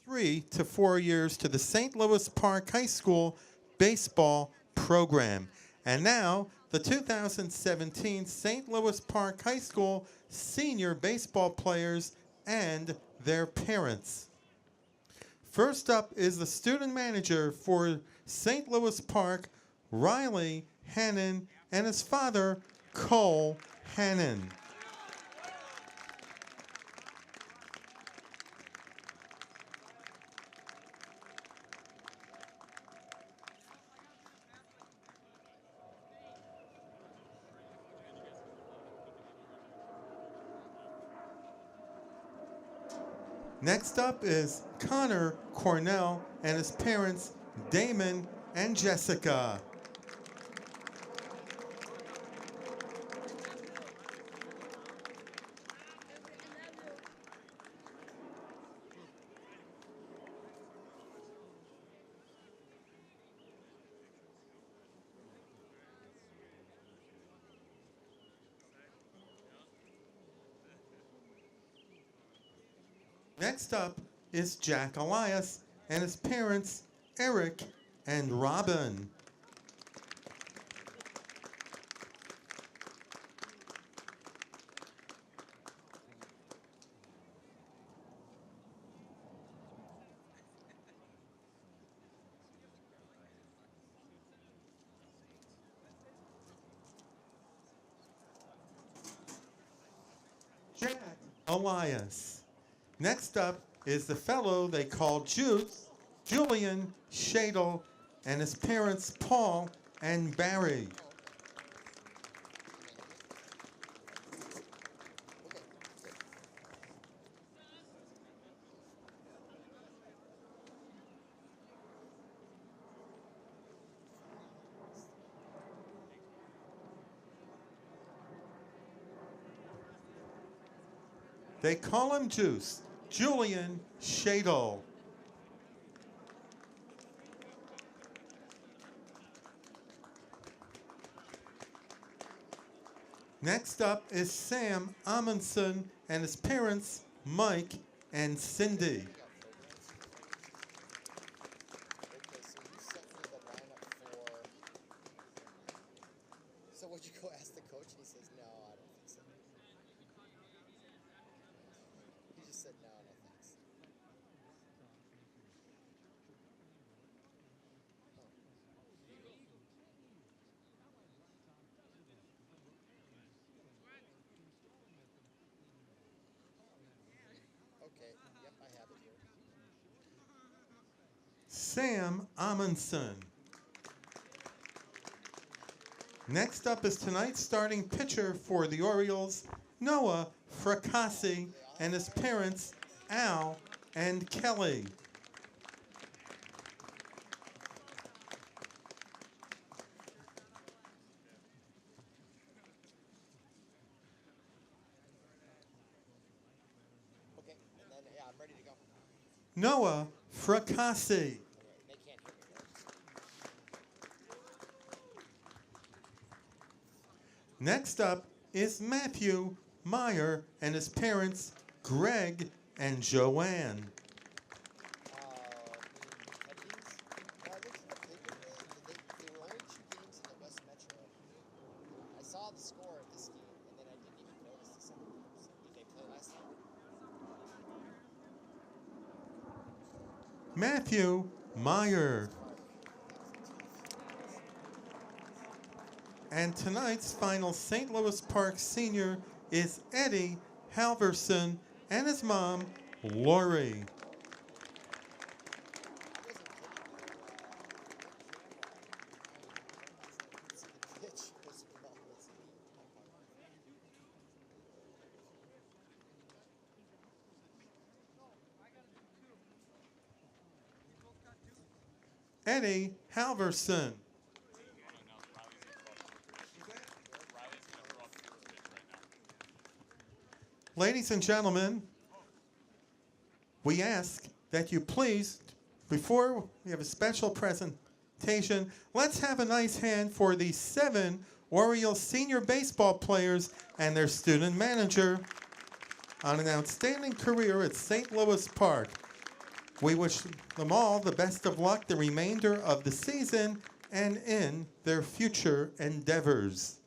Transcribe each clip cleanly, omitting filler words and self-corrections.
3 to 4 years to the St. Louis Park High School baseball program. And now, the 2017 St. Louis Park High School senior baseball players and their parents. First up is the student manager for St. Louis Park, Riley Hannon, and his father, Cole Hannon. Next up is Connor Cornell and his parents, Damon and Jessica. Next up is Jack Elias and his parents, Eric and Robin. Jack Elias. Next up is the fellow they call Juice, Julian Shadle, and his parents, Paul and Barry. They call him Juice, Julian Shadle. Next up is Sam Amundsen and his parents, Mike and Cindy. Okay, so you sent me the lineup for. So would you go ask the coach? And he says, no, I don't think so. He just said no, no thanks. Okay, yep, I have it here. Sam Amundsen. Next up is tonight's starting pitcher for the Orioles, Noah Fracassi, and his parents, Al and Kelly. Okay, and then, yeah, I'm ready to go. Noah Fracassi. They can't hear me, right? Next up is Matthew Meyer and his parents, Greg and Joanne. Headies? I looked at the paper today. They were only 2 games in the West Metro. I saw the score of this game, and then I didn't even notice the second game. Did they play last time? Matthew Meyer. And tonight's final St. Louis Park senior is Eddie Halverson and his mom, Lori. Eddie Halverson. Ladies and gentlemen, we ask that you please, before we have a special presentation, let's have a nice hand for the 7 Orioles senior baseball players and their student manager on an outstanding career at St. Louis Park. We wish them all the best of luck the remainder of the season and in their future endeavors.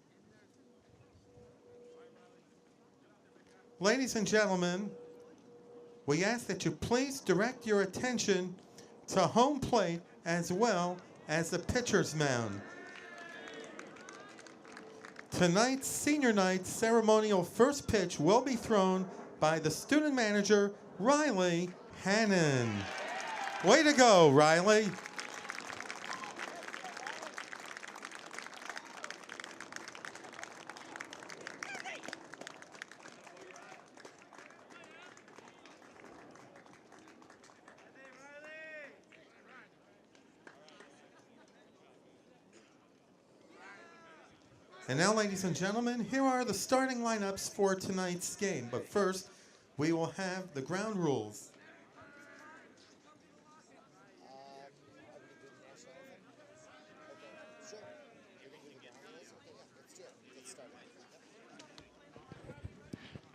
Ladies and gentlemen, we ask that you please direct your attention to home plate as well as the pitcher's mound. Tonight's senior night ceremonial first pitch will be thrown by the student manager, Riley Hannon. Way to go, Riley. And now, ladies and gentlemen, here are the starting lineups for tonight's game. But first, we will have the ground rules. Are we going to do the national anthem? Okay, sure. You're going to do the ground rules? Okay, yeah, let's do it. Let's start.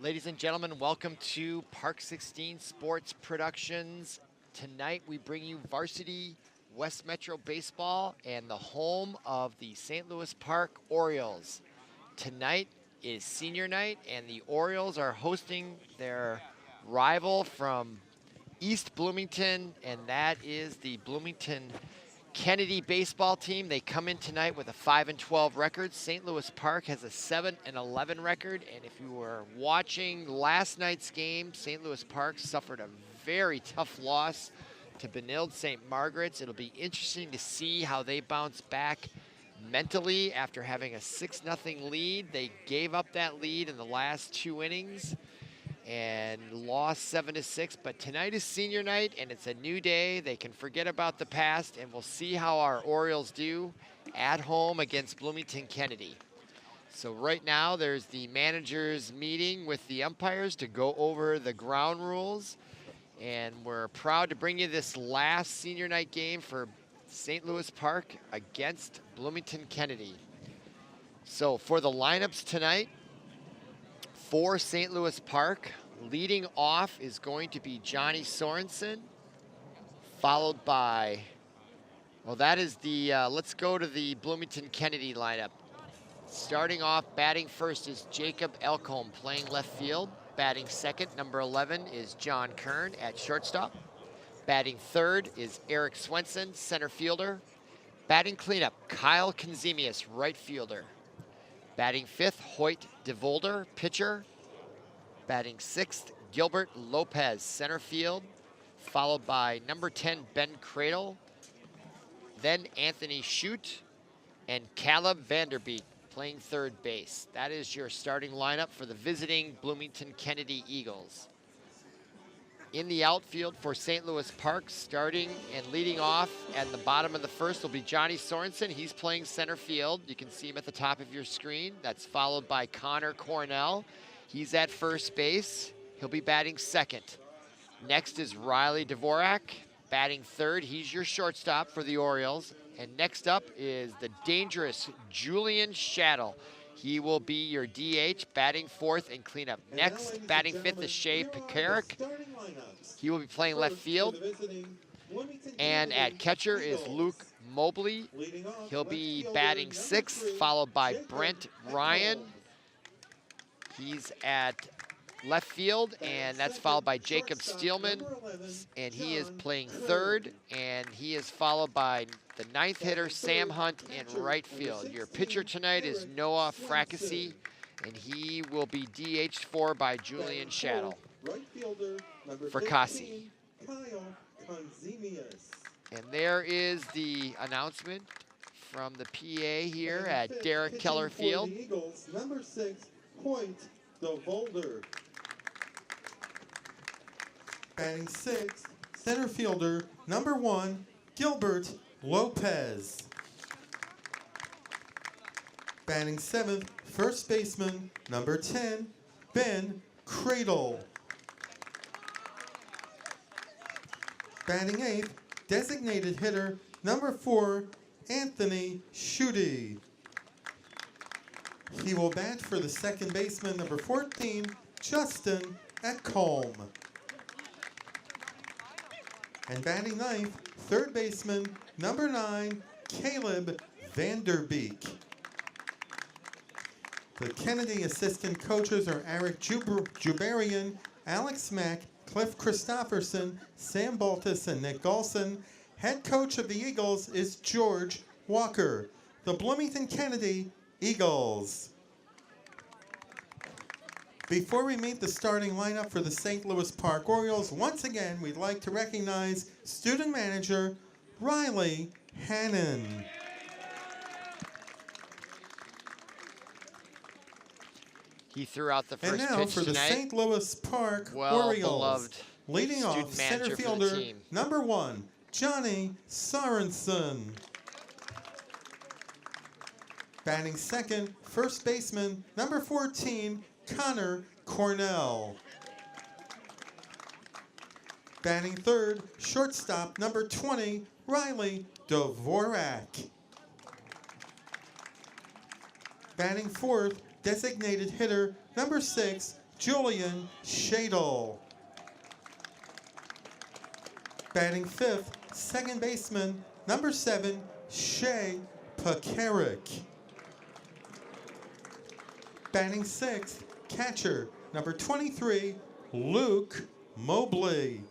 Ladies and gentlemen, welcome to Park 16 Sports Productions. Tonight we bring you varsity West Metro Baseball and the home of the St. Louis Park Orioles. Tonight is senior night and the Orioles are hosting their rival from East Bloomington, and that is the Bloomington Kennedy baseball team. They come in tonight with a 5-12 record. St. Louis Park has a 7-11 record, and if you were watching last night's game, St. Louis Park suffered a very tough loss to Benilde St. Margaret's. It'll be interesting to see how they bounce back mentally after having a 6-0 lead. They gave up that lead in the last 2 innings and lost 7-6, but tonight is senior night and it's a new day. They can forget about the past, and we'll see how our Orioles do at home against Bloomington Kennedy. So right now there's the managers meeting with the umpires to go over the ground rules, and we're proud to bring you this last senior night game for St. Louis Park against Bloomington Kennedy. So for the lineups tonight, for St. Louis Park, leading off is going to be Johnny Sorenson, followed by, well, that is the, let's go to the Bloomington Kennedy lineup. Starting off, batting first is Jacob Elcombe, playing left field. Batting second, number 11, is John Kern at shortstop. Batting third is Eric Swenson, center fielder. Batting cleanup, Kyle Konzemius, right fielder. Batting fifth, Hoyt DeVolder, pitcher. Batting sixth, Gilbert Lopez, center field, followed by number 10, Ben Cradle. Then Anthony Shute and Caleb Vander Beek playing third base. That is your starting lineup for the visiting Bloomington Kennedy Eagles. In the outfield for St. Louis Park, starting and leading off at the bottom of the first will be Johnny Sorenson. He's playing center field. You can see him at the top of your screen. That's followed by Connor Cornell. He's at first base. He'll be batting second. Next is Riley Dvorak, batting third. He's your shortstop for the Orioles. And next up is the dangerous Julian Shattle. He will be your DH, batting fourth and cleanup. Next, batting fifth is Shea Pekarik. He will be playing left field. And at catcher is Luke Mobley. He'll be batting sixth, followed by Brent Ryan. He's at left field, and that's followed by Jacob Stillman, and he is playing third, and he is followed by the ninth hitter, Sam Hunt, in right field. Your pitcher tonight is Noah Fracassi, and he will be DH'd for by Julian Shattle. For Kasi. And there is the announcement from the PA here at Derek Keller Field. Number 6, Hoyt DeVolder. Batting sixth, center fielder, number 1, Gilbert Lopez. Batting seventh, first baseman, number 10, Ben Cradle. Batting eighth, designated hitter, number 4, Anthony Shute. He will bat for the second baseman, number 14, Justin Ekholm. And batting ninth, third baseman, number 9, Caleb Vander Beek. The Kennedy assistant coaches are Eric Jubarian, Alex Mack, Cliff Christopherson, Sam Baltus, and Nick Golson. Head coach of the Eagles is George Walker. The Bloomington Kennedy Eagles. Before we meet the starting lineup for the St. Louis Park Orioles, once again, we'd like to recognize student manager Riley Hannon. He threw out the first And now pitch for the tonight. St. Louis Park Well-beloved Orioles. Leading off, student center manager for the fielder, team. number 1, Johnny Sorenson. Batting second, first baseman, number 14, Connor Cornell. Batting third, shortstop, number 20, Riley Dvorak. Batting fourth, designated hitter, number 6, Julian Shadle. Batting fifth, second baseman, number 7, Shea Pekarik. Batting sixth, catcher, number 23, Luke Mobley.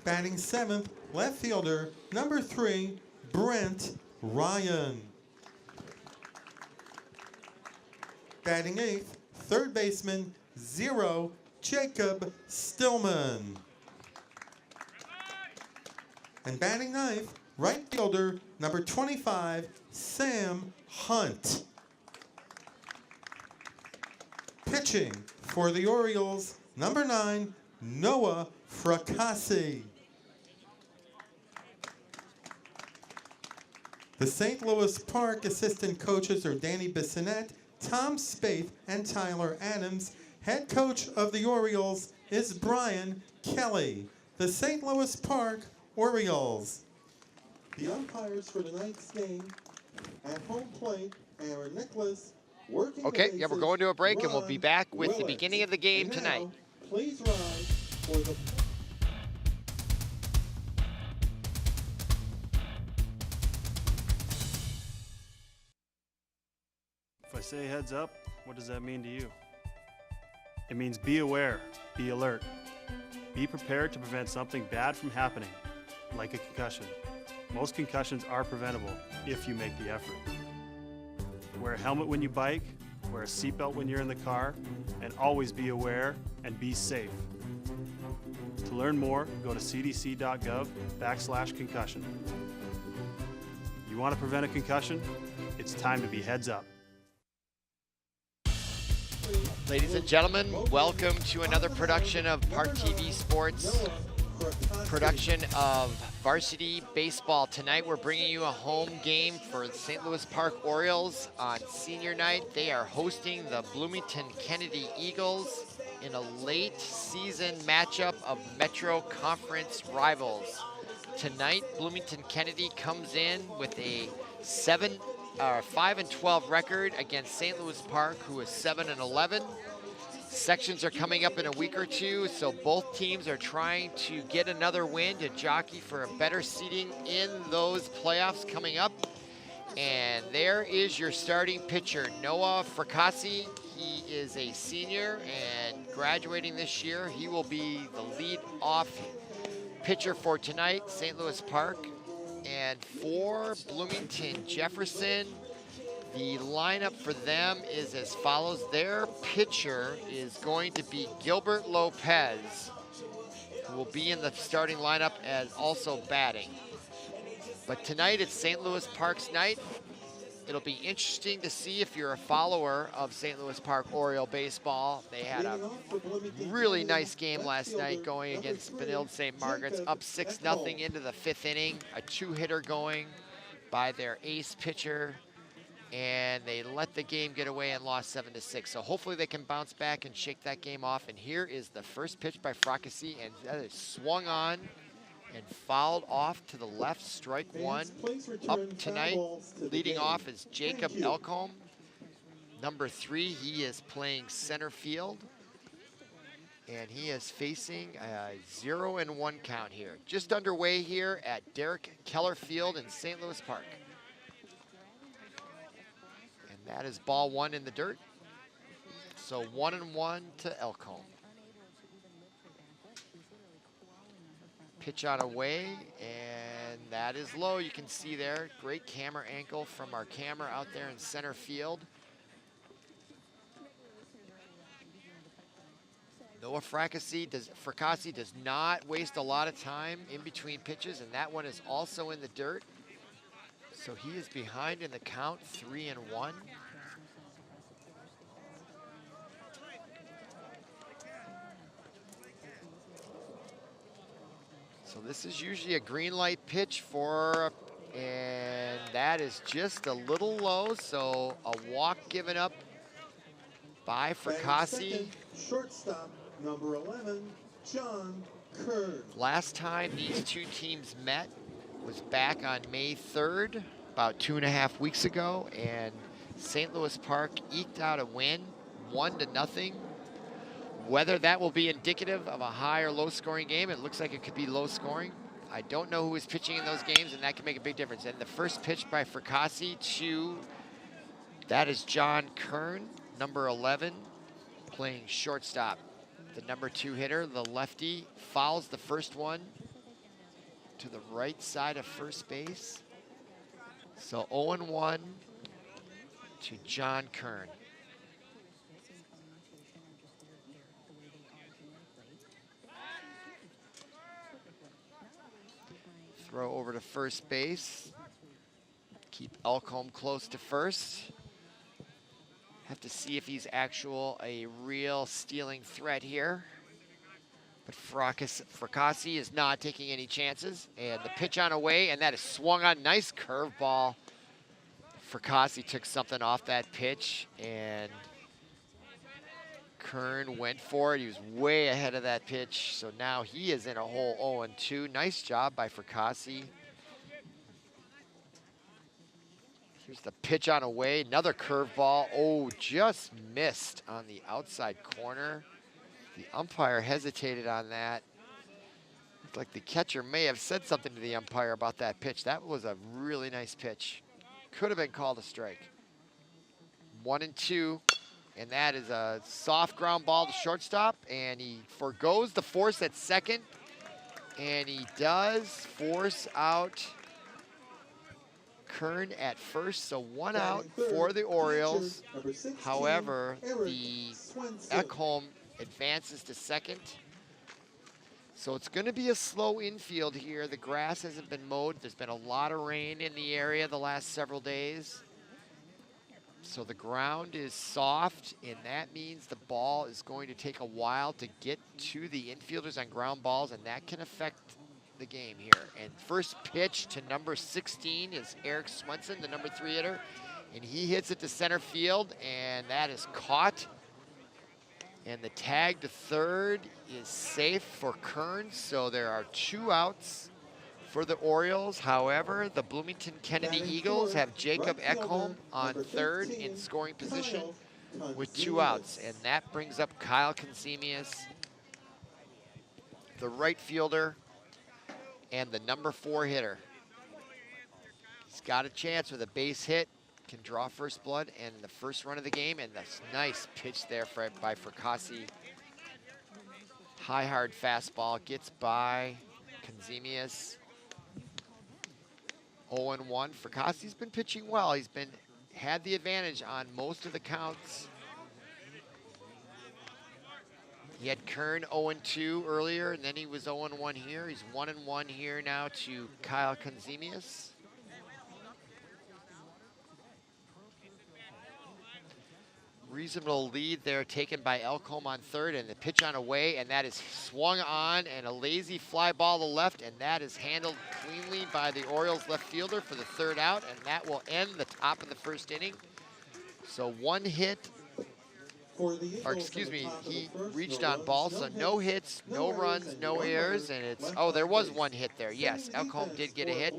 Batting seventh, left fielder, number 3, Brent Ryan. Batting eighth, third baseman, 0, Jacob Stillman. And batting ninth, right fielder, number 25, Sam Hunt. Pitching for the Orioles, number 9, Noah Fracassi. The St. Louis Park assistant coaches are Danny Bissonette, Tom Spaeth, and Tyler Adams. Head coach of the Orioles is Brian Kelly. The St. Louis Park Orioles. The umpires for tonight's game at home plate are Nicholas working. Okay, yeah, we're going to a break, and we'll be back with the beginning of the game And tonight. now, please rise for the... If I say heads up, what does that mean to you? It means be aware, be alert. Be prepared to prevent something bad from happening, like a concussion. Most concussions are preventable if you make the effort. Wear a helmet when you bike, wear a seatbelt when you're in the car, and always be aware and be safe. To learn more, go to cdc.gov/concussion. You want to prevent a concussion? It's time to be heads up. Ladies and gentlemen, welcome to another production of ParkTV Sports, production of varsity baseball. Tonight we're bringing you a home game for the St. Louis Park Orioles on senior night. They are hosting the Bloomington Kennedy Eagles in a late season matchup of Metro Conference rivals. Tonight, Bloomington Kennedy comes in with a 5-12 record against St. Louis Park, who is 7-11. Sections are coming up in a week or two, so both teams are trying to get another win to jockey for a better seeding in those playoffs coming up. And there is your starting pitcher, Noah Fracassi. He is a senior and graduating this year. He will be the lead-off pitcher for tonight, St. Louis Park. And for Bloomington Jefferson, the lineup for them is as follows. Their pitcher is going to be Gilbert Lopez, who will be in the starting lineup as also batting. But tonight it's St. Louis Park's night. It'll be interesting to see if you're a follower of St. Louis Park Oriole baseball. They had a really nice game last night going against Benilde St. Margaret's, up 6-0 into the 5th inning. A 2-hitter going by their ace pitcher, and they let the game get away and lost 7-6. So hopefully they can bounce back and shake that game off. And here is the first pitch by Fracassi, and that is swung on and fouled off to the left, strike one. Up tonight, leading off is Jacob Elcombe. Number 3, he is playing center field. And he is facing a 0-1 count here. Just underway here at Derek Keller Field in St. Louis Park. And that is ball 1 in the dirt. So 1-1 to Elkhom. Pitch on away, and that is low. You can see there, great camera angle from our camera out there in center field. Noah Fracassi does not waste a lot of time in between pitches, and that one is also in the dirt. So he is behind in the count, 3-1. So this is usually a green light pitch for, and that is just a little low. So a walk given up by Fracassi. Shortstop, number 11, John Kern. Last time these two teams met was back on May 3rd, about 2.5 weeks ago, and St. Louis Park eked out a win, 1-0. Whether that will be indicative of a high or low scoring game, it looks like it could be low scoring. I don't know who is pitching in those games, and that can make a big difference. And the first pitch by Fracassi that is John Kern, number 11, playing shortstop. The number 2 hitter, the lefty, fouls the first one to the right side of first base. So 0-1 to John Kern. Throw over to first base. Keep Elkhom close to first. Have to see if he's a real stealing threat here. But Fracassi is not taking any chances. And the pitch on away, and that is swung on. Nice curveball. Fracassi took something off that pitch, and Kern went for it. He was way ahead of that pitch. So now he is in a hole 0-2. Nice job by Fracassi. Here's the pitch on away. Another curveball. Oh, just missed on the outside corner. The umpire hesitated on that. Looked like the catcher may have said something to the umpire about that pitch. That was a really nice pitch. Could have been called a strike. 1-2. And that is a soft ground ball to shortstop, and he forgoes the force at second, and he does force out Kern at first, so 1 out for the Orioles. However, the Elkhom advances to second. So it's going to be a slow infield here. The grass hasn't been mowed. There's been a lot of rain in the area the last several days. So the ground is soft, and that means the ball is going to take a while to get to the infielders on ground balls, and that can affect the game here. And first pitch to number 16 is Eric Swenson, the number 3 hitter, and he hits it to center field, and that is caught. And the tag to third is safe for Kern, so there are 2 outs for the Orioles. However, the Bloomington Kennedy Eagles have Jacob Ekholm on third in scoring position with 2 outs. And that brings up Kyle Consemius, the right fielder and the number 4 hitter. He's got a chance with a base hit, can draw first blood and the first run of the game. And this nice pitch there by Fracassi. High, hard fastball gets by Consemius. 0-1. Fracassi's been pitching well. He's had the advantage on most of the counts. He had Kern 0-2 earlier, and then he was 0-1 here. He's 1-1 here now to Kyle Consemius. Reasonable lead there taken by Elkhom on third, and the pitch on away, and that is swung on, and a lazy fly ball to left, and that is handled cleanly by the Orioles left fielder for the 3rd out, and that will end the top of the 1st inning. So 1 hit, or excuse me, he reached on ball, so no hits, no runs, no errors, and it's, oh, there was 1 hit there. Yes, Elkhom did get a hit,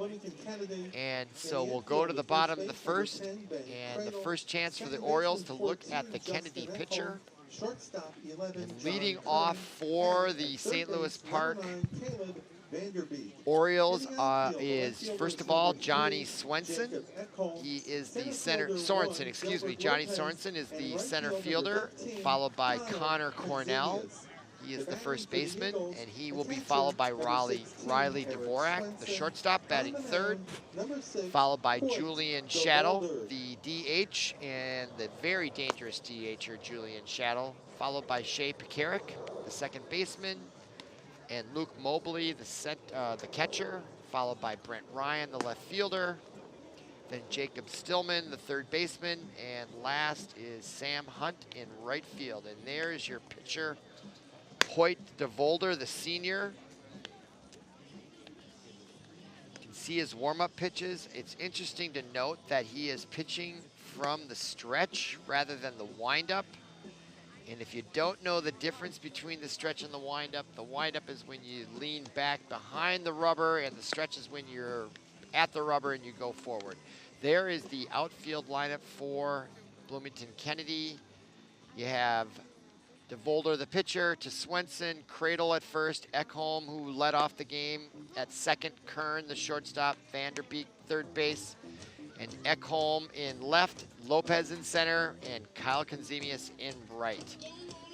and so we'll go to the bottom of the 1st, and the first chance for the Orioles to look at the Kennedy pitcher. Shortstop 11. And leading off for the St. Louis Park Vander. Orioles is, first of all, Johnny Swenson. He is the center, Sorenson, excuse me. Johnny Sorenson is the center fielder, followed by Connor Cornell. He is the first baseman, and he will be followed by Riley Dvorak, the shortstop, batting third, followed by Julian Shaddle, the DH, and the very dangerous DHer Julian Shaddle, followed by Shea Pekarik, the second baseman, and Luke Mobley, the catcher, followed by Brent Ryan, the left fielder, then Jacob Stillman, the third baseman, and last is Sam Hunt in right field. And there's your pitcher, Hoyt DeVolder, the senior. You can see his warm-up pitches. It's interesting to note that he is pitching from the stretch rather than the windup. And if you don't know the difference between the stretch and the windup is when you lean back behind the rubber, and the stretch is when you're at the rubber and you go forward. There is the outfield lineup for Bloomington Kennedy. You have DeVolder, the pitcher, to Swenson, Cradle at first, Ekholm, who led off the game at second, Kern, the shortstop, Vander, Beek, third base, and Ekholm in left, Lopez in center, and Kyle Konzemius in right.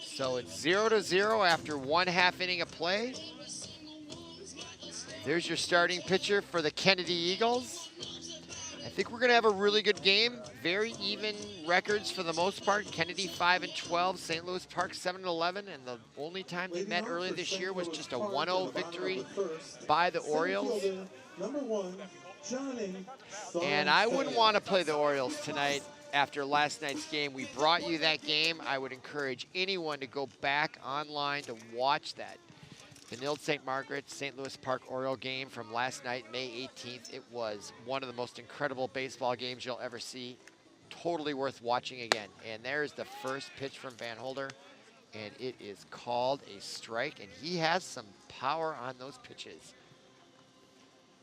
So it's 0-0 after 1/2 inning of play. There's your starting pitcher for the Kennedy Eagles. I think we're gonna have a really good game. Very even records for the most part. Kennedy 5-12, St. Louis Park 7-11, and the only time they met earlier this year was just a 1-0 victory by the Orioles. And I wouldn't want to play the Orioles tonight after last night's game. We brought you that game. I would encourage anyone to go back online to watch that. The Nilde St. Margaret, St. Louis Park Oriole game from last night, May 18th. It was one of the most incredible baseball games you'll ever see. Totally worth watching again. And there's the first pitch from Van Holder, and it is called a strike, and he has some power on those pitches.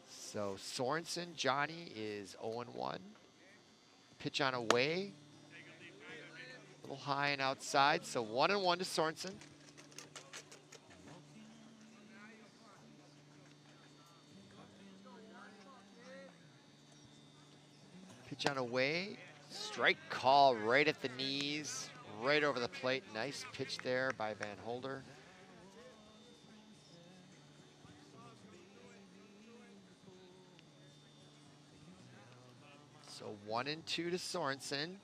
So Sorenson, Johnny, is 0-1. Pitch on away. A little high and outside, so 1-1 to Sorenson. Pitch on away, strike call right at the knees, right over the plate. Nice pitch there by Van Holder. So 1-2 to Sorenson.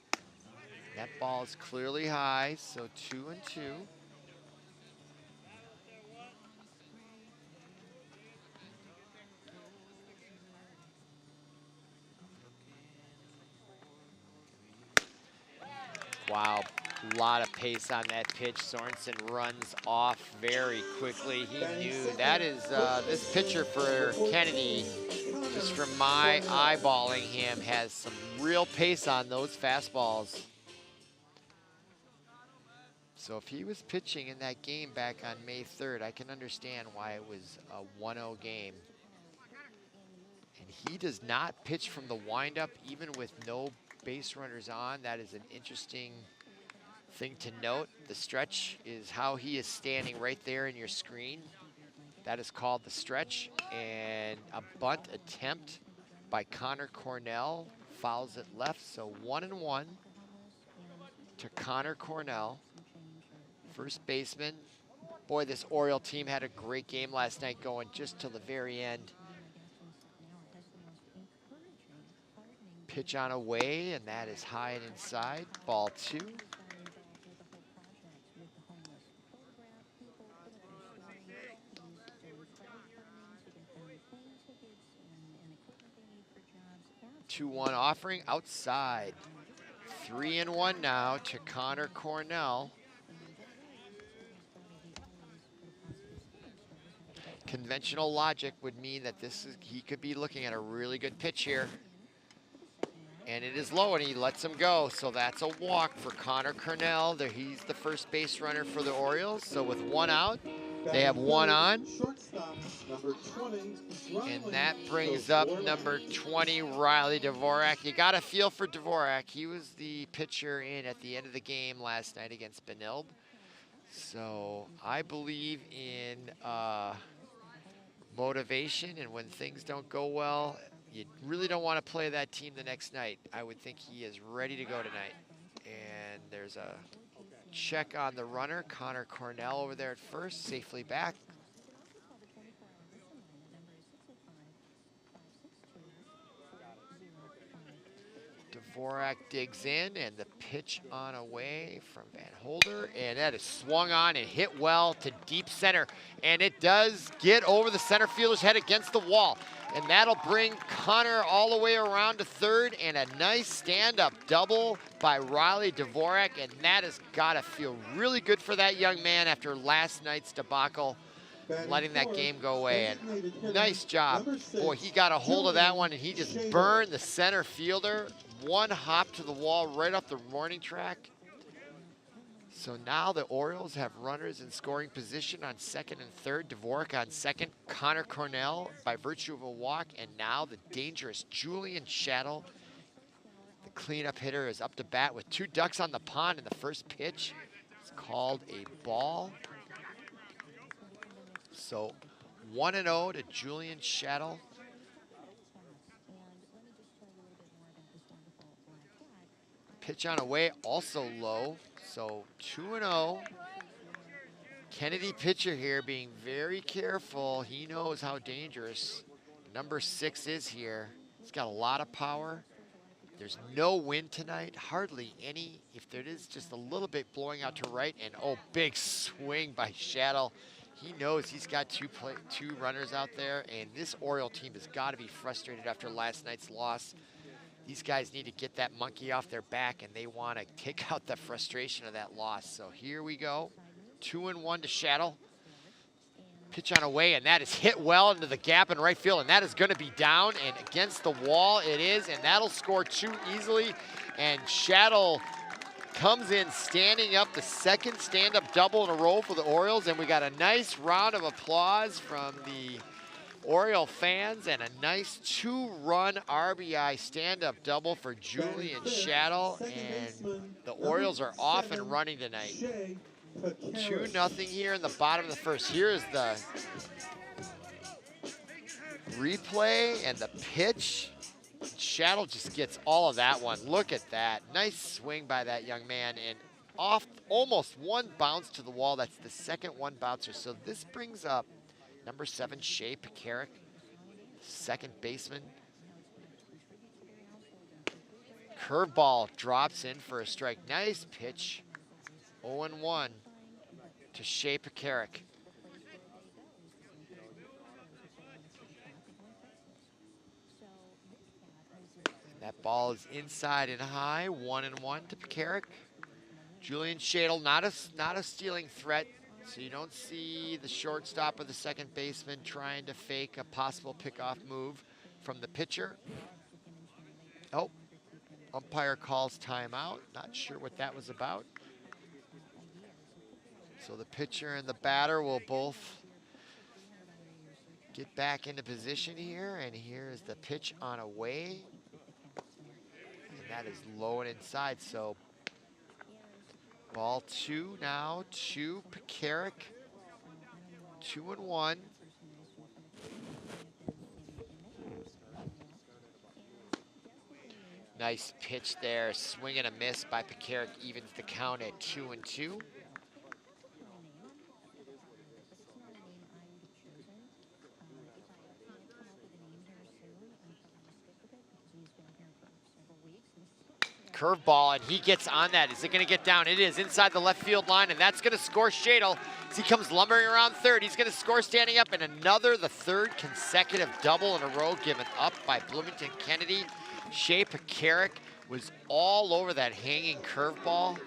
That ball is clearly high, so 2-2. Wow, a lot of pace on that pitch. Sorenson runs off very quickly. He knew that is this pitcher for Kennedy, just from my eyeballing him, has some real pace on those fastballs. So if he was pitching in that game back on May 3rd, I can understand why it was a 1-0 game. And he does not pitch from the windup, even with no base runners on. That is an interesting thing to note. The stretch is how he is standing right there in your screen. That is called the stretch. And a bunt attempt by Connor Cornell fouls it left. So 1-1 to Connor Cornell, first baseman. Boy, this Oriole team had a great game last night, going just till the very end. Pitch on away, and that is high and inside. Ball 2. Two-one offering outside. 3-1 now to Connor Cornell. Conventional logic would mean that he could be looking at a really good pitch here. And it is low, and he lets him go. So that's a walk for Connor Cornell. He's the first base runner for the Orioles. So with 1 out, They have one on. Shortstop, number 20, And Riley that brings up Dvorak. number 20, Riley Dvorak. You got a feel for Dvorak. He was the pitcher in at the end of the game last night against Benilde. So I believe in motivation, and when things don't go well, you really don't want to play that team the next night. I would think he is ready to go tonight. And there's a check on the runner. Connor Cornell over there at first, safely back. Dvorak digs in, and the pitch on away from Van Holder, and that is swung on and hit well to deep center, and it does get over the center fielder's head against the wall, and that'll bring Connor all the way around to third, and a nice stand-up double by Riley Dvorak, and that has got to feel really good for that young man after last night's debacle, letting that game go away. And nice job. Boy, he got a hold of that one, and he just burned the center fielder. One hop to the wall right off the warning track. So now the Orioles have runners in scoring position on second and third. Dvorak on second, Connor Cornell by virtue of a walk, and now the dangerous Julian Cradle. The cleanup hitter is up to bat with 2 ducks on the pond, and the first pitch is called a ball. So 1-0 to Julian Cradle. Pitch on away, also low, so 2-0. Kennedy pitcher here being very careful. He knows how dangerous number 6 is here. He's got a lot of power. There's no wind tonight, hardly any. If there is, just a little bit blowing out to right, and oh, big swing by Cradle. He knows he's got two runners out there, and this Oriole team has got to be frustrated after last night's loss. These guys need to get that monkey off their back, and they want to take out the frustration of that loss. So here we go. 2-1 to Cradle. Pitch on away, and that is hit well into the gap in right field, and that is going to be down and against the wall. It is, and that'll score 2 easily. And Cradle comes in standing up, the second stand-up double in a row for the Orioles, and we got a nice round of applause from the Oriole fans, and a nice 2-run RBI stand-up double for Julian Cradle, and the Orioles are off and running tonight. 2-0 here in the bottom of the first. Here is the replay and the pitch. Cradle just gets all of that one. Look at that. Nice swing by that young man, and off almost one bounce to the wall. That's the second one bouncer. So this brings up number 7, Shea Pekarik, second baseman. Curveball drops in for a strike. Nice pitch. 0-1 to Shea Pekarik. That ball is inside and high. 1-1 to Pekarik. Julian Cradle, not a stealing threat. So you don't see the shortstop or the second baseman trying to fake a possible pickoff move from the pitcher. Oh, umpire calls timeout. Not sure what that was about. So the pitcher and the batter will both get back into position here. And here is the pitch on away. And that is low and inside. So ball 2 now to Pekarik. 2-1. Nice pitch there. Swing and a miss by Pekarik evens the count at 2-2. Curveball, and he gets on that. Is it going to get down? It is inside the left field line, and that's going to score Cradle as he comes lumbering around third. He's going to score standing up, and the third consecutive double in a row given up by Bloomington Kennedy. Shea Pekarik was all over that hanging curveball.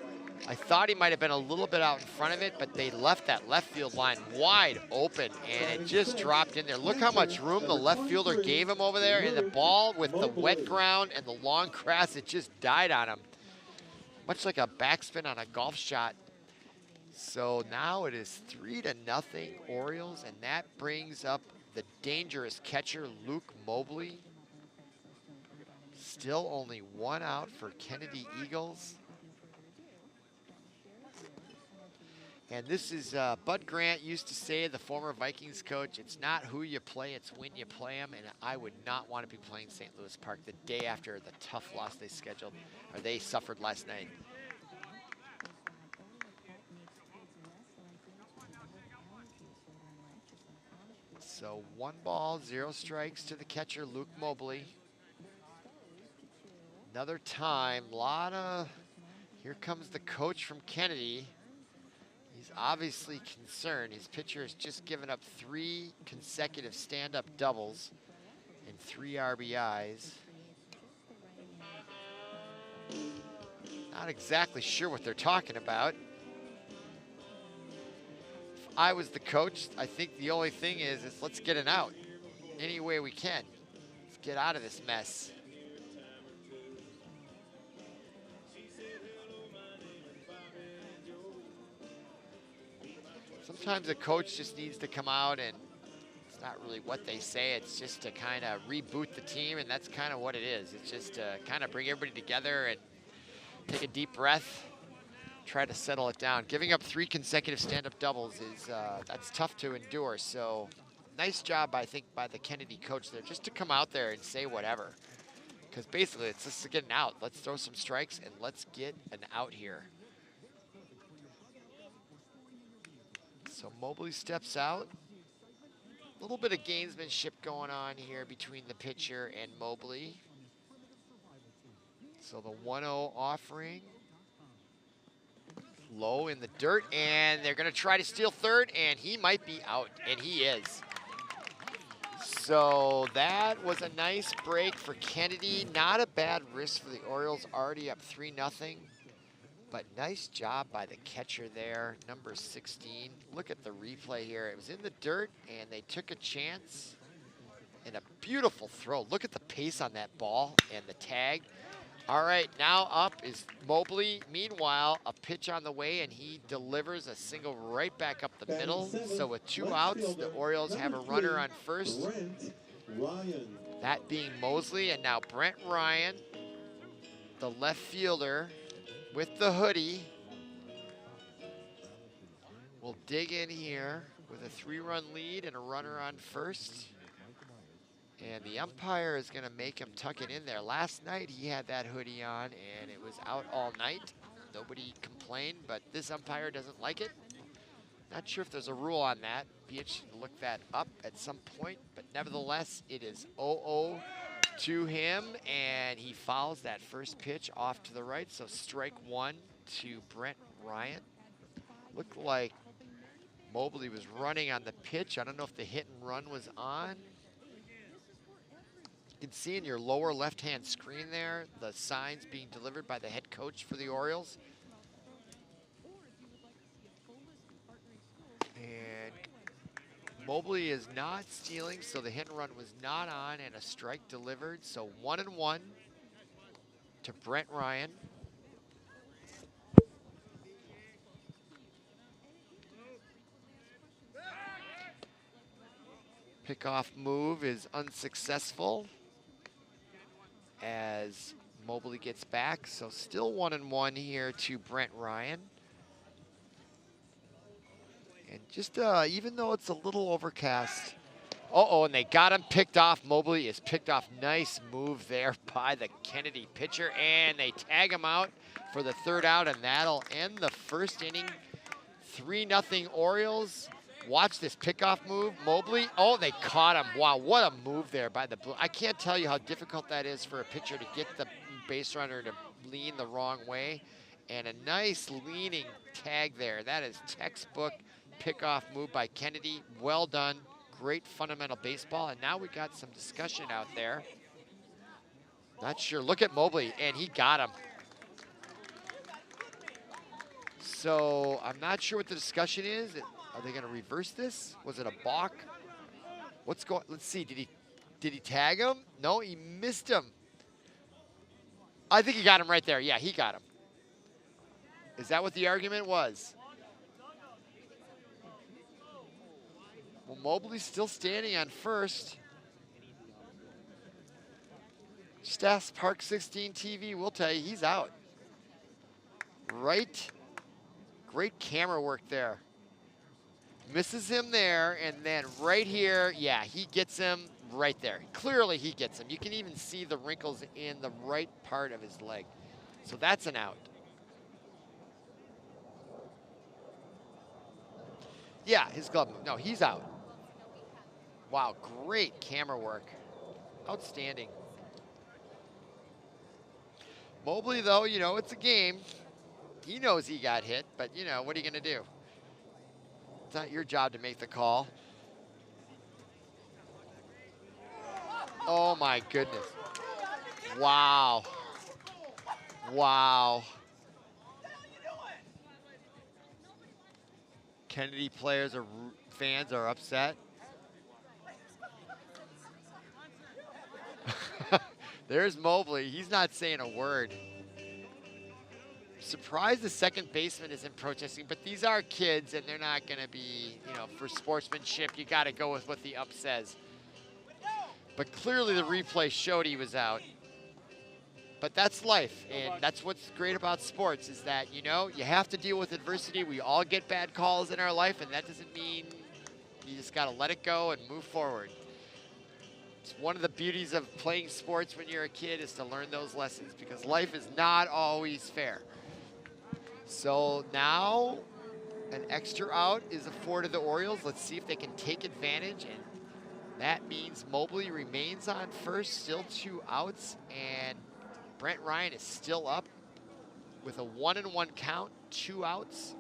I thought he might have been a little bit out in front of it, but they left that left field line wide open, and it just dropped in there. Look how much room the left fielder gave him over there, and the ball with the wet ground and the long grass, it just died on him. Much like a backspin on a golf shot. So now it is 3-0 Orioles, and that brings up the dangerous catcher, Luke Mobley. Still only 1 out for Kennedy Eagles. And this is Bud Grant used to say, the former Vikings coach, it's not who you play, it's when you play them. And I would not want to be playing St. Louis Park the day after the tough loss they suffered last night. So 1 ball, 0 strikes to the catcher, Luke Mobley. Another time, here comes the coach from Kennedy. He's obviously concerned. His pitcher has just given up 3 consecutive stand-up doubles and 3 RBIs. Not exactly sure what they're talking about. If I was the coach, I think the only thing is let's get an out any way we can. Let's get out of this mess. Sometimes a coach just needs to come out, and it's not really what they say. It's just to kind of reboot the team, and that's kind of what it is. It's just to kind of bring everybody together and take a deep breath, try to settle it down. Giving up 3 consecutive stand-up doubles that's tough to endure. So nice job, I think, by the Kennedy coach there, just to come out there and say whatever. Because basically, it's just to get an out. Let's throw some strikes, and let's get an out here. So Mobley steps out. A little bit of gamesmanship going on here between the pitcher and Mobley. So the 1-0 offering. Low in the dirt, and they're gonna try to steal third, and he might be out, and he is. So that was a nice break for Kennedy. Not a bad risk for the Orioles, already up 3-0. But nice job by the catcher there, number 16. Look at the replay here. It was in the dirt, and they took a chance. And a beautiful throw. Look at the pace on that ball and the tag. All right, now up is Mobley. Meanwhile, a pitch on the way, and he delivers a single right back up the middle. So with 2 outs, the Orioles have a runner on first. Brent Ryan. That being Mosley, and now Brent Ryan, the left fielder, with the hoodie, will dig in here with a 3-run lead and a runner on first. And the umpire is going to make him tuck it in there. Last night he had that hoodie on and it was out all night. Nobody complained, but this umpire doesn't like it. Not sure if there's a rule on that. BH should look that up at some point, but nevertheless, it is 0-0 to him, and he fouls that first pitch off to the right, so strike 1 to Brent Ryan. Looked like Mobley was running on the pitch. I don't know if the hit and run was on. You can see in your lower left-hand screen there, the signs being delivered by the head coach for the Orioles. And Mobley is not stealing, so the hit and run was not on, and a strike delivered. So 1-1 to Brent Ryan. Pickoff move is unsuccessful as Mobley gets back. So still 1-1 here to Brent Ryan. And just even though it's a little overcast. And they got him picked off. Mobley is picked off. Nice move there by the Kennedy pitcher. And they tag him out for the 3rd out, and that'll end the first inning. 3-0 Orioles. Watch this pickoff move. Mobley, they caught him. Wow, what a move there by the Blue. I can't tell you how difficult that is for a pitcher to get the base runner to lean the wrong way. And a nice leaning tag there. That is textbook pickoff move by Kennedy. Well done. Great fundamental baseball. And now we got some discussion out there. Not sure. Look at Mobley, and he got him. So I'm not sure what the discussion is. Are they going to reverse this? Was it a balk? What's going? Let's see. Did he tag him? No, he missed him. I think he got him right there. Yeah, he got him. Is that what the argument was? Well, Mobley's still standing on first. Just ask Park 16 TV, we'll tell you he's out. Right. Great camera work there. Misses him there, and then right here, yeah, he gets him right there. Clearly he gets him. You can even see the wrinkles in the right part of his leg. So that's an out. Yeah, his glove move. No, he's out. Wow, great camera work. Outstanding. Mobley, though, you know, it's a game. He knows he got hit, but, you know, what are you going to do? It's not your job to make the call. Oh, my goodness. Wow. Wow. Kennedy players or fans are upset. There's Mobley. He's not saying a word. Surprised the second baseman isn't protesting, but these are kids and they're not going to be, you know, for sportsmanship, you got to go with what the ump says. But clearly the replay showed he was out. But that's life, and that's what's great about sports is that, you know, you have to deal with adversity. We all get bad calls in our life, and that doesn't mean you just got to let it go and move forward. It's one of the beauties of playing sports when you're a kid is to learn those lessons because life is not always fair. So now an extra out is afforded the Orioles. Let's see if they can take advantage, and that means Mobley remains on first, still 2 outs, and Brent Ryan is still up with a 1-1 count, 2 outs.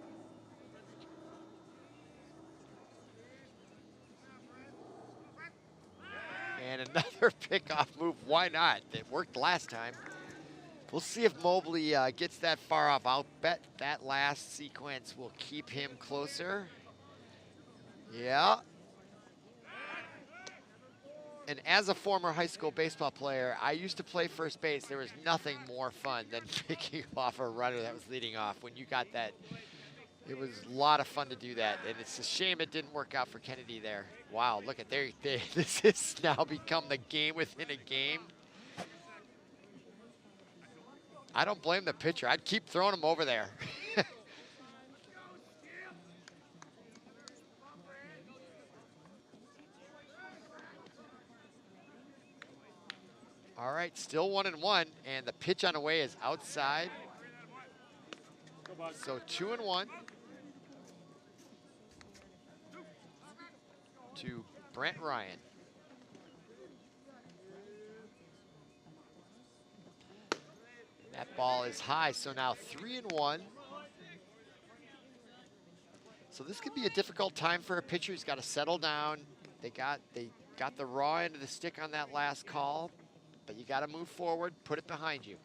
And another pickoff move, why not? It worked last time. We'll see if Mobley gets that far off. I'll bet that last sequence will keep him closer. Yeah. And as a former high school baseball player, I used to play first base. There was nothing more fun than picking off a runner that was leading off. When you got that, it was a lot of fun to do that. And it's a shame it didn't work out for Kennedy there. Wow, look at this has now become the game within a game. I don't blame the pitcher. I'd keep throwing him over there. All right, still 1-1, and the pitch on the way is outside. So 2-1 to Brent Ryan. That ball is high, so now 3-1. So this could be a difficult time for a pitcher. He's got to settle down. They got the raw end of the stick on that last call, but you got to move forward, put it behind you.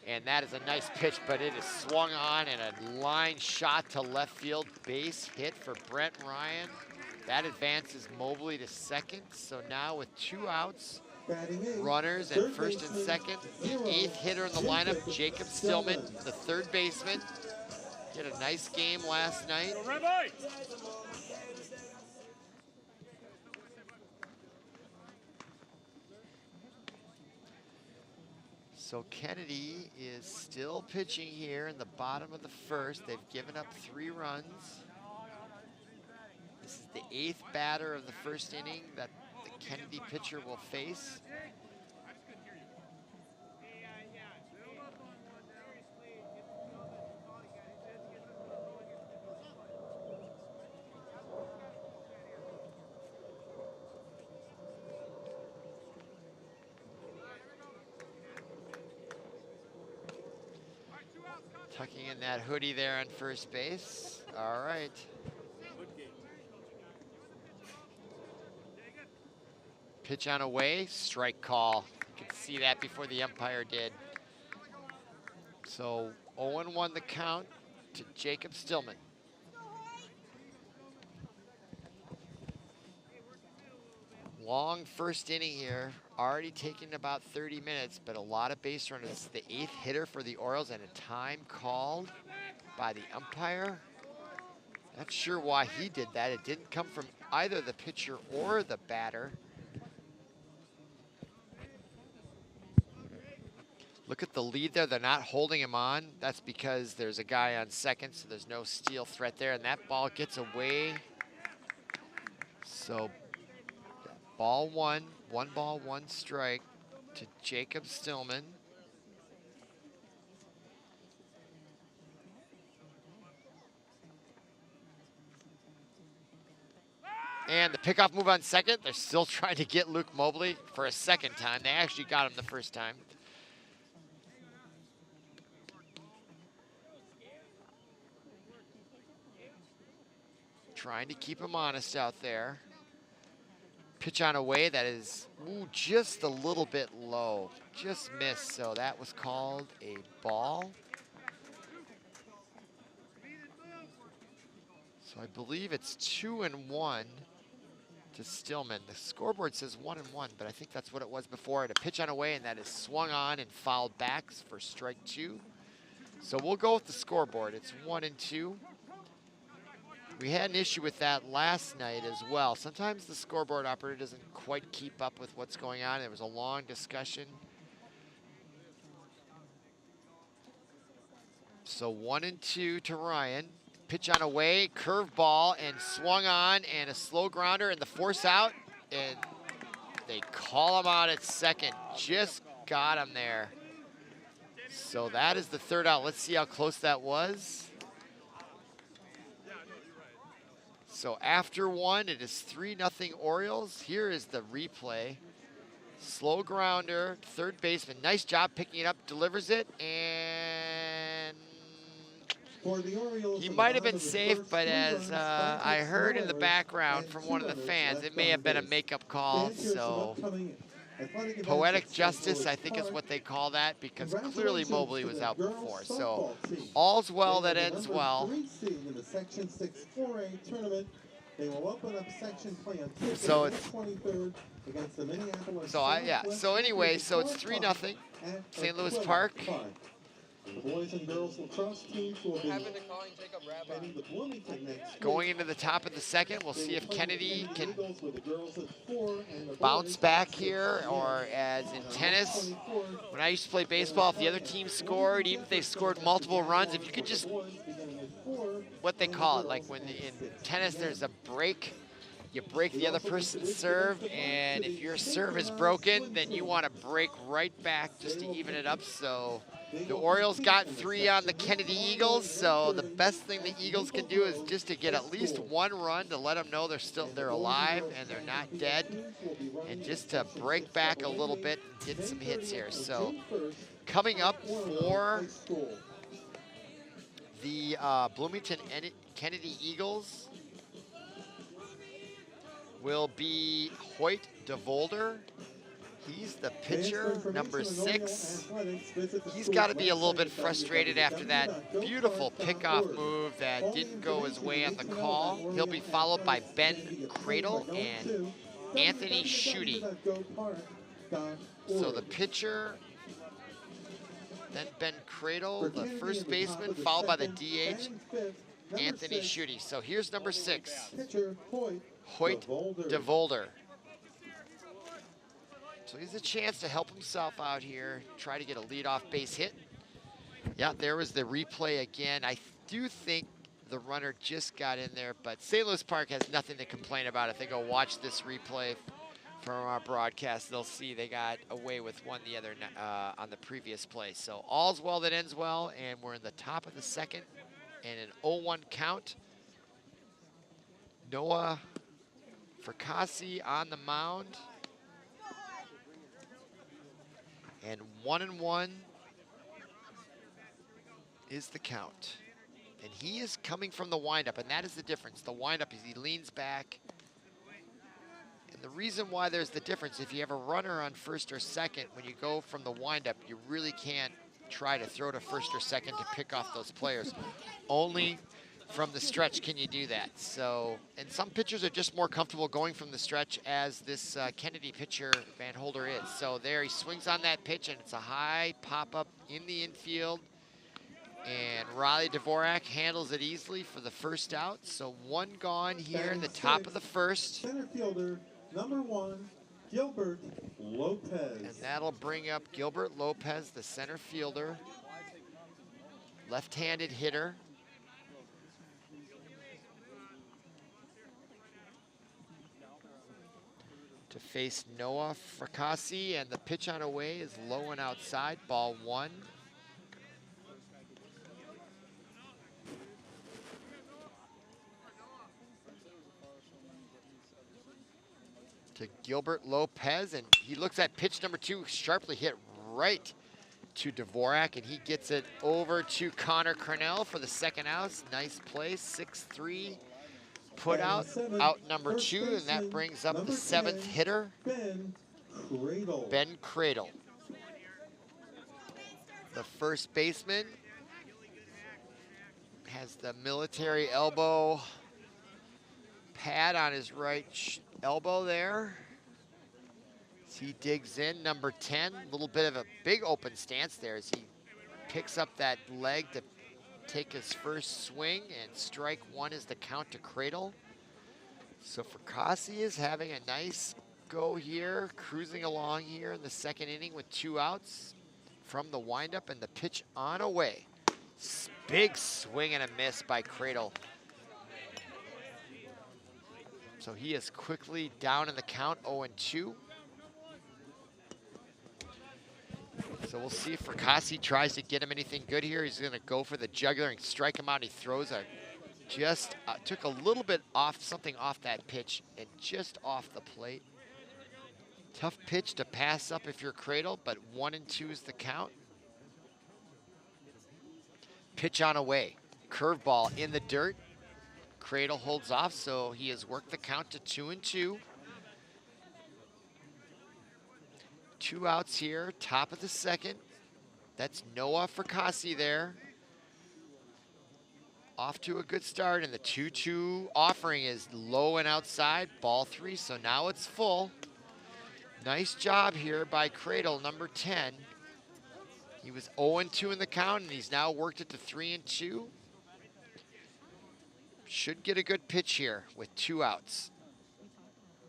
And that is a nice pitch, but it is swung on and a line shot to left field. Base hit for Brent Ryan. That advances Mobley to second. So now with 2 outs, runners at first and second. The 8th hitter in the lineup, Jacob Stillman, the 3rd baseman. He had a nice game last night. So Kennedy is still pitching here in the bottom of the 1st. They've given up 3 runs. This is the 8th batter of the 1st inning that the Kennedy pitcher will face. Tucking in that hoodie there on first base. All right. Pitch on away, strike call. You can see that before the umpire did. So 0-1 the count to Jacob Stillman. Long first inning here, already taking about 30 minutes, but a lot of base runners. The 8th hitter for the Orioles and a time called by the umpire. Not sure why he did that. It didn't come from either the pitcher or the batter. Look at the lead there. They're not holding him on. That's because there's a guy on second, so there's no steal threat there, and that ball gets away. So ball one, 1 ball, 1 strike to Jacob Stillman. And the pickoff move on second. They're still trying to get Luke Mobley for a second time. They actually got him the first time. Trying to keep him honest out there. Pitch on away, that is just a little bit low. Just missed, so that was called a ball. So I believe it's 2-1 to Stillman. The scoreboard says 1-1, but I think that's what it was before. And a pitch on away, and that is swung on and fouled back for strike 2. So we'll go with the scoreboard. It's 1-2. We had an issue with that last night as well. Sometimes the scoreboard operator doesn't quite keep up with what's going on. There was a long discussion. So 1-2 to Ryan. Pitch on away, curveball, and swung on, and a slow grounder, and the force out, and they call him out at second. Just got him there. So that is the third out. Let's see how close that was. So after 1, it is 3-0 Orioles. Here is the replay. Slow grounder, third baseman. Nice job picking it up, delivers it, and he might have been safe, but as I heard in the background from one of the fans, it may have been a makeup call. So poetic justice, I think is what they call that, because clearly Mobley was out before. So all's well that ends well. So it's so anyway, so it's 3-0 St. Louis Park. The boys and girls lacrosse teams will be going into the top of the second. We'll see if Kennedy can bounce back here, or as in tennis, when I used to play baseball, if the other team scored, even if they scored multiple runs, if you could just, what they call it, like when in tennis there's a break, you break the other person's serve, and if your serve is broken, then you want to break right back just to even it up. So the Orioles got 3 on the Kennedy Eagles, so the best thing the Eagles can do is just to get at least 1 run to let them know they're alive and they're not dead, and just to break back a little bit and get some hits here. So coming up for the Bloomington Kennedy Eagles will be Hoyt Dvorak. He's the pitcher, number 6. He's got to be a little bit frustrated after that beautiful pickoff move that didn't go his way on the call. He'll be followed by Ben Cradle and Anthony Schutte. So the pitcher, then Ben Cradle, the first baseman, followed by the DH, Anthony Schutte. So here's number 6, Hoyt Dvorak. So he has a chance to help himself out here, try to get a leadoff base hit. Yeah, there was the replay again. I do think the runner just got in there, but St. Louis Park has nothing to complain about. If they go watch this replay from our broadcast, they'll see they got away with one the other on the previous play. So all's well that ends well, and we're in the top of the second, and an 0-1 count. Noah Fracassi on the mound. And 1-1 is the count. And he is coming from the windup, and that is the difference. The windup is he leans back. And the reason why there's the difference, if you have a runner on first or second, when you go from the windup, you really can't try to throw to first or second to pick off those players. Only from the stretch can you do that. So, and some pitchers are just more comfortable going from the stretch, as this Kennedy pitcher, Van Holder, is. So there he swings on that pitch, and it's a high pop-up in the infield. And Riley Dvorak handles it easily for the first out. So one gone here in the Batting top sixth, of the first. Center fielder, number 1, Gilbert Lopez. And that'll bring up Gilbert Lopez, the center fielder. Left-handed hitter. To face Noah Fracassi, and the pitch on away is low and outside, ball 1. To Gilbert Lopez, and he looks at pitch number 2, sharply hit right to Dvorak, and he gets it over to Connor Cornell for the second out. Nice play, 6-3 put out, out number 2, and that brings up the 7th hitter, Ben Cradle. The first baseman has the military elbow pad on his right elbow there. As he digs in, number 10, a little bit of a big open stance there as he picks up that leg to take his first swing, and strike 1 is the count to Cradle. So Fracassi is having a nice go here, cruising along here in the second inning with 2 outs from the windup, and the pitch on away. Big swing and a miss by Cradle. So he is quickly down in the count, 0-2. So we'll see if Fracassi tries to get him anything good here. He's gonna go for the jugular and strike him out. He throws a, just took a little bit off, something off that pitch and just off the plate. Tough pitch to pass up if you're Cradle, but 1-2 is the count. Pitch on away, curveball in the dirt. Cradle holds off, so he has worked the count to 2-2. 2 outs here, top of the second. That's Noah Fracassi there. Off to a good start, and the 2-2 offering is low and outside, ball 3, so now it's full. Nice job here by Cradle, number 10. He was 0-2 in the count, and he's now worked it to 3-2. Should get a good pitch here with 2 outs.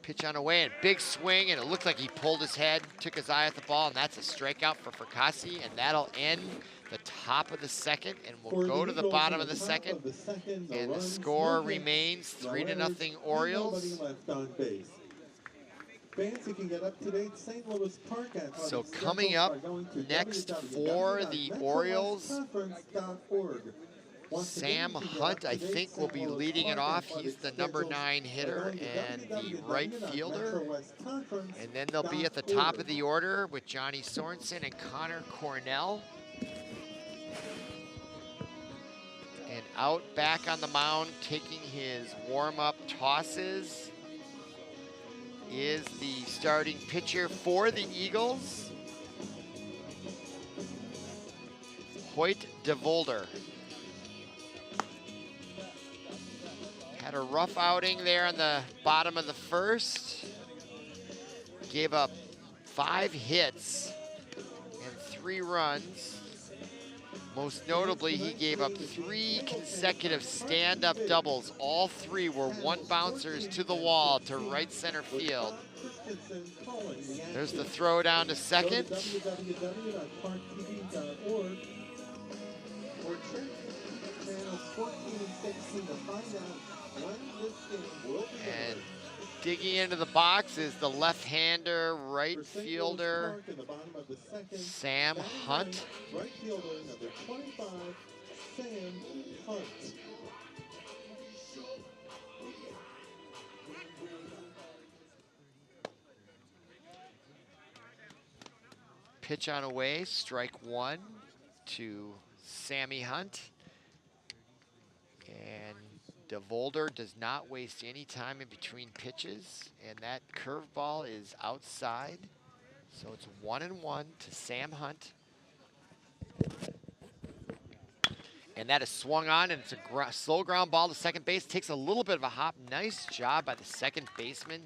Pitch on away, and big swing, and it looked like he pulled his head, took his eye off the ball, and that's a strikeout for Fracassi, and that'll end the top of the second, and we'll go to the bottom of the second, and the score remains 3-0 Orioles. So coming up next for the Orioles, Sam Hunt, I think, will be leading it off. He's the number 9 hitter and the right fielder. And then they'll be at the top of the order with Johnny Sorenson and Connor Cornell. And out back on the mound, taking his warm-up tosses, is the starting pitcher for the Eagles, Hoyt DeVolder. Had a rough outing there on the bottom of the first. Gave up 5 hits and 3 runs. Most notably, he gave up 3 consecutive stand-up doubles. All 3 were 1-bouncers to the wall to right center field. There's the throw down to second. And digging into the box is the left-hander right fielder, Sam Hunt. Pitch on away, strike 1 to Sammy Hunt. And DeVolder does not waste any time in between pitches, and that curveball is outside. So it's 1-1 to Sam Hunt. And that is swung on, and it's a slow ground ball to second base. Takes a little bit of a hop. Nice job by the second baseman.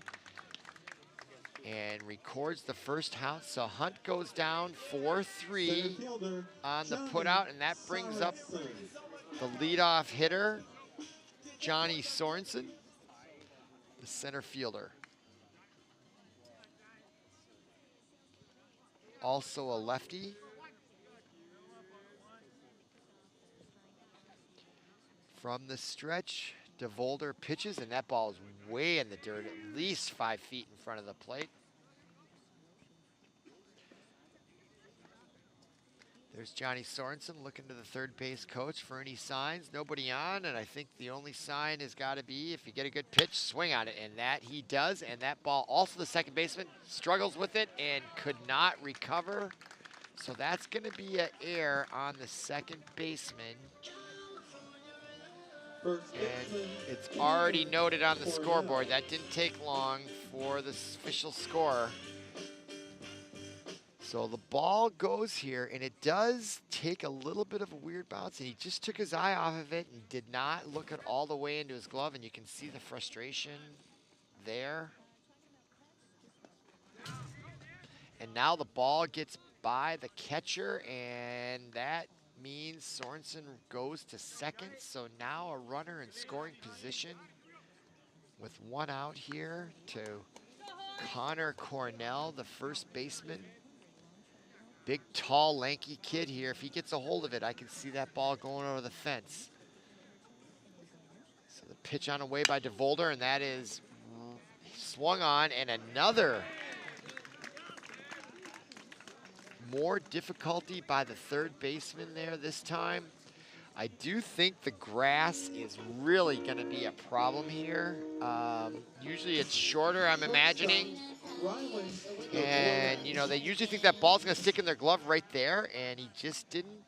and records the first hunt. So Hunt goes down 4-3 on the putout, and that brings up the leadoff hitter, Johnny Sorenson, the center fielder. Also a lefty. From the stretch, Dvorak pitches, and that ball is way in the dirt, at least 5 feet in front of the plate. There's Johnny Sorenson looking to the third base coach for any signs. Nobody on, and I think the only sign has got to be if you get a good pitch, swing on it, and that he does. And that ball, also the second baseman, struggles with it and could not recover. So that's going to be an error on the second baseman. And it's already noted on the scoreboard. That didn't take long for the official score. So the ball goes here, and it does take a little bit of a weird bounce, and he just took his eye off of it and did not look it all the way into his glove, and you can see the frustration there. And now the ball gets by the catcher, and that means Sorenson goes to second. So now a runner in scoring position with one out here to Cornell, the first baseman. Big, tall, lanky kid here. If he gets a hold of it, I can see that ball going over the fence. So the pitch on away by Dvorak, and that is swung on, and another more difficulty by the third baseman there this time. I do think the grass is really going to be a problem here. Usually it's shorter, I'm imagining. And, you know, they usually think that ball's going to stick in their glove right there, and he just didn't.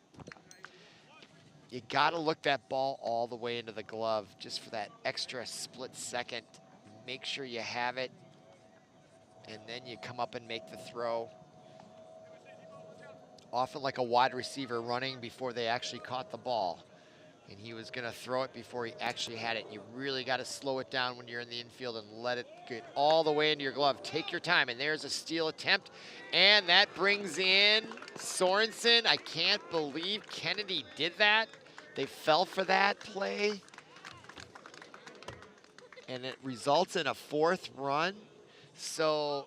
You got to look that ball all the way into the glove just for that extra split second. Make sure you have it, and then you come up and make the throw. Often like a wide receiver running before they actually caught the ball. And he was going to throw it before he actually had it. You really got to slow it down when you're in the infield and let it get all the way into your glove. Take your time, and there's a steal attempt. And that brings in Sorenson. I can't believe Kennedy did that. They fell for that play. And it results in a fourth run. So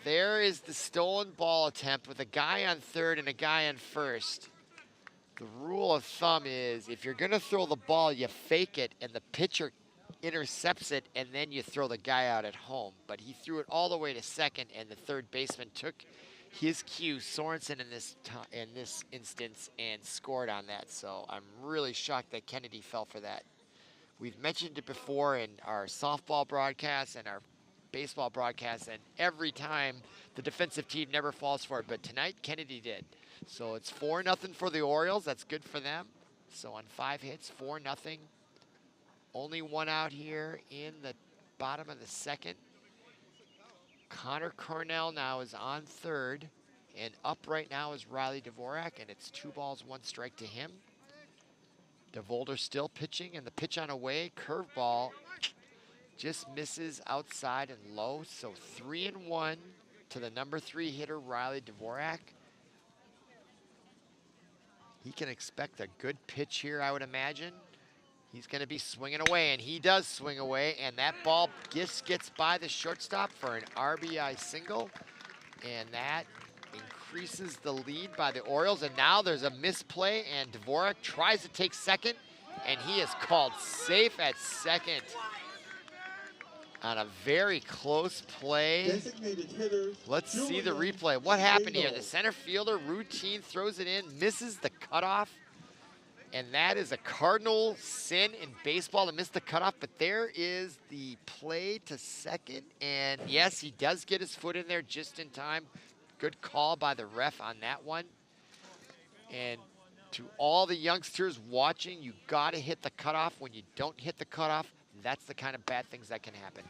there is the stolen ball attempt with a guy on third and a guy on first. The rule of thumb is if you're going to throw the ball, you fake it, and the pitcher intercepts it, and then you throw the guy out at home. But he threw it all the way to second, and the third baseman took his cue, Sorenson in this instance, and scored on that. So I'm really shocked that Kennedy fell for that. We've mentioned it before in our softball broadcasts and our baseball broadcasts, and every time the defensive team never falls for it, but tonight Kennedy did. So it's 4-0 for the Orioles. That's good for them. So on 5 hits, 4-0. Only one out here in the bottom of the second. Cornell now is on third, and up right now is Dvorak, and it's 2 balls, 1 strike to him. Dvorak still pitching, and the pitch on away, curveball, just misses outside and low. So 3-1 to the number 3 hitter, Dvorak. He can expect a good pitch here, I would imagine. He's going to be swinging away, and he does swing away, and that ball just gets by the shortstop for an RBI single, and that increases the lead by the Orioles. And now there's a misplay, and Dvorak tries to take second, and he is called safe at second on a very close play. Let's see the replay. What happened here? The center fielder routine throws it in, misses the cutoff, and that is a cardinal sin in baseball to miss the cutoff, but there is the play to second, and yes, he does get his foot in there just in time. Good call by the ref on that one. And to all the youngsters watching, you gotta hit the cutoff. When you don't hit the cutoff, that's the kind of bad things that can happen.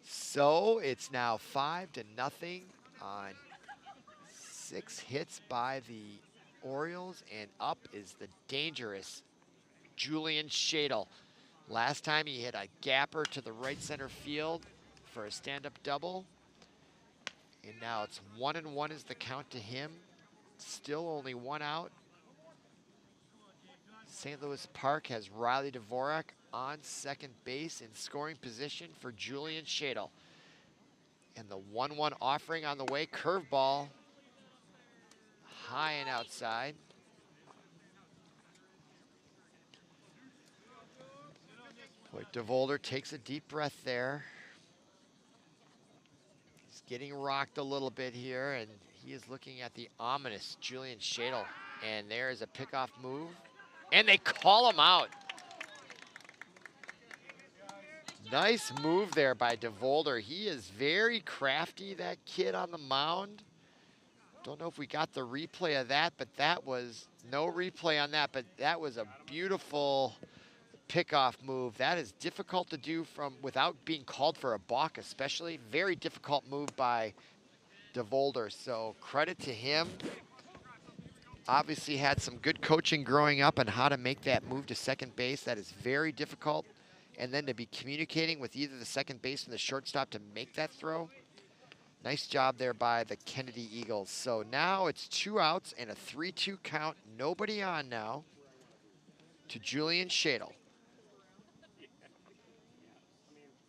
So it's now 5-0 on 6 hits by the Orioles, and up is the dangerous Julian Shadle. Last time he hit a gapper to the right center field for a stand-up double. And now it's 1-1 is the count to him. Still only one out. St. Louis Park has Riley Dvorak on second base in scoring position for Julian Shadle. And the 1-1 offering on the way, curveball, high and outside. Boy, Dvorak takes a deep breath there. He's getting rocked a little bit here, and he is looking at the ominous Julian Shadle. And there is a pickoff move, and they call him out. Nice move there by Dvorak. He is very crafty, that kid on the mound. Don't know if we got the replay of that, but that was no replay on that, but that was a beautiful pickoff move. That is difficult to do without being called for a balk, especially. Very difficult move by Dvorak, so credit to him. Obviously had some good coaching growing up on how to make that move to second base. That is very difficult. And then to be communicating with either the second baseman or the shortstop to make that throw. Nice job there by the Kennedy Eagles. So now it's 2 outs and a 3-2 count. Nobody on now to Julian Shadle.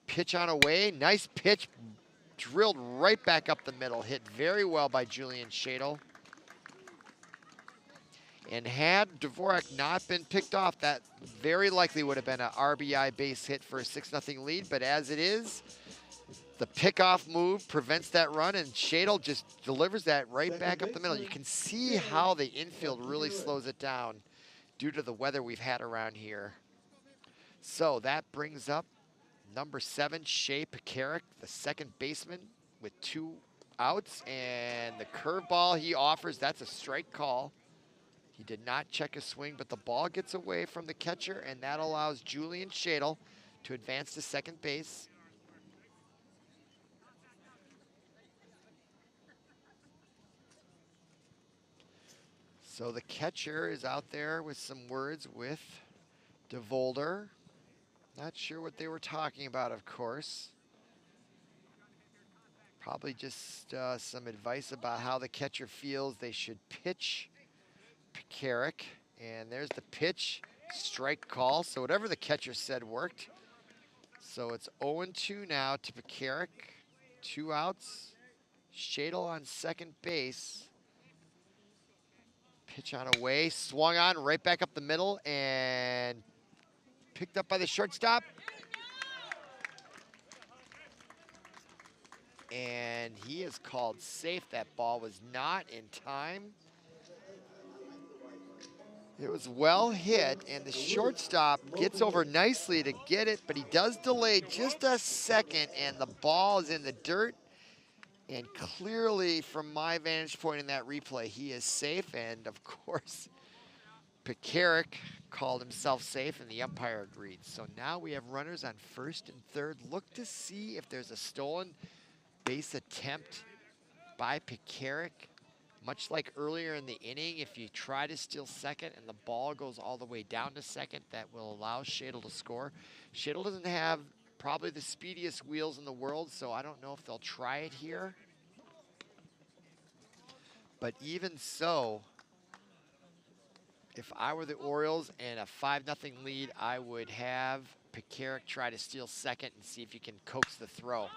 Pitch on away. Nice pitch. Drilled right back up the middle. Hit very well by Julian Shadle. And had Dvorak not been picked off, that very likely would have been an RBI base hit for a 6-0 lead. But as it is, the pickoff move prevents that run, and Shadle just delivers that right back up the middle. You can see how the infield really slows it down due to the weather we've had around here. So that brings up number 7, Shea Pekarik, the second baseman, with 2 outs. And the curveball he offers, that's a strike call. He did not check a swing, but the ball gets away from the catcher, and that allows Julian Shadle to advance to second base. So the catcher is out there with some words with Dvorak. Not sure what they were talking about, of course. Probably just some advice about how the catcher feels they should pitch Pekarik. And there's the pitch, strike call. So whatever the catcher said worked. So it's 0-2 now to Pekarik. 2 outs. Shadle on second base. Pitch on away, swung on right back up the middle and picked up by the shortstop. And he is called safe. That ball was not in time. It was well hit, and the shortstop gets over nicely to get it, but he does delay just a second, and the ball is in the dirt. And clearly, from my vantage point in that replay, he is safe. And, of course, Pekarik called himself safe, and the umpire agreed. So now we have runners on first and third. Look to see if there's a stolen base attempt by Pekarik. Much like earlier in the inning, if you try to steal second and the ball goes all the way down to second, that will allow Shadle to score. Shadle doesn't have probably the speediest wheels in the world, so I don't know if they'll try it here. But even so, if I were the Orioles and a 5-0 lead, I would have Pekarik try to steal second and see if you can coax the throw.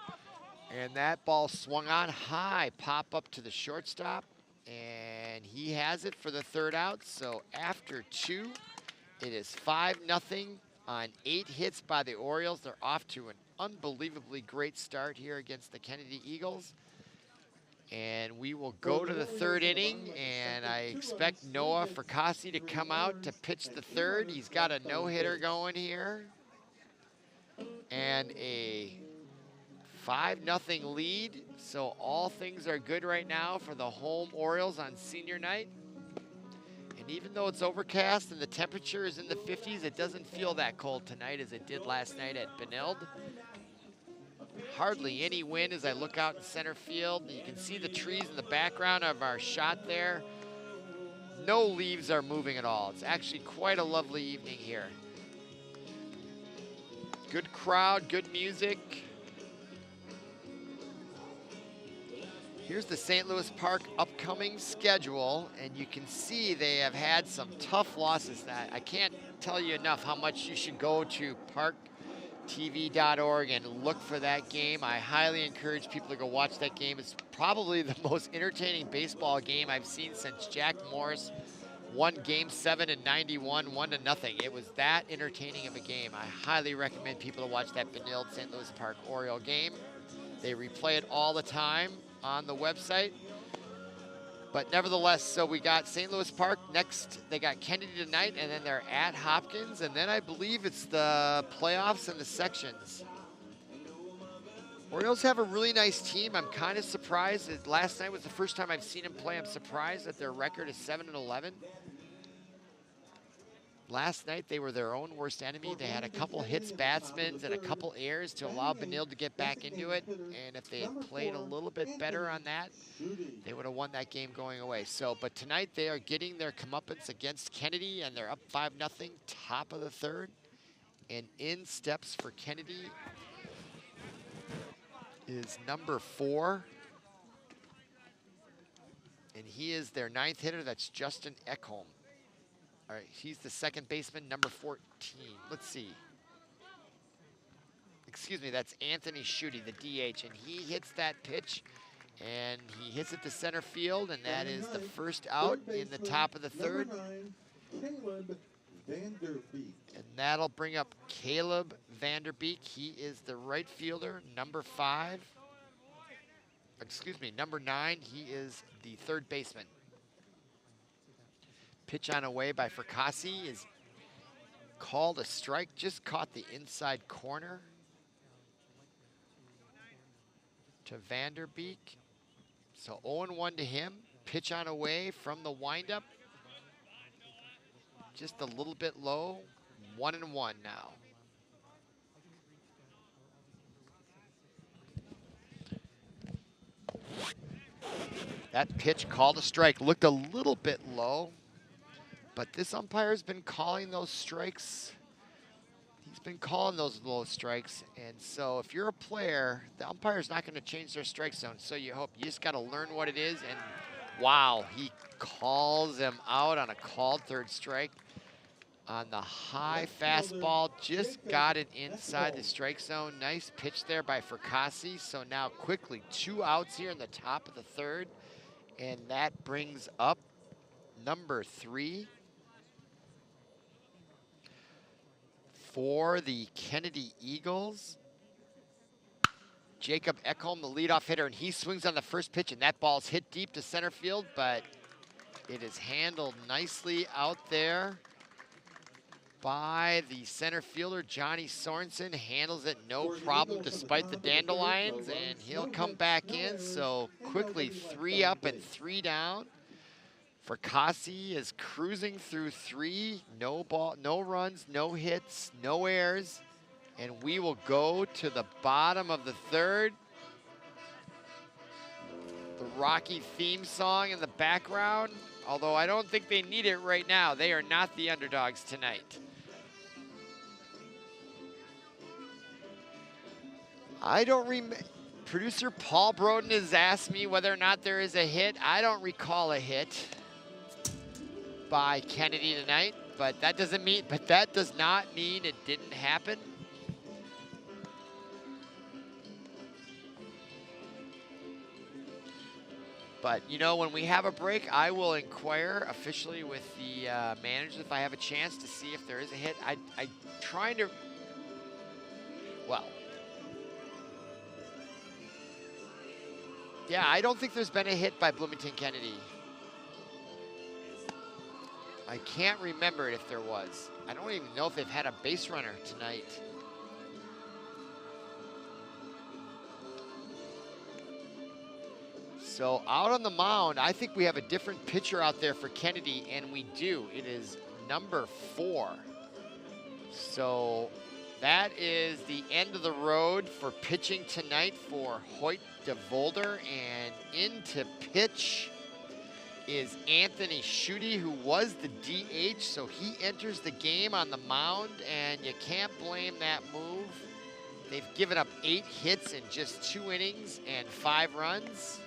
And that ball swung on high, pop up to the shortstop, and he has it for the 3rd out. So after 2, it is 5-0. On 8 hits by the Orioles. They're off to an unbelievably great start here against the Kennedy Eagles. And we will go to the 3rd inning, and I expect Noah Fracassi to come out to pitch the 3rd. He's got a no-hitter going here. And a 5-0 lead. So all things are good right now for the home Orioles on senior night. And even though it's overcast and the temperature is in the 50s, it doesn't feel that cold tonight as it did last night at Benilde. Hardly any wind as I look out in center field. You can see the trees in the background of our shot there. No leaves are moving at all. It's actually quite a lovely evening here. Good crowd, good music. Here's the St. Louis Park upcoming schedule, and you can see they have had some tough losses. That I can't tell you enough how much you should go to ParkTV.org and look for that game. I highly encourage people to go watch that game. It's probably the most entertaining baseball game I've seen since Jack Morris won Game 7 in '91, 1-0. It was that entertaining of a game. I highly recommend people to watch that Benilde St. Louis Park Oriole game. They replay it all the time on the website. But nevertheless, so we got St. Louis Park next. They got Kennedy tonight, and then they're at Hopkins, and then I believe it's the playoffs and the sections. Orioles have a really nice team. I'm kind of surprised that last night was the first time I've seen them play. I'm surprised that their record is 7-11. Last night, they were their own worst enemy. They had a couple hits, batsmen, and a couple errors to allow Benilde to get back into it. And if they had played a little bit better on that, they would have won that game going away. So, but tonight they are getting their comeuppance against Kennedy, and they're up 5-0, top of the third. And in steps for Kennedy is number 4. And he is their 9th hitter. That's Justin Ekholm. All right, he's the second baseman, number 14. Let's see. Excuse me, that's Anthony Schutte, the DH, and he hits that pitch, and he hits it to center field, and that is the first out in the top of the third. And that'll bring up Caleb Vander Beek. He is the right fielder, number 5. Excuse me, number 9. He is the third baseman. Pitch on away by Fracassi is called a strike. Just caught the inside corner to Vander Beek. So 0-1 to him. Pitch on away from the windup. Just a little bit low. 1-1 now. That pitch called a strike. Looked a little bit low. But this umpire's been calling those strikes. He's been calling those low strikes. And so if you're a player, the umpire's not going to change their strike zone. So you just got to learn what it is. And wow, he calls him out on a called third strike. On the high fastball, just got it inside the strike zone. Nice pitch there by Fracassi. So now quickly 2 outs here in the top of the third. And that brings up number 3. For the Kennedy Eagles, Jacob Ekholm, the leadoff hitter, and he swings on the first pitch, and that ball's hit deep to center field, but it is handled nicely out there by the center fielder, Johnny Sorenson. Handles it no problem despite the dandelions, and he'll come back in. So quickly 3 up and 3 down. Fracassi is cruising through 3, no runs, no hits, no errors, and we will go to the bottom of the third. The Rocky theme song in the background, although I don't think they need it right now. They are not the underdogs tonight. I don't remember. Producer Paul Broden has asked me whether or not there is a hit. I don't recall a hit by Kennedy tonight, but that does not mean it didn't happen. But you know, when we have a break, I will inquire officially with the managers if I have a chance to see if there is a hit. I'm trying to, well, yeah, I don't think there's been a hit by Bloomington Kennedy. I can't remember it if there was. I don't even know if they've had a base runner tonight. So out on the mound, I think we have a different pitcher out there for Kennedy, and we do. It is number 4. So that is the end of the road for pitching tonight for Hoyt DeVolder, and into pitch is Anthony Schutte, who was the DH, so he enters the game on the mound, and you can't blame that move. They've given up 8 hits in just 2 innings and 5 runs.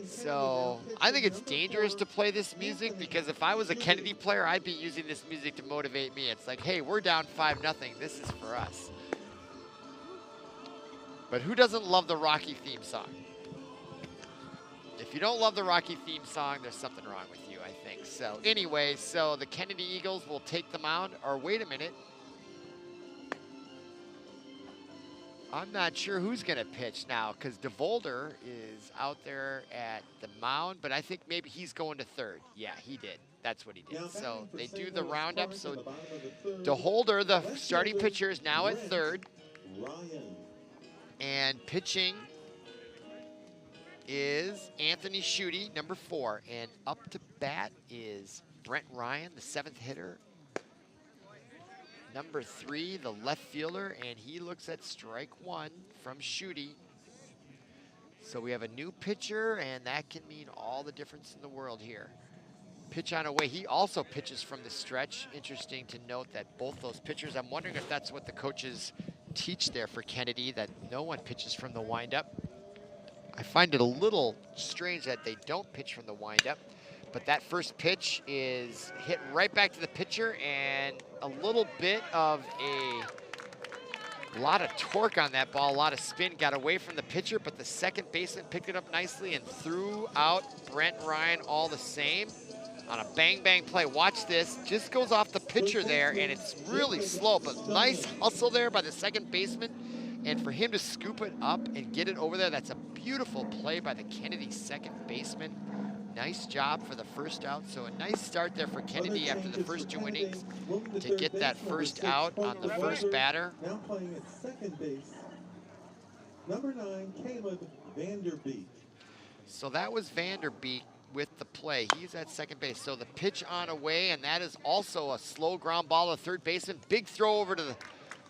So I think it's dangerous to play this music, because if I was a Kennedy player, I'd be using this music to motivate me. It's like, hey, we're down 5-0. This is for us. But who doesn't love the Rocky theme song? If you don't love the Rocky theme song, there's something wrong with you, I think. So anyway, so the Kennedy Eagles will take the mound. Or wait a minute. I'm not sure who's going to pitch now, because Vander is out there at the mound, but I think maybe he's going to third. Yeah, he did. That's what he did. So they do the roundup. So Vander, the starting pitcher, is now at third. And pitching is Anthony Schutte, number 4. And up to bat is Brent Ryan, the 7th hitter. Number 3, the left fielder, and he looks at strike 1 from Schutte. So we have a new pitcher, and that can mean all the difference in the world here. Pitch on away. He also pitches from the stretch. Interesting to note that both those pitchers, I'm wondering if that's what the coaches teach there for Kennedy, that no one pitches from the windup. I find it a little strange that they don't pitch from the windup. But that first pitch is hit right back to the pitcher, and a little bit of a lot of torque on that ball, a lot of spin, got away from the pitcher, but the second baseman picked it up nicely and threw out Brent Ryan all the same on a bang-bang play. Watch this, just goes off the pitcher there, and it's really slow, but nice hustle there by the second baseman. And for him to scoop it up and get it over there, that's a beautiful play by the Kennedy second baseman. Nice job for the first out. So a nice start there for Kennedy after the first 2 innings to get that first out on the first batter. Now playing at second base, number 9, Vander. So that was Vander with the play. He's at second base. So the pitch on away, and that is also a slow ground ball to third baseman. Big throw over to the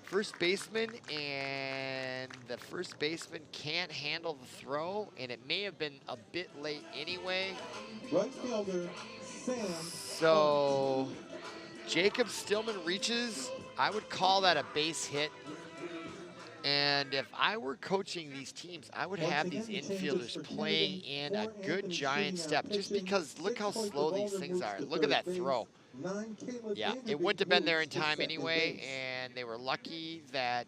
first baseman, and the first baseman can't handle the throw, and it may have been a bit late anyway. Right fielder, Sam. So Jacob Stillman reaches. I would call that a base hit. And if I were coaching these teams, I would have these infielders playing in a good giant step, just because look how slow these things are. Look at that throw. Yeah, it wouldn't have been there in time anyway, and they were lucky that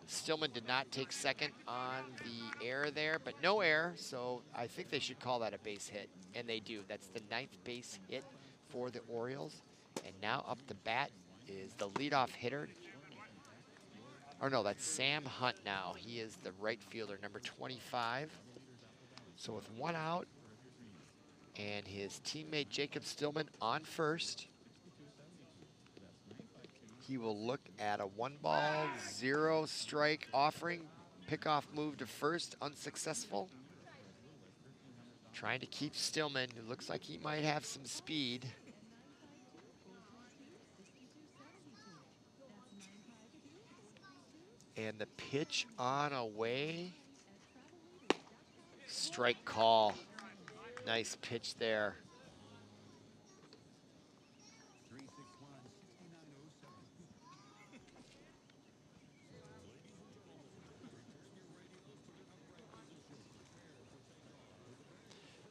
Stillman did not take second on the error there, but no error, so I think they should call that a base hit, and they do. That's the 9th base hit for the Orioles, and now up to bat is the leadoff hitter. Or no, that's Sam Hunt now. He is the right fielder, number 25. So with 1 out, and his teammate Jacob Stillman on first, he will look at a 1-ball, 0 strike offering. Pickoff move to first, unsuccessful. Trying to keep Stillman, who looks like he might have some speed. And the pitch on away. Strike call. Nice pitch there.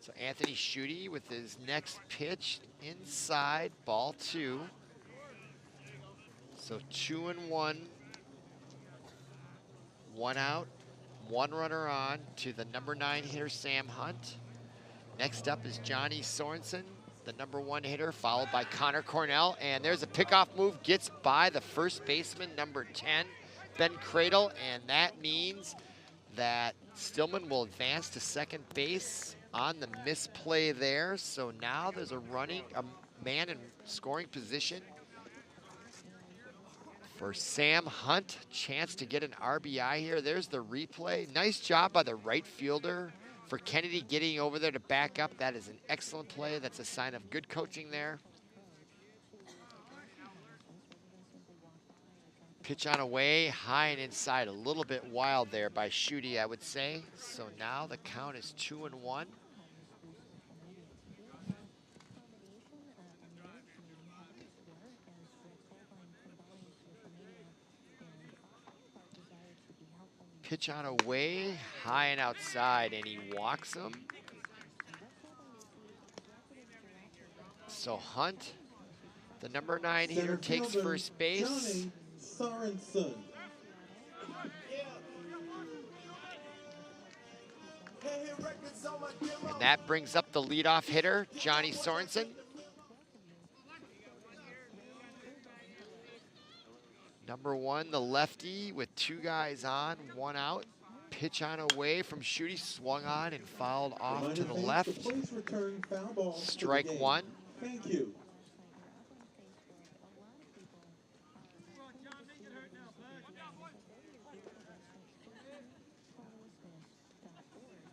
So Anthony Schutte with his next pitch inside, ball 2. So 2-1. 1 out, 1 runner on to the number 9 hitter, Sam Hunt. Next up is Johnny Sorenson, the number 1 hitter, followed by Connor Cornell. And there's a pickoff move, gets by the first baseman, number 10, Ben Cradle. And that means that Stillman will advance to second base on the misplay there. So now there's a man in scoring position for Sam Hunt. Chance to get an RBI here. There's the replay. Nice job by the right fielder for Kennedy getting over there to back up. That is an excellent play. That's a sign of good coaching there. Pitch on away, high and inside. A little bit wild there by Schutte, I would say. So now the count is 2-1. Pitch on away, high and outside, and he walks him. So Hunt, the number 9 hitter, takes first base. Sorenson. And that brings up the leadoff hitter, Johnny Sorenson. Number 1, the lefty with 2 guys on, 1 out. Pitch on away from Schutte, swung on and fouled off to the left. Strike 1. Thank you.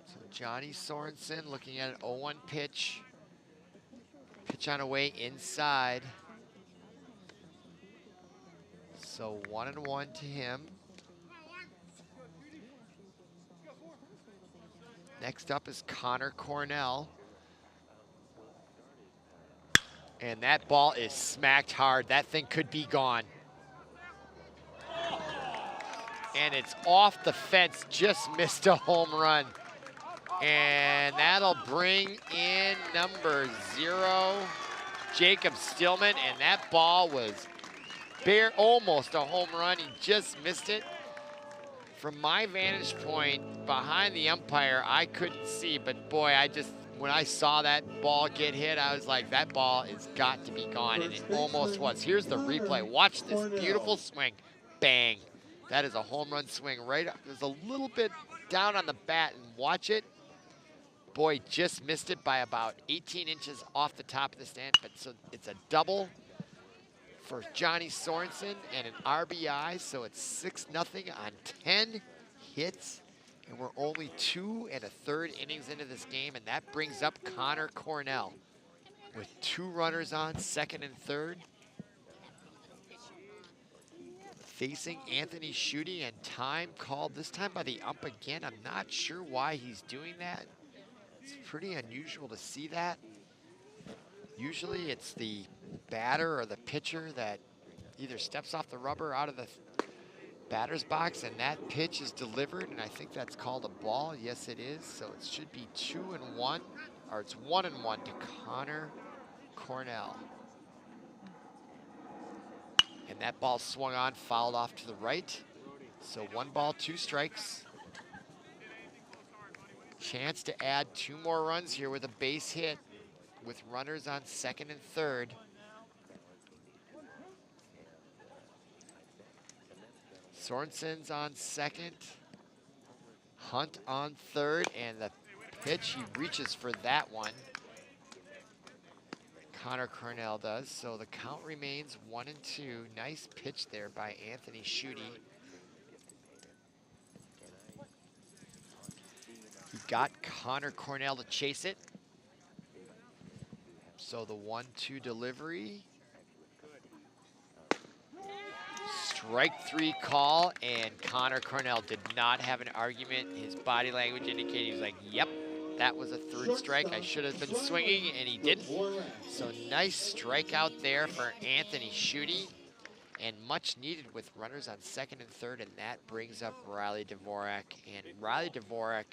So Johnny Sorenson looking at an 0-1 pitch. Pitch on away inside. So 1-1 to him. Next up is Connor Cornell. And that ball is smacked hard. That thing could be gone. And it's off the fence, just missed a home run. And that'll bring in number 0, Jacob Stillman. And that ball was almost a home run. He just missed it. From my vantage point behind the umpire, I couldn't see, but boy, when I saw that ball get hit, I was like, that ball has got to be gone, and it almost was. Here's the replay. Watch this beautiful swing. Bang. That is a home run swing right up. There's a little bit down on the bat, and watch it. Boy, just missed it by about 18 inches off the top of the stand, but so it's a double for Johnny Sorenson and an RBI, so it's 6-0 on 10 hits, and we're only 2 1/3 innings into this game, and that brings up Connor Cornell with 2 runners on, second and third. Facing Anthony Schutte, and time called, this time by the ump again. I'm not sure why he's doing that. It's pretty unusual to see that. Usually it's the batter or the pitcher that either steps off the rubber out of the batter's box, and that pitch is delivered, and I think that's called a ball. Yes, it is. So it should be 2-1, or it's 1-1 to Connor Cornell. And that ball swung on, fouled off to the right. So 1 ball, 2 strikes. Chance to add 2 more runs here with a base hit, with runners on second and third. Sorenson's on second. Hunt on third, and the pitch, he reaches for that one. Connor Cornell does, so the count remains 1-2. Nice pitch there by Anthony Schutte. He got Connor Cornell to chase it. So the 1-2 delivery. Strike 3 call, and Connor Cornell did not have an argument. His body language indicated he was like, yep, that was a 3rd strike. I should have been swinging, and he didn't. So nice strikeout there for Anthony Schutte, and much needed with runners on second and third, and that brings up Riley Dvorak. And Riley Dvorak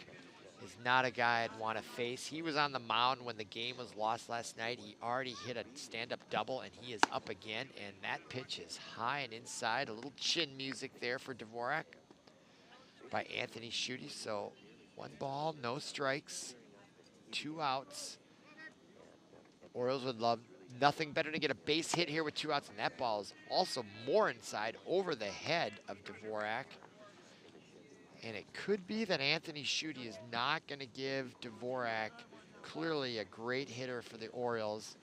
is not a guy I'd want to face. He was on the mound when the game was lost last night. He already hit a stand-up double, and he is up again, and that pitch is high and inside. A little chin music there for Dvorak by Anthony Schutte. So 1 ball, no strikes, 2 outs. Orioles would love nothing better to get a base hit here with 2 outs, and that ball is also more inside over the head of Dvorak. And it could be that Anthony Schutte is not going to give Dvorak, clearly a great hitter for the Orioles.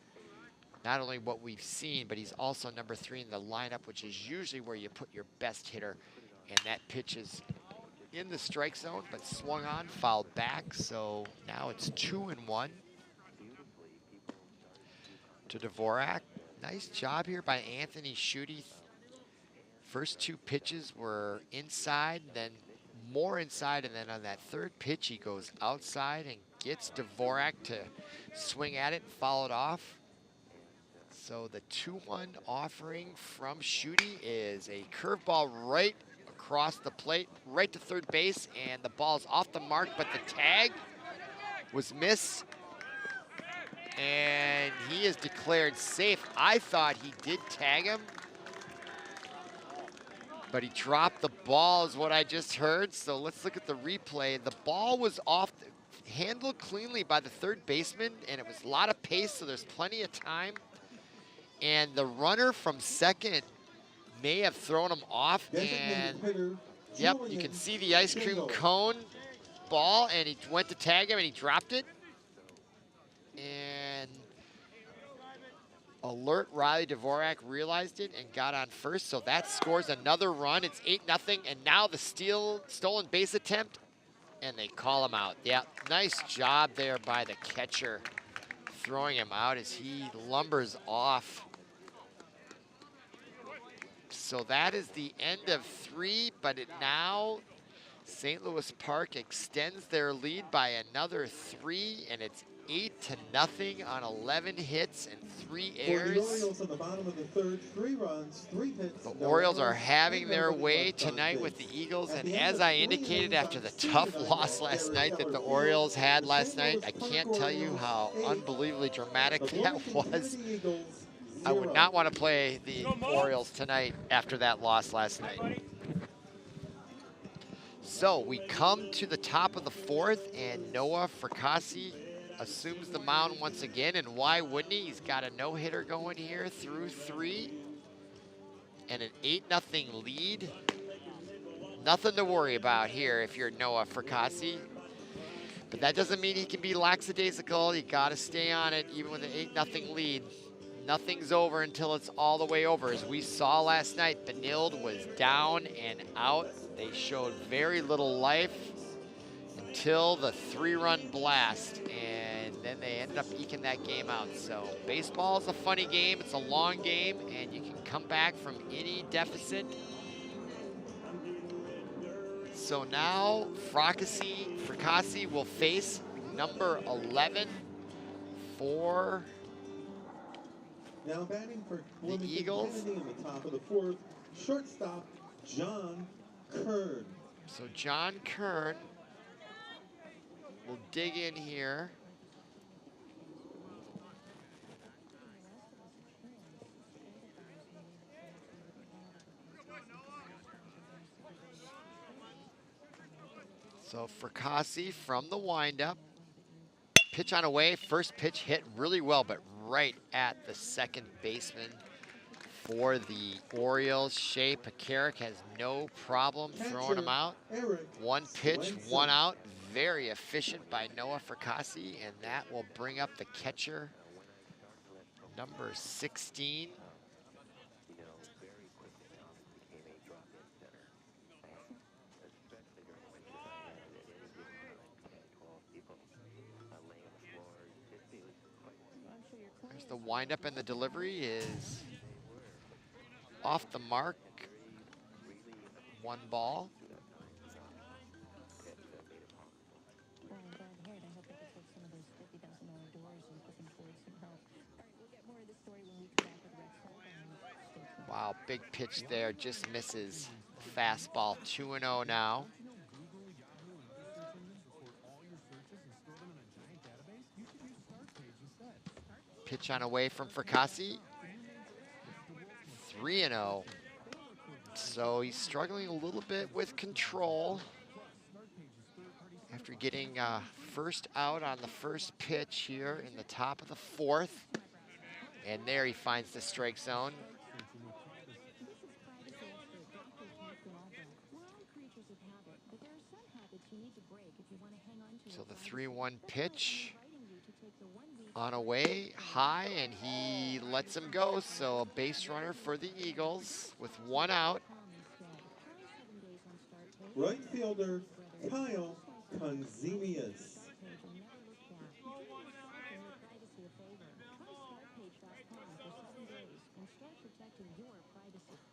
Not only what we've seen, but he's also number 3 in the lineup, which is usually where you put your best hitter. And that pitch is in the strike zone, but swung on, fouled back. So now it's 2-1 to Dvorak. Nice job here by Anthony Schutte. First 2 pitches were inside, then more inside, and then on that 3rd pitch, he goes outside and gets Dvorak to swing at it and foul it off. So the 2-1 offering from Schutte is a curveball right across the plate, right to third base, and the ball's off the mark, but the tag was missed, and he is declared safe. I thought he did tag him, but he dropped the ball is what I just heard. So let's look at the replay. The ball was handled cleanly by the third baseman, and it was a lot of pace, so there's plenty of time. And the runner from second may have thrown him off, and yep, you can see the ice cream cone ball, and he went to tag him, and he dropped it. And alert Riley Dvorak realized it and got on first, so that scores another run. It's 8-0, and now the stolen base attempt, and they call him out. Yeah, nice job there by the catcher, throwing him out as he lumbers off. So that is the end of 3, but now St. Louis Park extends their lead by another 3, and it's 8-0 on 11 hits and 3 errors. For the Orioles at the bottom of the third, 3 runs, 3 hits. The Orioles are having their way tonight with the Eagles, and as I indicated after the tough loss last night that the Orioles had last night, I can't tell you how unbelievably dramatic that was. I would not want to play the Orioles tonight after that loss last night. So we come to the top of the 4th, and Noah Fracassi assumes the mound once again, and why wouldn't he? He's got a no-hitter going here through 3, and an 8-0 lead. Nothing to worry about here if you're Noah Fracassi. But that doesn't mean he can be lackadaisical. You got to stay on it, even with an 8-0 lead. Nothing's over until it's all the way over. As we saw last night, Benilde was down and out. They showed very little life until the 3-run blast, and then they ended up eking that game out. So baseball is a funny game. It's a long game, and you can come back from any deficit. So now Fracassi will face number 11 for Now batting for the Eagles. in the top of the 4th, shortstop John Kern. So John Kern will dig in here. So Fracassi from the windup. Pitch on away, first pitch hit really well, but right at the second baseman for the Orioles. Shea Pekarik has no problem throwing him out. One pitch, one out. Very efficient by Noah Fracassi, and that will bring up the catcher, number 16. There's the windup, and the delivery is off the mark. 1 ball. Wow, big pitch there, just misses. Fastball, 2-0 now. Pitch on away from Fracassi. 3-0. So he's struggling a little bit with control after getting first out on the first pitch here in the top of the 4th. And there he finds the strike zone. So the 3-1 pitch on away, high, and he lets him go. So a base runner for the Eagles with 1 out. Right fielder Kyle Konzemius.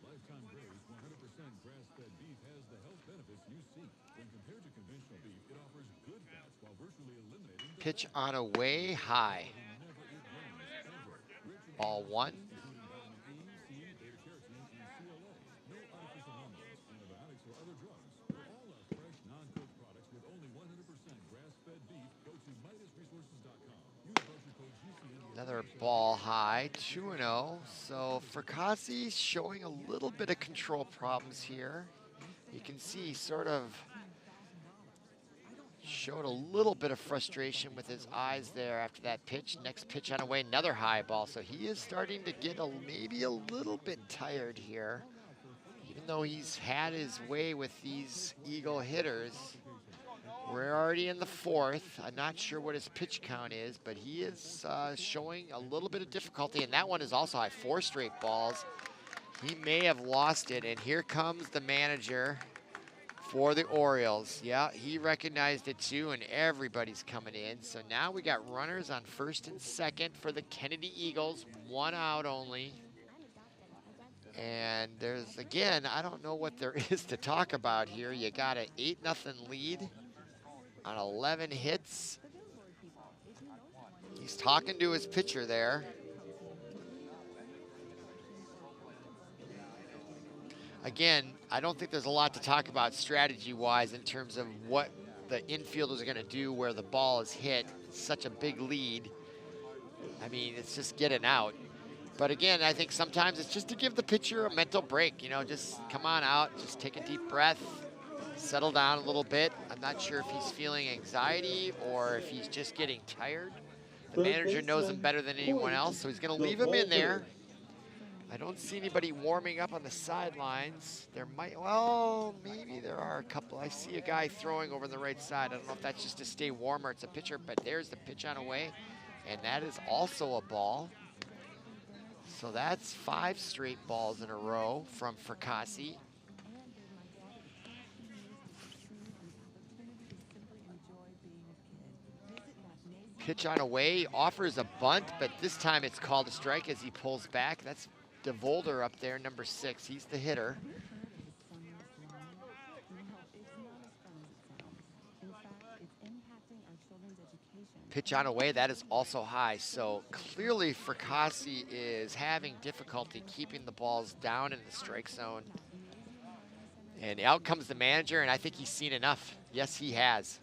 Lifetime Graze 100% grass-fed beef has the health benefits you seek. When compared to conventional beef, it offers good fats while virtually eliminating the Pitch on away, high. Ball 1. Another ball high, 2-0. So Fracassi showing a little bit of control problems here. You can see he sort of showed a little bit of frustration with his eyes there after that pitch. Next pitch on away, another high ball. So he is starting to get maybe a little bit tired here. Even though he's had his way with these Eagle hitters. We're already in the fourth. I'm not sure what his pitch count is, but he is showing a little bit of difficulty. And that one is also high, 4 straight balls. He may have lost it. And here comes the manager for the Orioles. Yeah, he recognized it too, and everybody's coming in. So now we got runners on first and second for the Kennedy Eagles. 1 out only. And there's, again, I don't know what there is to talk about here. You got an 8-0 lead on 11 hits. He's talking to his pitcher there. Again, I don't think there's a lot to talk about strategy-wise in terms of what the infielders are going to do where the ball is hit. It's such a big lead. I mean, it's just getting out. But again, I think sometimes it's just to give the pitcher a mental break. You know, just come on out, just take a deep breath, settle down a little bit. I'm not sure if he's feeling anxiety or if he's just getting tired. The manager knows him better than anyone else, so he's going to leave him in there. I don't see anybody warming up on the sidelines. There might, well, maybe there are a couple. I see a guy throwing over the right side. I don't know if that's just to stay warm or it's a pitcher, but there's the pitch on away, and that is also a ball. So that's 5 straight balls in a row from Fracassi. Pitch on away, offers a bunt, but this time it's called a strike as he pulls back. That's Dvorak up there, number 6. He's the hitter. Pitch on away, that is also high. So clearly Fracassi is having difficulty keeping the balls down in the strike zone. And out comes the manager, and I think he's seen enough. Yes, he has.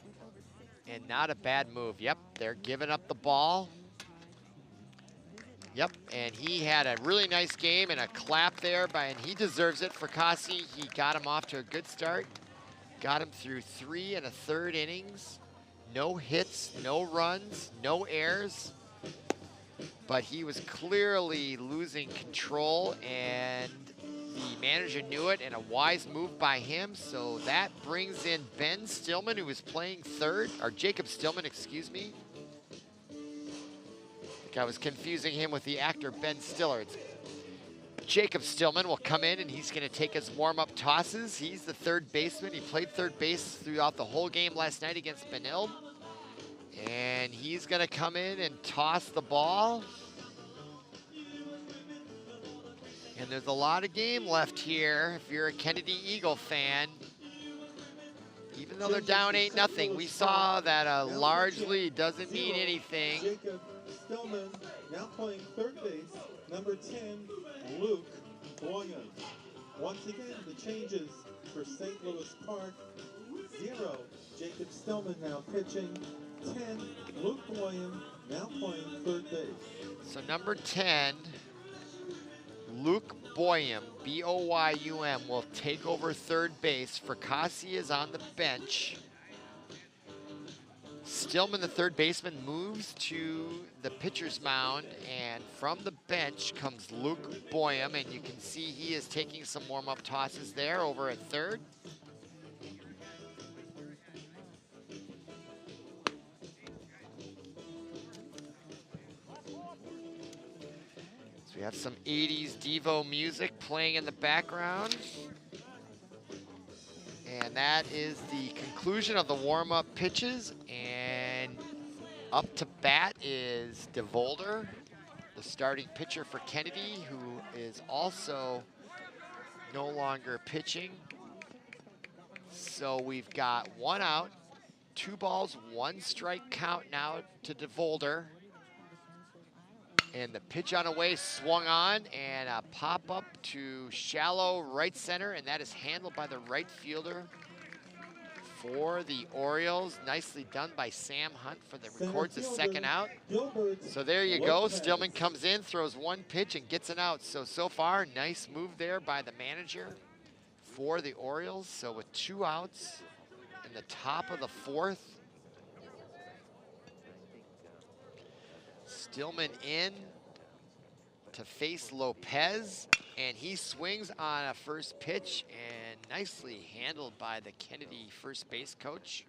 And not a bad move. Yep, they're giving up the ball. Yep, and he had a really nice game and a clap there, and he deserves it. Fracassi, he got him off to a good start. Got him through 3 1/3 innings. No hits, no runs, no errors. But he was clearly losing control, and the manager knew it, and a wise move by him. So that brings in Ben Stillman, who was playing third, or Jacob Stillman, excuse me. I was confusing him with the actor Ben Stiller. It's Jacob Stillman will come in, and he's going to take his warm-up tosses. He's the third baseman. He played third base throughout the whole game last night against Benilde. And he's going to come in and toss the ball. And there's a lot of game left here if you're a Kennedy Eagle fan. Even though they're down 8-0, we saw that a large lead doesn't mean anything. Jacob Stillman now playing third base, number 10, Luke Boyan. Once again, the changes for St. Louis Park. 0, Jacob Stillman now pitching. 10, Luke Boyan now playing third base. So number 10, Luke Boyum, B-O-Y-U-M, will take over third base. Fracassi is on the bench. Stillman, the third baseman, moves to the pitcher's mound, and from the bench comes Luke Boyum, and you can see he is taking some warm-up tosses there over at third. So we have some 80s Devo music playing in the background. And that is the conclusion of the warm-up pitches. And up to bat is Dvorak, the starting pitcher for Kennedy, who is also no longer pitching. So we've got 1 out, 2 balls, 1 strike count now to Dvorak. And the pitch on away swung on, and a pop-up to shallow right center, and that is handled by the right fielder for the Orioles. Nicely done by Sam Hunt for the Center records the fielder, second out. Gilbert So there you go. Lopez. Stillman comes in, throws one pitch, and gets an out. So far, nice move there by the manager for the Orioles. So with 2 outs in the top of the 4th, Stillman in to face Lopez, and he swings on a first pitch, and nicely handled by the Kennedy first base coach.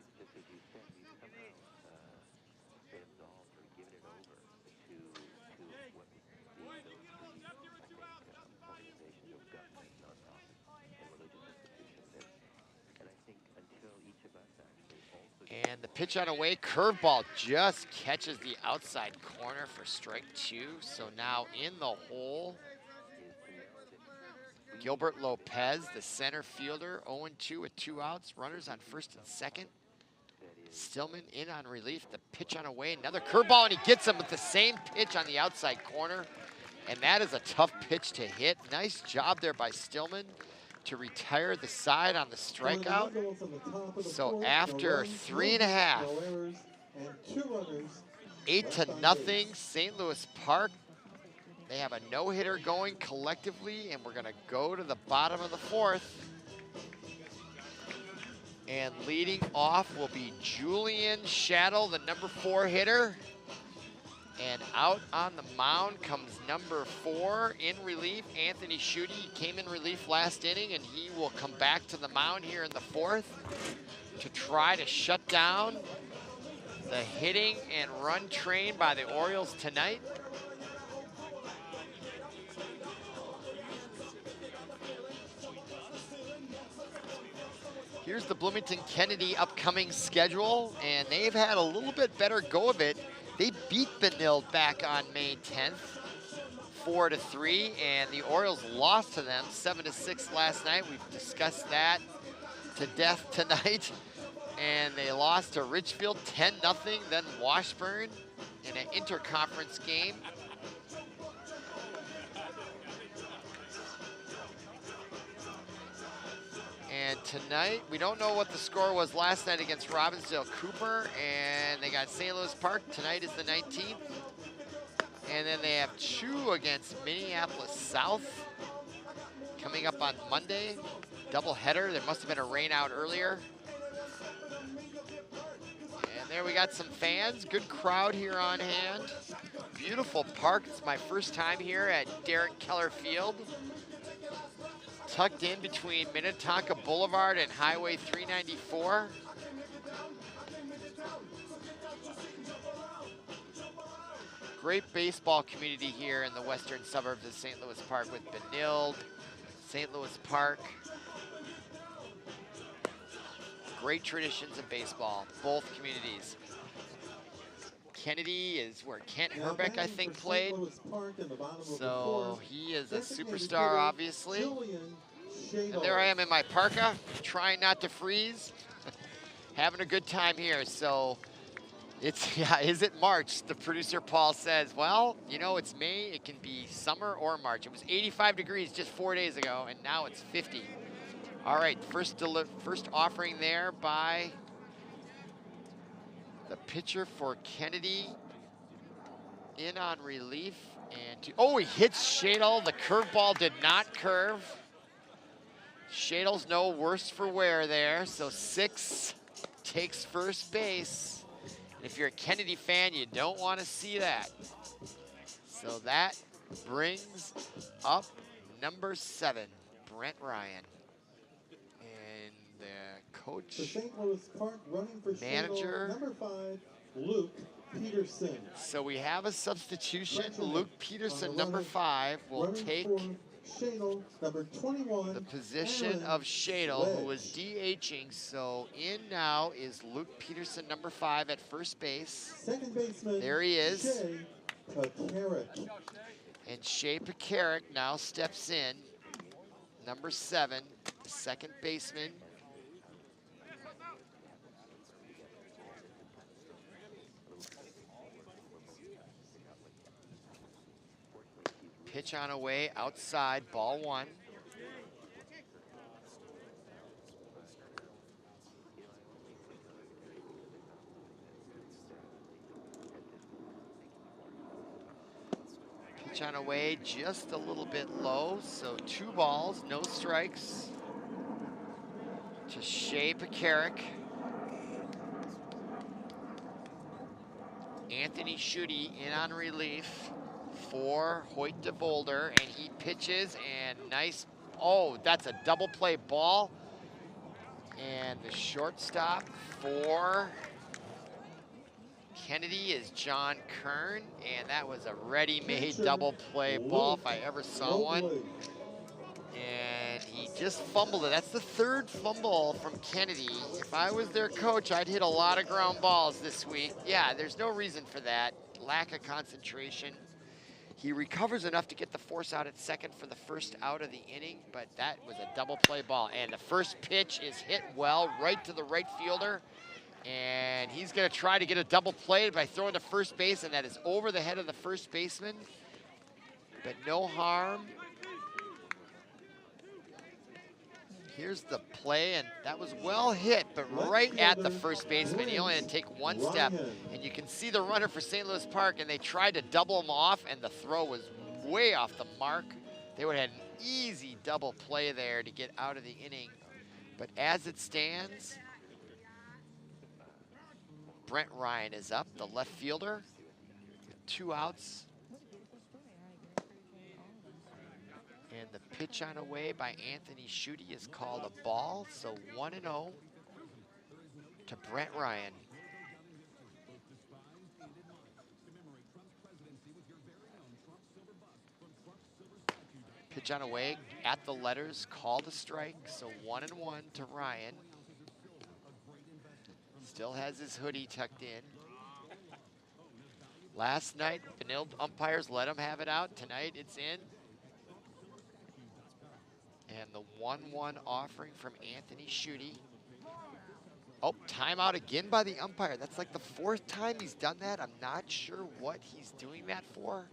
And the pitch on away, curveball just catches the outside corner for strike 2. So now in the hole, Gilbert Lopez, the center fielder, 0-2 with 2 outs, runners on first and second. Stillman in on relief, the pitch on away, another curveball, and he gets him with the same pitch on the outside corner. And that is a tough pitch to hit. Nice job there by Stillman to retire the side on the strikeout. So after 3.5, 8-0, St. Louis Park. They have a no-hitter going collectively, and we're gonna go to the bottom of the 4th. And leading off will be Julian Shaddle, the number 4 hitter. And out on the mound comes number 4 in relief, Anthony Schutte. He came in relief last inning, and he will come back to the mound here in the 4th to try to shut down the hitting and run train by the Orioles tonight. Here's the Bloomington Kennedy upcoming schedule, and they've had a little bit better go of it. They beat Benilde back on May 10th, 4-3, and the Orioles lost to them 7-6 last night. We've discussed that to death tonight. And they lost to Ridgefield 10-0, then Washburn in an interconference game. And tonight, we don't know what the score was last night against Robbinsdale Cooper, and they got St. Louis Park. Tonight is the 19th. And then they have 2 against Minneapolis South coming up on Monday. Doubleheader. There must have been a rain out earlier. And there we got some fans. Good crowd here on hand. Beautiful park. It's my first time here at Derek Keller Field. Tucked in between Minnetonka Boulevard and Highway 394. Great baseball community here in the western suburbs of St. Louis Park with Benilde, St. Louis Park. Great traditions in baseball, both communities. Kennedy is where Kent Herbeck, I think, played. So he is a superstar, obviously. And there I am in my parka, trying not to freeze. Having a good time here. So it's, yeah, is it March? The producer Paul says, well, you know, it's May. It can be summer or March. It was 85 degrees just 4 days ago, and now it's 50. All right, first offering there by the pitcher for Kennedy, in on relief, and oh, he hits Shadle. The curveball did not curve. Shadle's no worse for wear there, so 6 takes first base. And if you're a Kennedy fan, you don't want to see that. So that brings up number 7, Brent Ryan. And the coach, For St. Louis Park, running for manager, number 5, Luke Peterson. So we have a substitution. Luke Peterson, number 5, will take Shadle, number 21, the position of Shadle, who was DHing. So in now is Luke Peterson, number 5, at first base. Second baseman, There he is. Shea Pekarik. And Shea Pekarik now steps in, number 7, the second baseman. Pitch on away, outside, ball 1. pitch on away just a little bit low, so 2 balls, no strikes to Shea Pekarik. Anthony Schutte in on relief for Hoyt DeVolder, and he pitches, and nice, oh, that's a double play ball. And the shortstop for Kennedy is John Kern, and that was a ready-made double play ball if I ever saw one. And he just fumbled it. That's the 3rd fumble from Kennedy. If I was their coach, I'd hit a lot of ground balls this week. Yeah, there's no reason for that. Lack of concentration. He recovers enough to get the force out at second for the first out of the inning, but that was a double play ball. And the first pitch is hit well right to the right fielder. And he's gonna try to get a double play by throwing to first base, and that is over the head of the first baseman. But no harm. Here's the play, and that was well hit, but right at the first baseman. He only had to take 1 step, and you can see the runner for St. Louis Park, and they tried to double him off, and the throw was way off the mark. They would have had an easy double play there to get out of the inning. But as it stands, Brent Ryan is up, the left fielder, with 2 outs. And the pitch on away by Anthony Schutte is called a ball, so 1-0 to Brent Ryan. Pitch on away at the letters, called a strike, so 1-1 to Ryan. Still has his hoodie tucked in. Last night, Benilde umpires let him have it out. Tonight, it's in. And the 1-1 offering from Anthony Schutte. Oh, timeout again by the umpire. That's like the 4th time he's done that. I'm not sure what he's doing that for.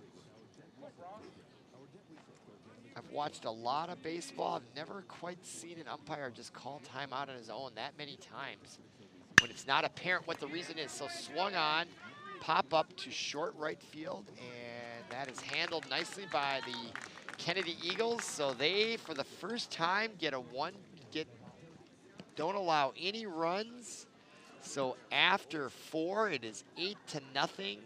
I've watched a lot of baseball. I've never quite seen an umpire just call timeout on his own that many times when it's not apparent what the reason is. So swung on, pop up to short right field, and that is handled nicely by the Kennedy Eagles. So they, for the first time, don't allow any runs. So after 4, it is 8-0.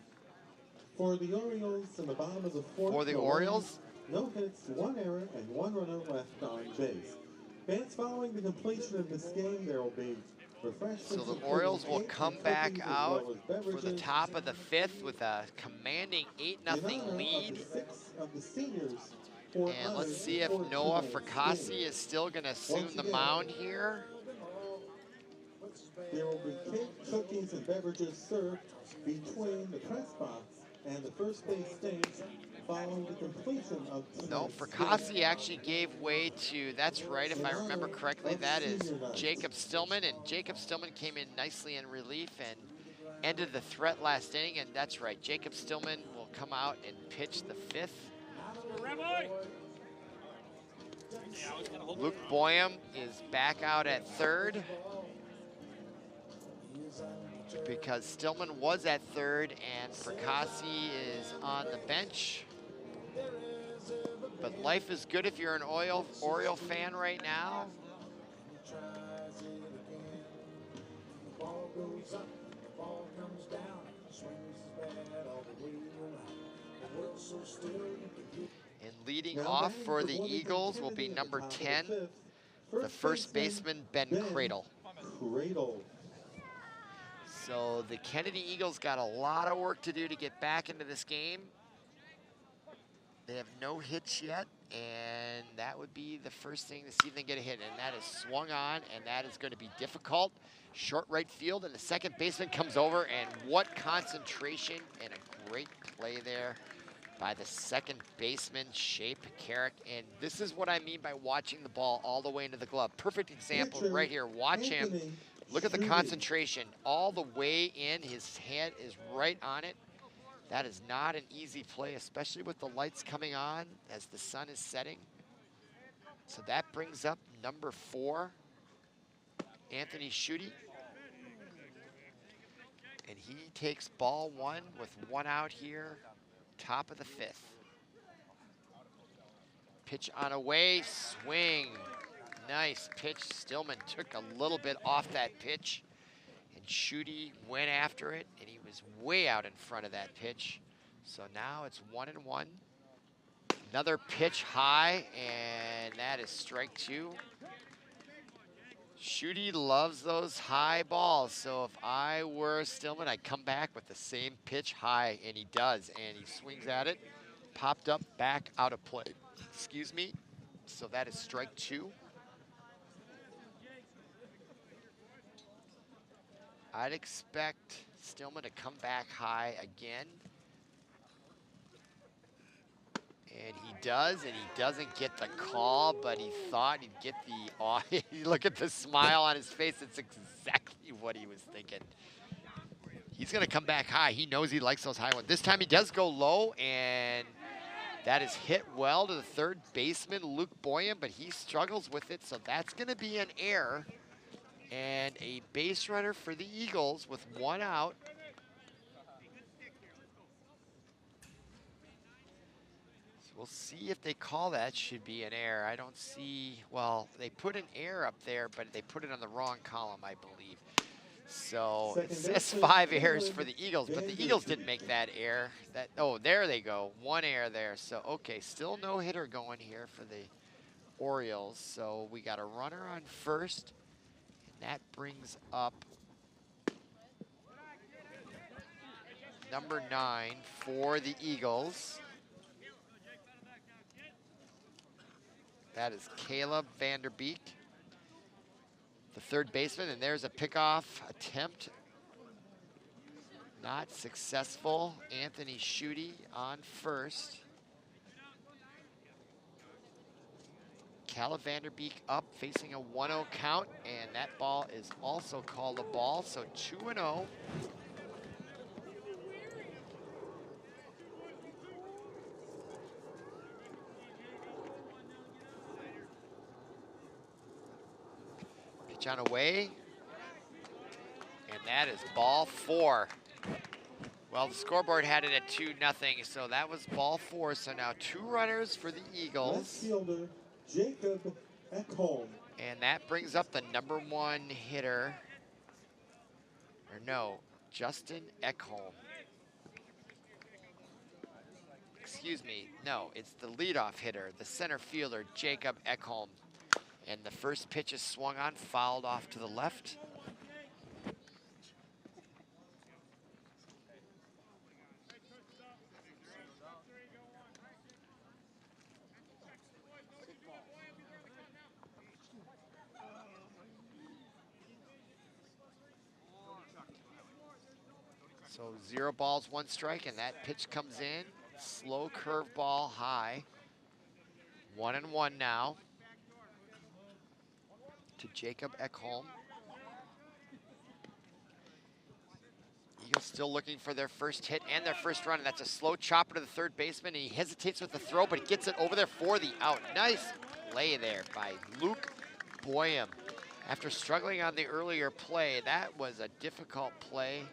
For the Orioles in the bottom of the 4th. For the Orioles. No hits, 1 error, and 1 runner left on base. Fans, following the completion of this game, there will be refreshments. So the Orioles will come back out for the top of the 5th with a commanding 8-0 lead. And let's see if Noah Fracassi is still going to assume the mound here. There will be cake, cookies, and beverages served between the press box and the first base stands following the completion of tonight's No, Fracassi actually gave way to, that's right, if I remember correctly, that is Jacob Stillman, and Jacob Stillman came in nicely in relief and ended the threat last inning, and that's right, Jacob Stillman will come out and pitch the 5th. Luke Boyum is back out at 3rd because Stillman was at 3rd and Fracassi is on the bench. But life is good if you're an Oriole fan right now. And leading off for the Eagles will be number 10, the first baseman, Ben Cradle. So the Kennedy Eagles got a lot of work to do to get back into this game. They have no hits yet, and that would be the first thing to see if they get a hit, and that is swung on, and that is going to be difficult. Short right field, and the second baseman comes over, and what concentration and a great play there by the second baseman, Shea Pekarik. And this is what I mean by watching the ball all the way into the glove. Perfect example right here. Watch him. Look at the concentration all the way in. His hand is right on it. That is not an easy play, especially with the lights coming on as the sun is setting. So that brings up number 4, Anthony Schutte. And he takes ball 1 with 1 out here, top of the 5th. Pitch on a way, swing. Nice pitch. Stillman took a little bit off that pitch, and Schutte went after it, and he was way out in front of that pitch. So now it's 1-1. Another pitch high, and that is strike 2. Schutte loves those high balls, so if I were Stillman, I'd come back with the same pitch high, and he does, and he swings at it, popped up, back, out of play. Excuse me. So that is strike 2. I'd expect Stillman to come back high again. And he does, and he doesn't get the call, but he thought he'd get the, look at the smile on his face. It's exactly what he was thinking. He's gonna come back high. He knows he likes those high ones. This time he does go low, and that is hit well to the third baseman, Luke Boyan, but he struggles with it, so that's gonna be an error. And a base runner for the Eagles with 1 out. We'll see if they call that. Should be an error. I don't see, well, they put an error up there, but they put it on the wrong column, I believe. So it says 5 errors for the Eagles, but the Eagles didn't make that error. Oh, there they go. 1 error there. So, okay, still no hitter going here for the Orioles. So we got a runner on first, and that brings up number 9 for the Eagles. That is Caleb Vander Beek, the third baseman, and there's a pickoff attempt. Not successful. Anthony Schutte on first. Caleb Vander Beek up, facing a 1-0 count, and that ball is also called a ball, so 2-0. On away, and that is ball 4. Well, the scoreboard had it at 2-0, so that was ball 4. So now 2 runners for the Eagles. Fielder Jacob Ekholm. And that brings up the number 1 hitter, or no, Justin Ekholm. Excuse me, no, it's the leadoff hitter, the center fielder, Jacob Ekholm. And the first pitch is swung on, fouled off to the left. So 0 balls, 1 strike, and that pitch comes in. Slow curveball high. 1-1 now to Jacob Ekholm. Eagles still looking for their first hit and their first run, and that's a slow chopper to the third baseman. He hesitates with the throw, but he gets it over there for the out. Nice play there by Luke Boyan. After struggling on the earlier play, that was a difficult play.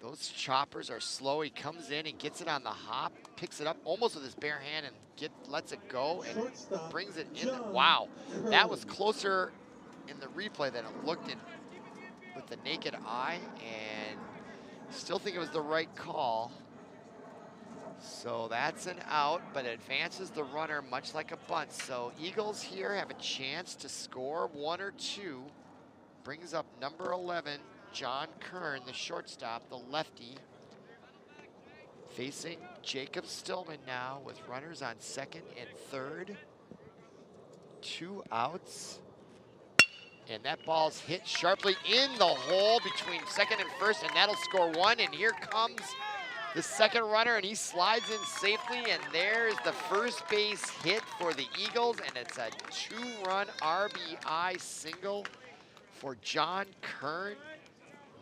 Those choppers are slow. He comes in and gets it on the hop, picks it up almost with his bare hand and lets it go and brings it in. Wow, that was closer in the replay than it looked in with the naked eye, and still think it was the right call. So that's an out, but advances the runner much like a bunt. So Eagles here have a chance to score 1 or 2. Brings up number 11, John Kern, the shortstop, the lefty, facing Jacob Stillman now with runners on second and third. 2 outs. And that ball's hit sharply in the hole between second and first, and that'll score 1. And here comes the second runner, and he slides in safely, and there's the first base hit for the Eagles, and it's a 2-run RBI single for John Kern.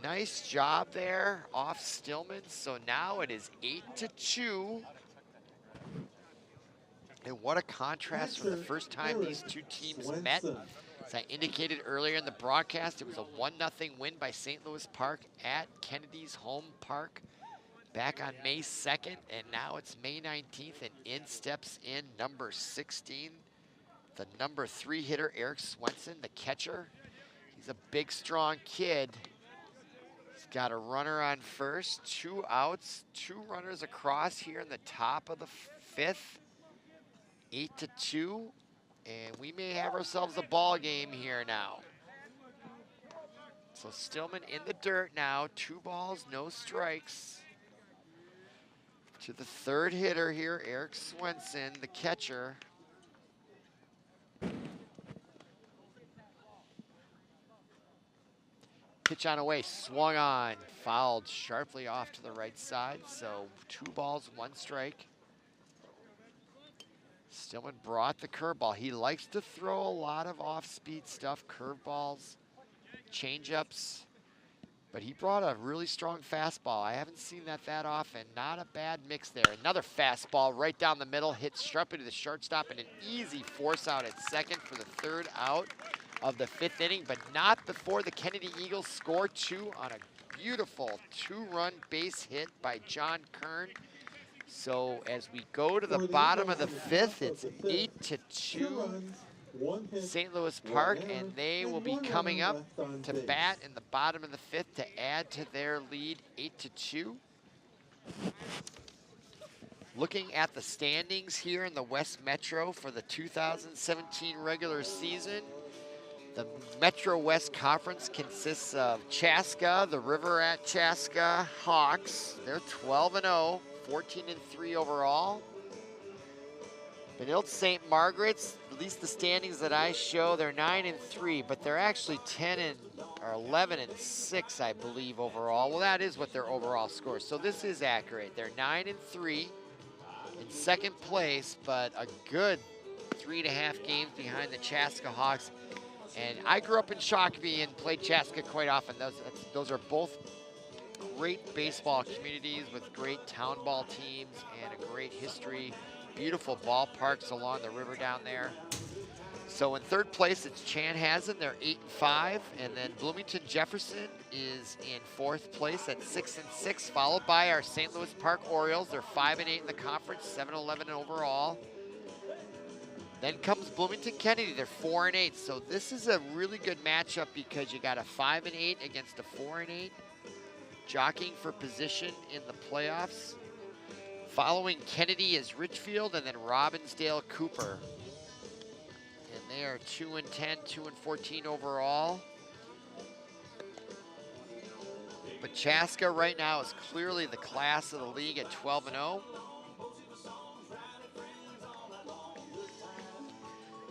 Nice job there off Stillman. So now it is 8-2. And what a contrast from the first time these two teams met. As I indicated earlier in the broadcast, it was a 1-0 win by St. Louis Park at Kennedy's home park. back on May 2nd, and now it's May 19th, and in steps in number 16, the number 3 hitter, Eric Swenson, the catcher. He's a big, strong kid. He's got a runner on first, 2 outs, 2 runners across here in the top of the 5th, 8-2, and we may have ourselves a ball game here now. So Stillman in the dirt now, 2 balls, no strikes. To the 3rd hitter here, Eric Swenson, the catcher. Pitch on away, swung on, fouled sharply off to the right side. So 2 balls, 1 strike. Stillman brought the curveball. He likes to throw a lot of off-speed stuff, curveballs, changeups, but he brought a really strong fastball. I haven't seen that often. Not a bad mix there. Another fastball right down the middle, hit sharply to the shortstop, and an easy force out at second for the 3rd out of the 5th inning, but not before the Kennedy Eagles score 2 on a beautiful 2-run base hit by John Kern. So as we go to the bottom of the 5th, it's 8-2 St. Louis Park, and they will be coming up to bat in the bottom of the 5th to add to their lead, 8-2. Looking at the standings here in the West Metro for the 2017 regular season, the Metro West Conference consists of Chaska, the River at Chaska Hawks. They're 12-0, 14-3 overall. Benilde St. Margaret's, at least the standings that I show, they're 9-3, but they're actually 11-6, I believe, overall. Well, that is what their overall score is, so this is accurate. They're 9-3 in 2nd place, but a good 3.5 games behind the Chaska Hawks. And I grew up in Shakopee and played Chaska quite often. Those are both great baseball communities with great town ball teams and a great history. Beautiful ballparks along the river down there. So in 3rd place, it's Chanhassen. They're 8-5. And then Bloomington Jefferson is in 4th place at 6-6, followed by our St. Louis Park Orioles. They're 5-8 in the conference, 7-11 overall. Then comes Bloomington Kennedy. They're 4-8. So this is a really good matchup because you got a 5-8 against a 4-8, jockeying for position in the playoffs. Following Kennedy is Richfield, and then Robbinsdale Cooper. And they are 2-10, 2-14 overall. But Chaska right now is clearly the class of the league at 12-0.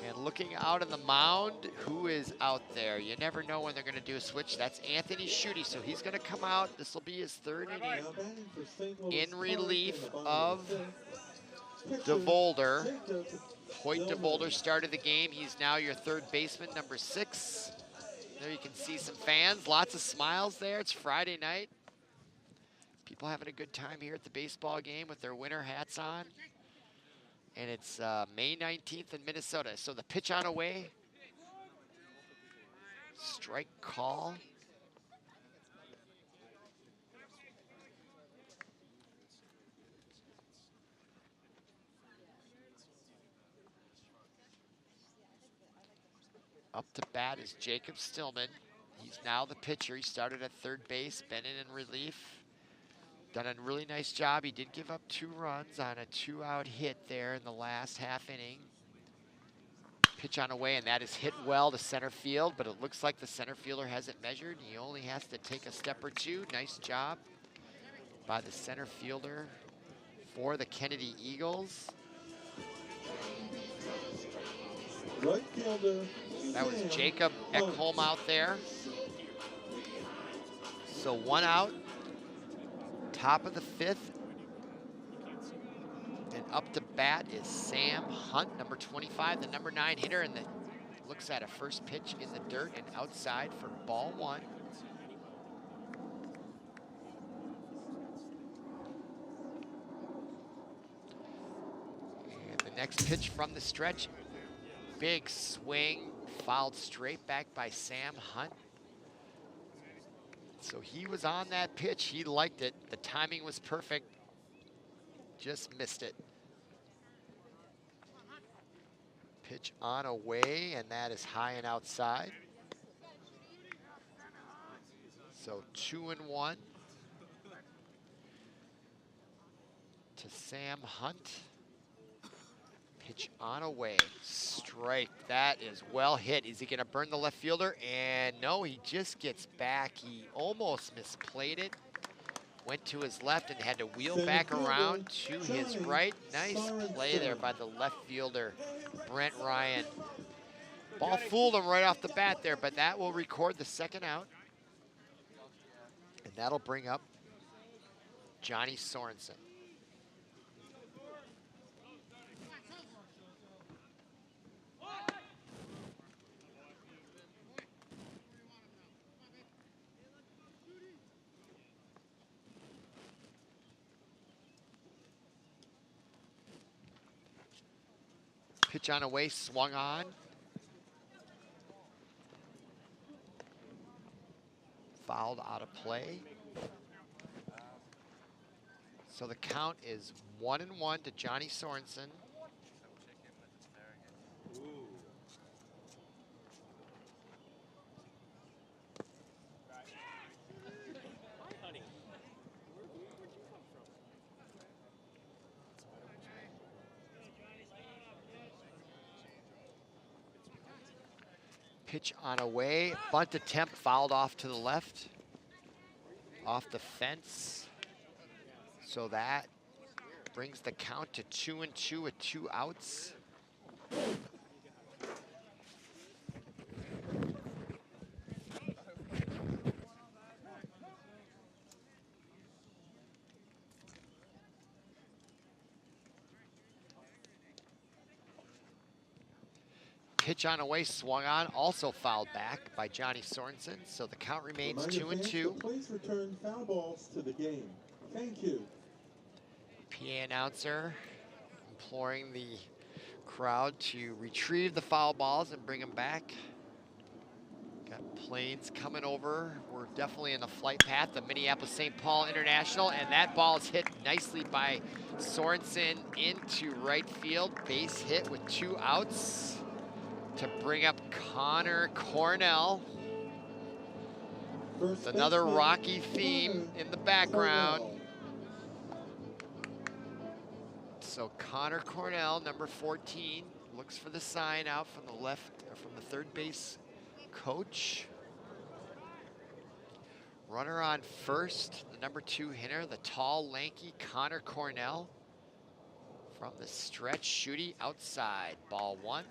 And looking out on the mound, who is out there? You never know when they're going to do a switch. That's Anthony Schutte, so he's going to come out. This will be his 3rd inning in relief of DeVolder. Hoyt DeVolder started the game. He's now your 3rd baseman, number 6. There you can see some fans, lots of smiles there. It's Friday night. People having a good time here at the baseball game with their winter hats on. And it's May 19th in Minnesota. So the pitch on away. Strike call. Up to bat is Jacob Stillman. He's now the pitcher. He started at 3rd base, been in relief. Done a really nice job. He did give up 2 runs on a 2-out hit there in the last half inning. Pitch on away, and that is hit well to center field, but it looks like the center fielder has it measured. He only has to take a step or 2. Nice job by the center fielder for the Kennedy Eagles. Right fielder. That was Jacob Ekholm out there. So 1 out. Top of the 5th, and up to bat is Sam Hunt, number 25, the number 9 hitter, and looks at a first pitch in the dirt and outside for ball 1. And the next pitch from the stretch, big swing, fouled straight back by Sam Hunt. So he was on that pitch. He liked it. The timing was perfect. Just missed it. Pitch on away, and that is high and outside. So 2-1 to Sam Hunt. Pitch on away, strike. That is well hit. Is he gonna burn the left fielder? And no, he just gets back. He almost misplayed it. Went to his left and had to wheel back around to his right. Nice play there by the left fielder, Brent Ryan. Ball fooled him right off the bat there, but that will record the second out. And that'll bring up Johnny Sorenson. Pitch on away, swung on. Fouled out of play. So the count is 1-1 to Johnny Sorenson. Pitch on away, bunt attempt fouled off to the left, off the fence. So that brings the count to 2-2 with 2 outs. Pitch on away, swung on, also fouled back by Johnny Sorenson. So the count remains 2-2. Please return foul balls to the game. Thank you. PA announcer imploring the crowd to retrieve the foul balls and bring them back. Got planes coming over. We're definitely in the flight path of Minneapolis-St. Paul International, and that ball is hit nicely by Sorenson into right field. Base hit with 2 outs to bring up Connor Cornell. With another Rocky theme in the background. So Connor Cornell, number 14, looks for the sign out from the left, from the third base coach. Runner on first, the number 2 hitter, the tall, lanky Connor Cornell. From the stretch, shooty outside, ball 1.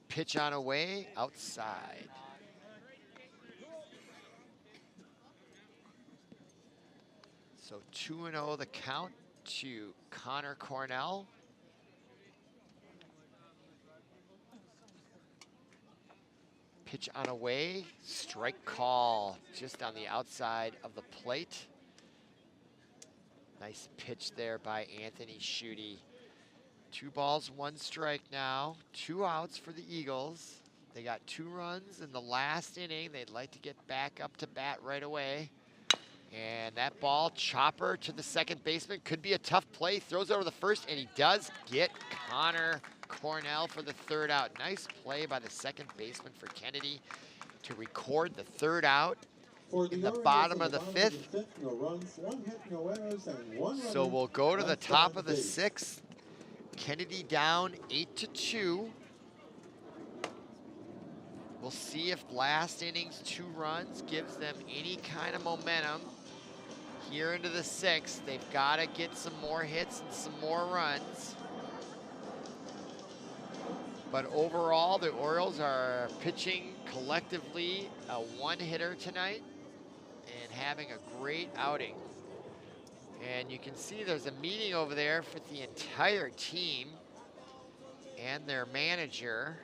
Pitch on away, outside. So 2-0 the count to Connor Cornell. Pitch on away, strike call, just on the outside of the plate. Nice pitch there by Anthony Schutte. 2 balls, 1 strike now. 2 outs for the Eagles. They got 2 runs in the last inning. They'd like to get back up to bat right away. And that ball, chopper to the second baseman. Could be a tough play. Throws over the first, and he does get Connor Cornell for the 3rd out. Nice play by the second baseman for Kennedy to record the 3rd out in the bottom of the 5th. No runs, 1 hit, no errors, and 1 So we'll go to the top of the 6th. Kennedy down 8-2. We'll see if last inning's 2 runs gives them any kind of momentum here into the 6th. They've got to get some more hits and some more runs. But overall, the Orioles are pitching collectively a 1-hitter tonight and having a great outing. And you can see there's a meeting over there for the entire team and their manager.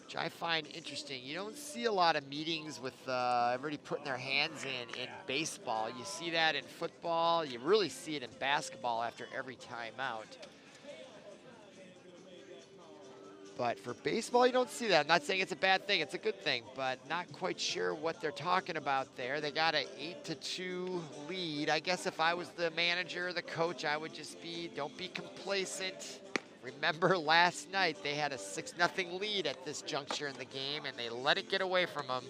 which I find interesting. You don't see a lot of meetings with everybody putting their hands in baseball. You see that in football. You really see it in basketball after every timeout. But for baseball, you don't see that. I'm not saying it's a bad thing. It's a good thing, but not quite sure what they're talking about there. They got an 8-2 lead. I guess if I was the manager or the coach, I would just be, don't be complacent. Remember last night, they had a 6-0 lead at this juncture in the game, and they let it get away from them.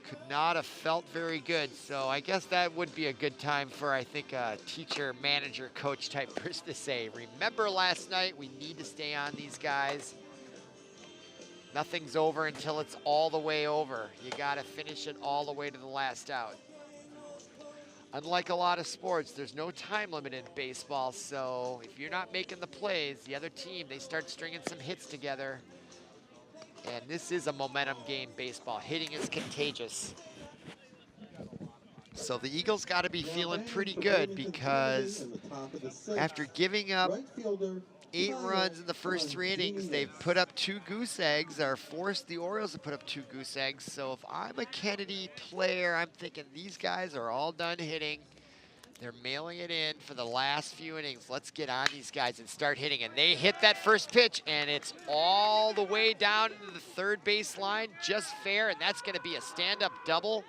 Could not have felt very good. So I guess that would be a good time for, I think, a teacher, manager, coach type person to say, remember last night, we need to stay on these guys. Nothing's over until it's all the way over. You got to finish it all the way to the last out. Unlike a lot of sports, there's no time limit in baseball, so if you're not making the plays, the other team, they start stringing some hits together. And this is a momentum game, baseball. Hitting is contagious. So the Eagles got to be feeling pretty good because after giving up 8 runs in the first 3 innings, they've put up 2 goose eggs, or forced the Orioles to put up 2 goose eggs. So if I'm a Kennedy player, I'm thinking these guys are all done hitting. They're mailing it in for the last few innings. Let's get on these guys and start hitting. And they hit that first pitch, and it's all the way down to the third base line, just fair. And that's going to be a stand-up double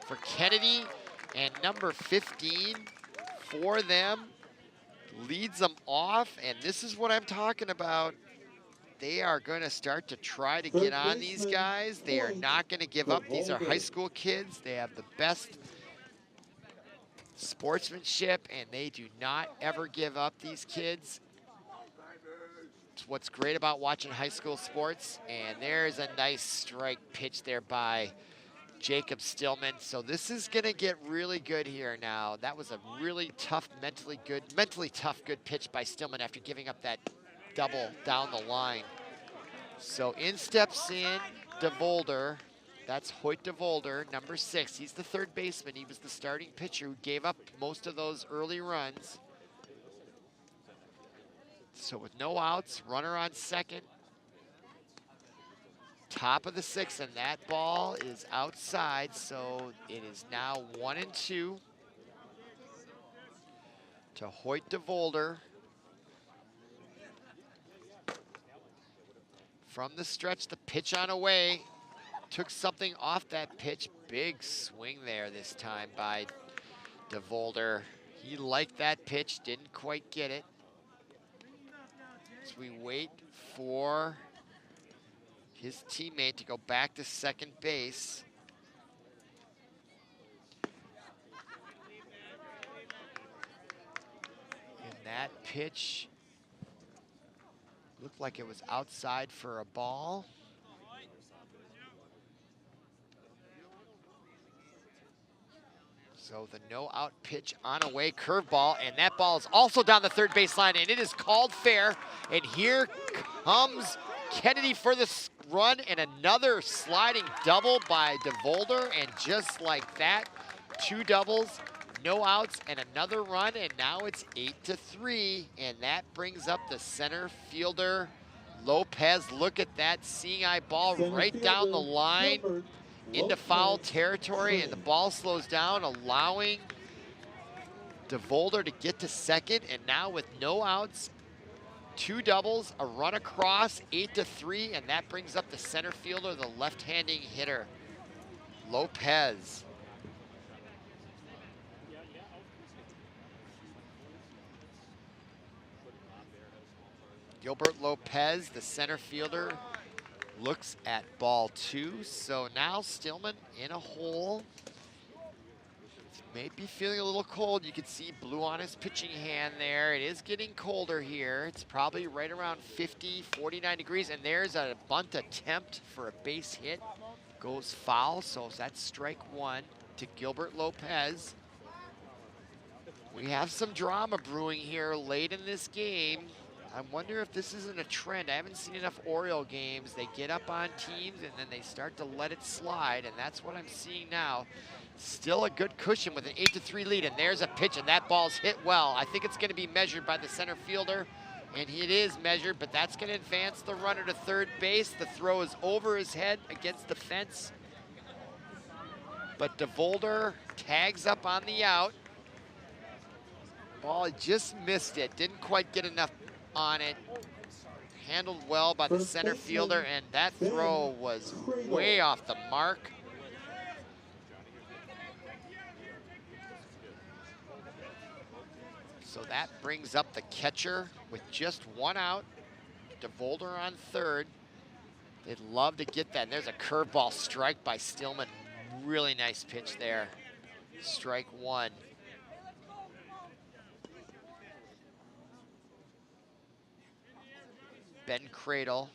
for Kennedy. And number 15 for them leads them off. And this is what I'm talking about. They are going to start to try to get on these guys. They are not going to give up. These are high school kids. They have the best sportsmanship, and they do not ever give up, these kids. It's what's great about watching high school sports. And there's a nice strike pitch there by Jacob Stillman. So this is gonna get really good here now. That was a really tough, mentally tough, good pitch by Stillman after giving up that double down the line. So in steps in Dvorak. That's Hoyt Dvorak, number 6. He's the third baseman. He was the starting pitcher who gave up most of those early runs. So with no outs, runner on second. Top of the 6th, and that ball is outside. So it is now 1-2 to Hoyt Dvorak. From the stretch, the pitch on away. Took something off that pitch. Big swing there this time by Dvorak. He liked that pitch, didn't quite get it. As we wait for his teammate to go back to second base. And that pitch looked like it was outside for a ball. So the no-out pitch on a way, curveball, and that ball is also down the third base line, and it is called fair. And here comes Kennedy for the run, and another sliding double by Dvorak, and just like that, 2 doubles, no outs, and another run, and now it's 8-3, and that brings up the center fielder, Lopez. Look at that seeing eye ball right down the line into foul territory, and the ball slows down, allowing Dvorak to get to second. And now with no outs, 2 doubles, a run across, 8-3, and that brings up the center fielder, the left-handing hitter, Lopez. Gilbert Lopez, the center fielder, looks at ball 2. So now Stillman in a hole. May be feeling a little cold. You can see blue on his pitching hand there. It is getting colder here. It's probably right around 50, 49 degrees. And there's a bunt attempt for a base hit. Goes foul, so that's strike 1 to Gilbert Lopez. We have some drama brewing here late in this game. I wonder if this isn't a trend. I haven't seen enough Oriole games. They get up on teams and then they start to let it slide, and that's what I'm seeing now. Still a good cushion with an 8-3 lead, and there's a pitch, and that ball's hit well. I think it's going to be measured by the center fielder. And it is measured, but that's going to advance the runner to third base. The throw is over his head against the fence. But Dvorak tags up on the out. Ball just missed it. Didn't quite get enough on it. Handled well by the center fielder, and that throw was way off the mark. So that brings up the catcher with just one out. Dvorak on third. They'd love to get that. And there's a curveball strike by Stillman. Really nice pitch there. Strike one. Cradle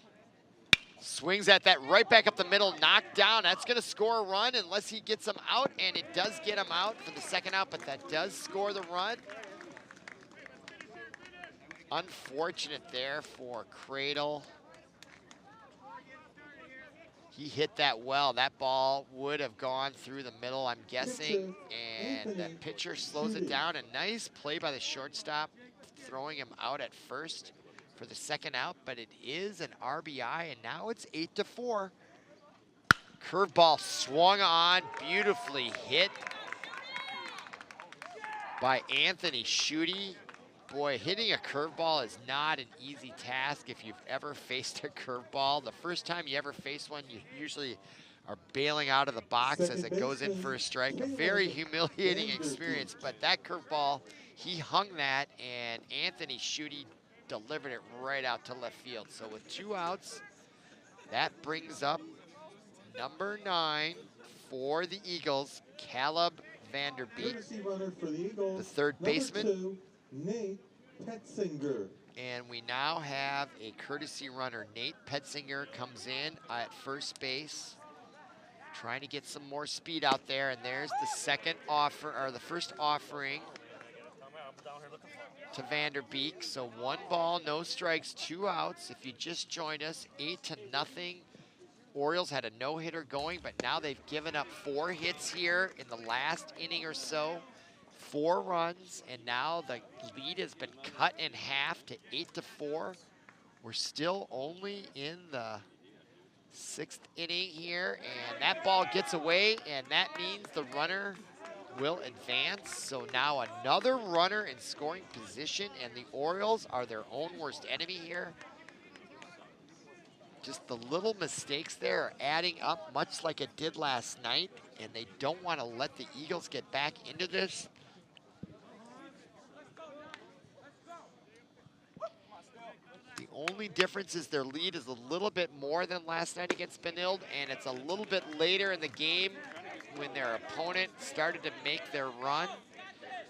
swings at that right back up the middle, knocked down. That's going to score a run unless he gets him out, and it does get him out for the second out, but that does score the run. Unfortunate there for Cradle. He hit that well. That ball would have gone through the middle, I'm guessing, and the pitcher slows it down. A nice play by the shortstop, throwing him out at first for the second out, but it is an RBI, and now it's 8-4. Curveball swung on, beautifully hit by Anthony Schutte. Boy, hitting a curveball is not an easy task if you've ever faced a curveball. The first time you ever face one, you usually are bailing out of the box as it goes in for a strike. A very humiliating experience, but that curveball, he hung that, and Anthony Schutte delivered it right out to left field. So with two outs, that brings up number 9 for the Eagles, Caleb Vander, the third baseman. Nate Petzinger. And we now have a courtesy runner. Nate Petzinger comes in at first base, trying to get some more speed out there. And there's the second offer, or the first offering to Vander Beek. So 1 ball, no strikes, 2 outs. If you just joined us, 8-0. Orioles had a no-hitter going, but now they've given up 4 hits here in the last inning or so. 4 runs, and now the lead has been cut in half to 8-4. We're still only in the 6th inning here, and that ball gets away, and that means the runner will advance. So now another runner in scoring position, and the Orioles are their own worst enemy here. Just the little mistakes there are adding up, much like it did last night, and they don't want to let the Eagles get back into this. The only difference is their lead is a little bit more than last night against Benilde, and it's a little bit later in the game when their opponent started to make their run.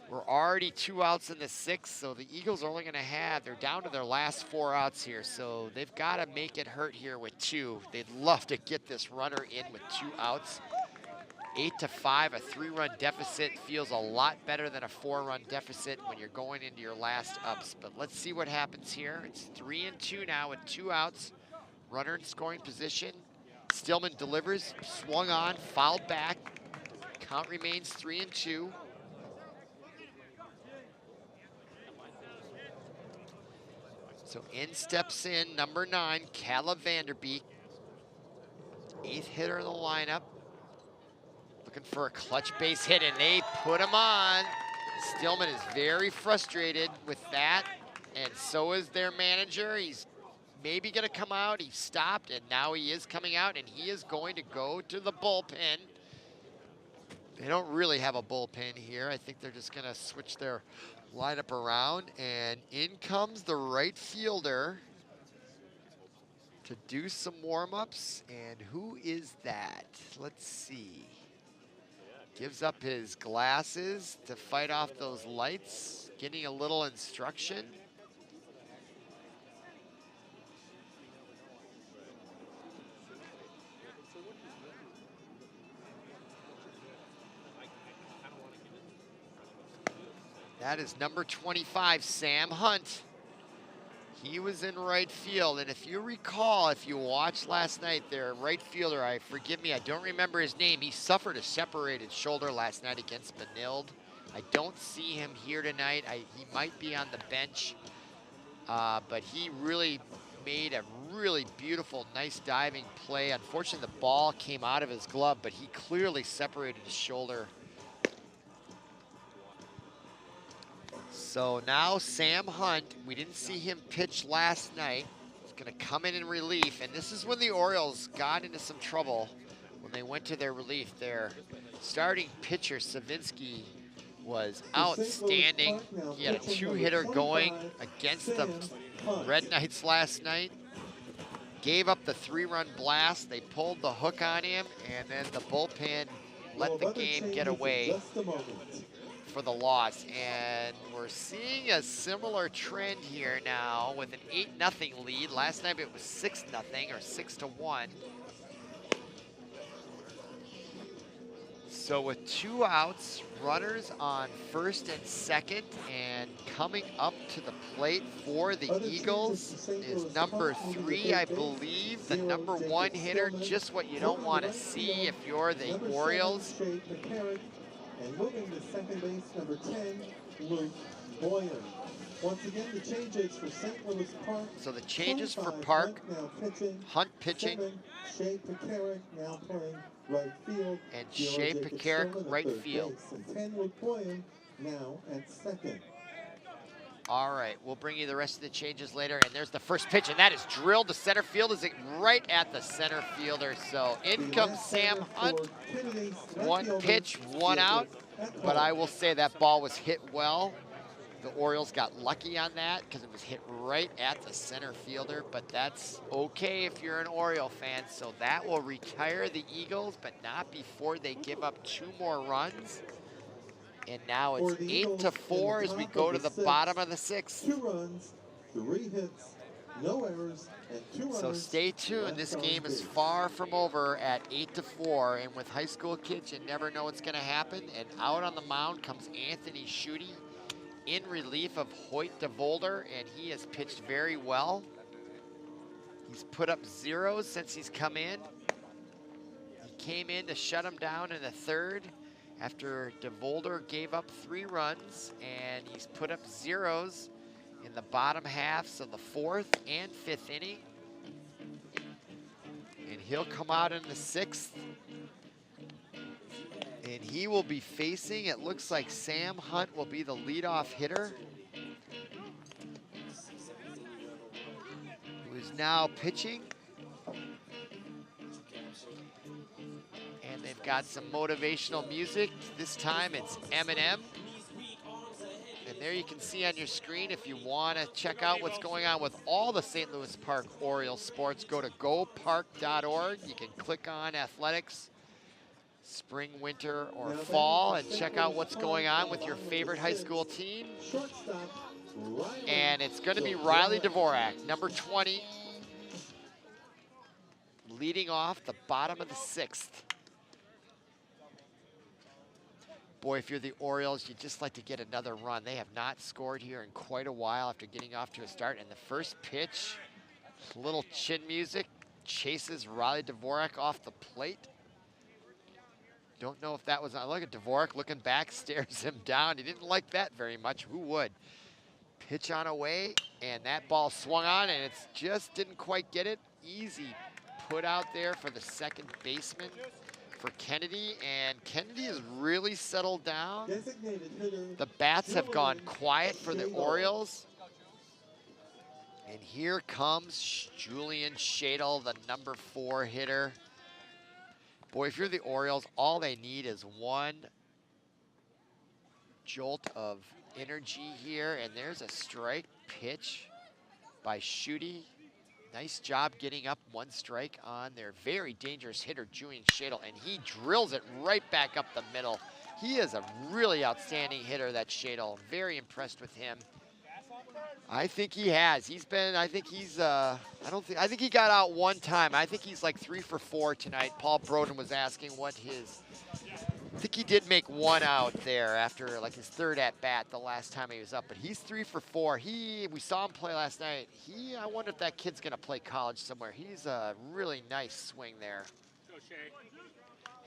We're already 2 outs in the 6th, so the Eagles are only going to have, they're down to their last 4 outs here, so they've got to make it hurt here with 2. They'd love to get this runner in with 2 outs. 8-5, a 3-run deficit feels a lot better than a 4-run deficit when you're going into your last ups. But let's see what happens here. It's 3-2 now with 2 outs. Runner in scoring position. Stillman delivers, swung on, fouled back. Count remains 3-2. So in steps in number 9, Caleb Vander Beek, 8th hitter in the lineup. Looking for a clutch base hit, and they put him on. Stillman is very frustrated with that, and so is their manager. He's maybe gonna come out. He stopped, and now he is coming out, and he is going to go to the bullpen. They don't really have a bullpen here. I think they're just gonna switch their lineup around, and in comes the right fielder to do some warm-ups. And who is that? Let's see. Gives up his glasses to fight off those lights, getting a little instruction. That is number 25, Sam Hunt. He was in right field, and if you recall, if you watched last night, their right fielder, forgive me, I don't remember his name. He suffered a separated shoulder last night against Benilde. I don't see him here tonight. He might be on the bench. but he really made a really beautiful, nice diving play. Unfortunately, the ball came out of his glove, but he clearly separated his shoulder. So now Sam Hunt, we didn't see him pitch last night. He's gonna come in relief, and this is when the Orioles got into some trouble when they went to their relief. Their starting pitcher, Savinsky, was outstanding. He had a 2-hitter going against the Red Knights last night. Gave up the 3-run blast. They pulled the hook on him, and then the bullpen let the game get away for the loss. And we're seeing a similar trend here now with an 8-0 lead. Last night it was 6-0 or 6-1. So with 2 outs, runners on first and second, and coming up to the plate for the Eagles is number 3, I believe, the number 1 hitter, just what you don't want to see if you're the Orioles. And moving to second base, number 10, Luke Boyan. Once again, the changes for St. Louis Park. So the changes for Park, Hunt pitching, Shea Pekarik now playing right field. And Shea Pekarik right field. And 10, Luke Boyan now at second. All right, we'll bring you the rest of the changes later. And there's the first pitch, and that is drilled to center field. Is it right at the center fielder? So in comes Sam Hunt. 1 pitch, 1 out. But I will say that ball was hit well. The Orioles got lucky on that because it was hit right at the center fielder. But that's okay if you're an Oriole fan. So that will retire the Eagles, but not before they give up 2 more runs. And now it's 8-4 as we go to the bottom of the 6th. 2 runs, 3 hits, no errors, and 2 runners. So stay tuned. This game is far from over at 8-4. And with high school kids, you never know what's going to happen. And out on the mound comes Anthony Schutte in relief of Hoyt Dvorak, and he has pitched very well. He's put up 0s since he's come in. He came in to shut him down in the 3rd. After Dvorak gave up 3 runs, and he's put up 0s in the bottom halves of the 4th and 5th inning. And he'll come out in the 6th. And he will be facing, it looks like Sam Hunt will be the leadoff hitter, who is now pitching. And they've got some motivational music. This time it's Eminem. And there you can see on your screen, if you want to check out what's going on with all the St. Louis Park Orioles sports, go to gopark.org. You can click on athletics, spring, winter, or fall, and check out what's going on with your favorite high school team. And it's going to be Riley Dvorak, number 20, leading off the bottom of the 6th. Boy, if you're the Orioles, you'd just like to get another run. They have not scored here in quite a while after getting off to a start. And the first pitch, a little chin music, chases Riley Dvorak off the plate. Don't know if that was on. Look at Dvorak looking back, stares him down. He didn't like that very much. Who would? Pitch on away, and that ball swung on, and it just didn't quite get it. Easy put out there for the second baseman for Kennedy, and Kennedy has really settled down. The bats have gone quiet for the Orioles. And here comes Julian Shadle, the number 4 hitter. Boy, if you're the Orioles, all they need is one jolt of energy here. And there's a strike pitch by Schutte. Nice job getting up 1 strike on their very dangerous hitter, Julian Shadle. And he drills it right back up the middle. He is a really outstanding hitter, that Shadle. Very impressed with him. I think he has. He's been, I think he's, I think he got out 1 time. I think he's like 3 for 4 tonight. Paul Broden was asking what his, I think he did make 1 out there after like his 3rd at bat the last time he was up, but he's 3 for 4. We saw him play last night. I wonder if that kid's gonna play college somewhere. He's a really nice swing there.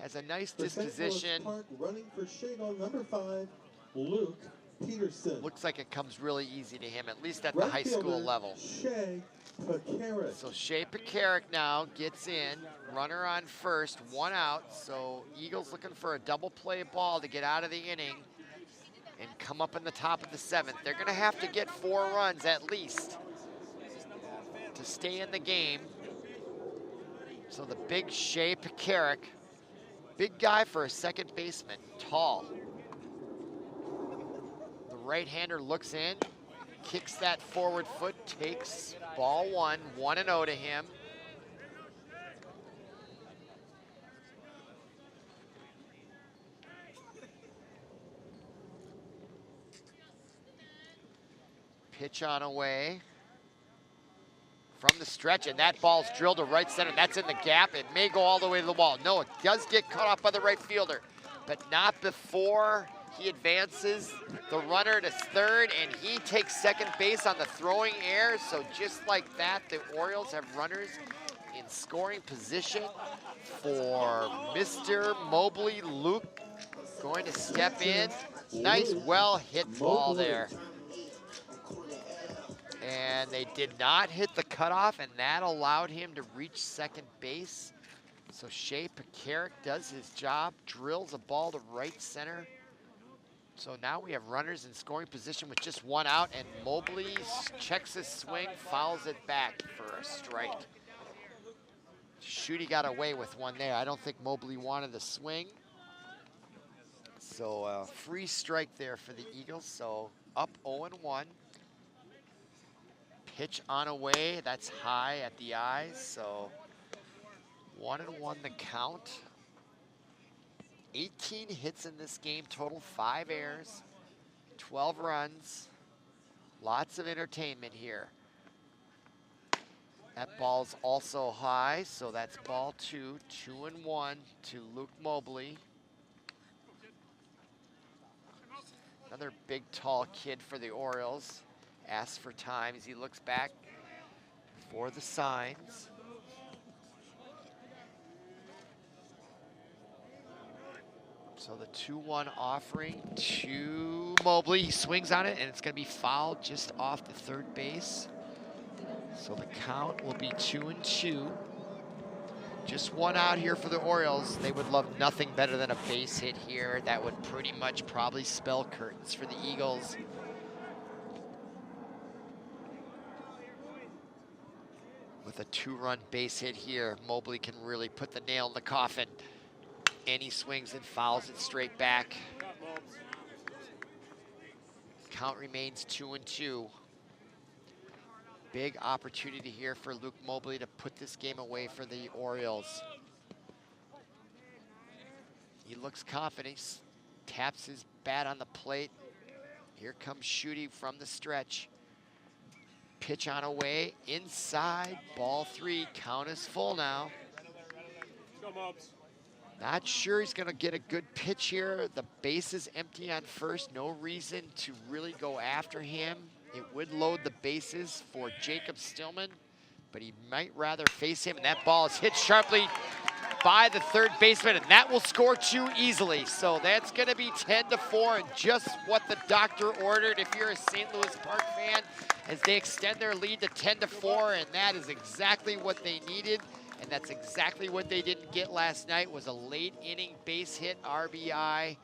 Has a nice disposition. Park running for Shadle, number 5, Luke Peterson. Looks like it comes really easy to him, at least at the Right high school fielder, level. Shea Pekarik. So Shea Pekarik now gets in, runner on first, 1 out. So Eagles looking for a double play ball to get out of the inning and come up in the top of the 7th. They're gonna have to get 4 runs at least to stay in the game. So the big Shea Pekarik, big guy for a second baseman, tall. The right-hander looks in, kicks that forward foot, takes ball 1, 1-0 to him. Pitch on away from the stretch, and that ball's drilled to right center. That's in the gap. It may go all the way to the wall. No, it does get cut off by the right fielder, but not before he advances the runner to third, and he takes second base on the throwing error. So just like that, the Orioles have runners in scoring position for Mr. Mobley. Luke going to step in. Nice, well hit ball there. And they did not hit the cutoff, and that allowed him to reach second base. So Shea Pekarik does his job, drills a ball to right center. So now we have runners in scoring position with just 1 out, and Mobley checks his swing, fouls it back for a strike. Schutte got away with one there. I don't think Mobley wanted the swing. So free strike there for the Eagles. So up 0-1. Pitch on away, that's high at the eyes. So 1-1 the count. 18 hits in this game, total 5 errors, 12 runs. Lots of entertainment here. That ball's also high, so that's ball 2, 2-1 to Luke Mobley. Another big, tall kid for the Orioles. Asks for time as he looks back for the signs. So the 2-1 offering to Mobley. He swings on it, and it's going to be fouled just off the third base. So the count will be 2-2. Just 1 out here for the Orioles. They would love nothing better than a base hit here. That would pretty much probably spell curtains for the Eagles. With a 2-run base hit here, Mobley can really put the nail in the coffin. And he swings and fouls it straight back. Count remains 2-2. Big opportunity here for Luke Mobley to put this game away for the Orioles. He looks confident, he taps his bat on the plate. Here comes Schutte from the stretch. Pitch on away, inside, ball 3, count is full now. Not sure he's gonna get a good pitch here. The base is empty on first, no reason to really go after him. It would load the bases for Jacob Stillman, but he might rather face him, and that ball is hit sharply by the third baseman, and that will score 2 easily. So that's gonna be 10-4, and just what the doctor ordered if you're a St. Louis Park fan, as they extend their lead to 10-4, and that is exactly what they needed, and that's exactly what they didn't get last night, was a late inning base hit RBI,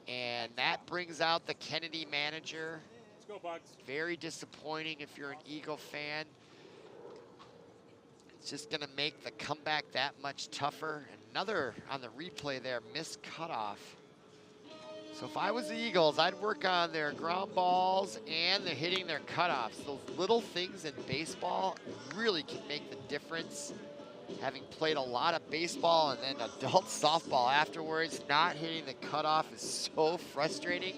and that brings out the Kennedy manager. Let's go, Bucks. Very disappointing if you're an Eagle fan. It's just gonna make the comeback that much tougher. Another on the replay there, missed cutoff. So if I was the Eagles, I'd work on their ground balls and they're hitting their cutoffs. Those little things in baseball really can make the difference. Having played a lot of baseball and then adult softball afterwards, not hitting the cutoff is so frustrating.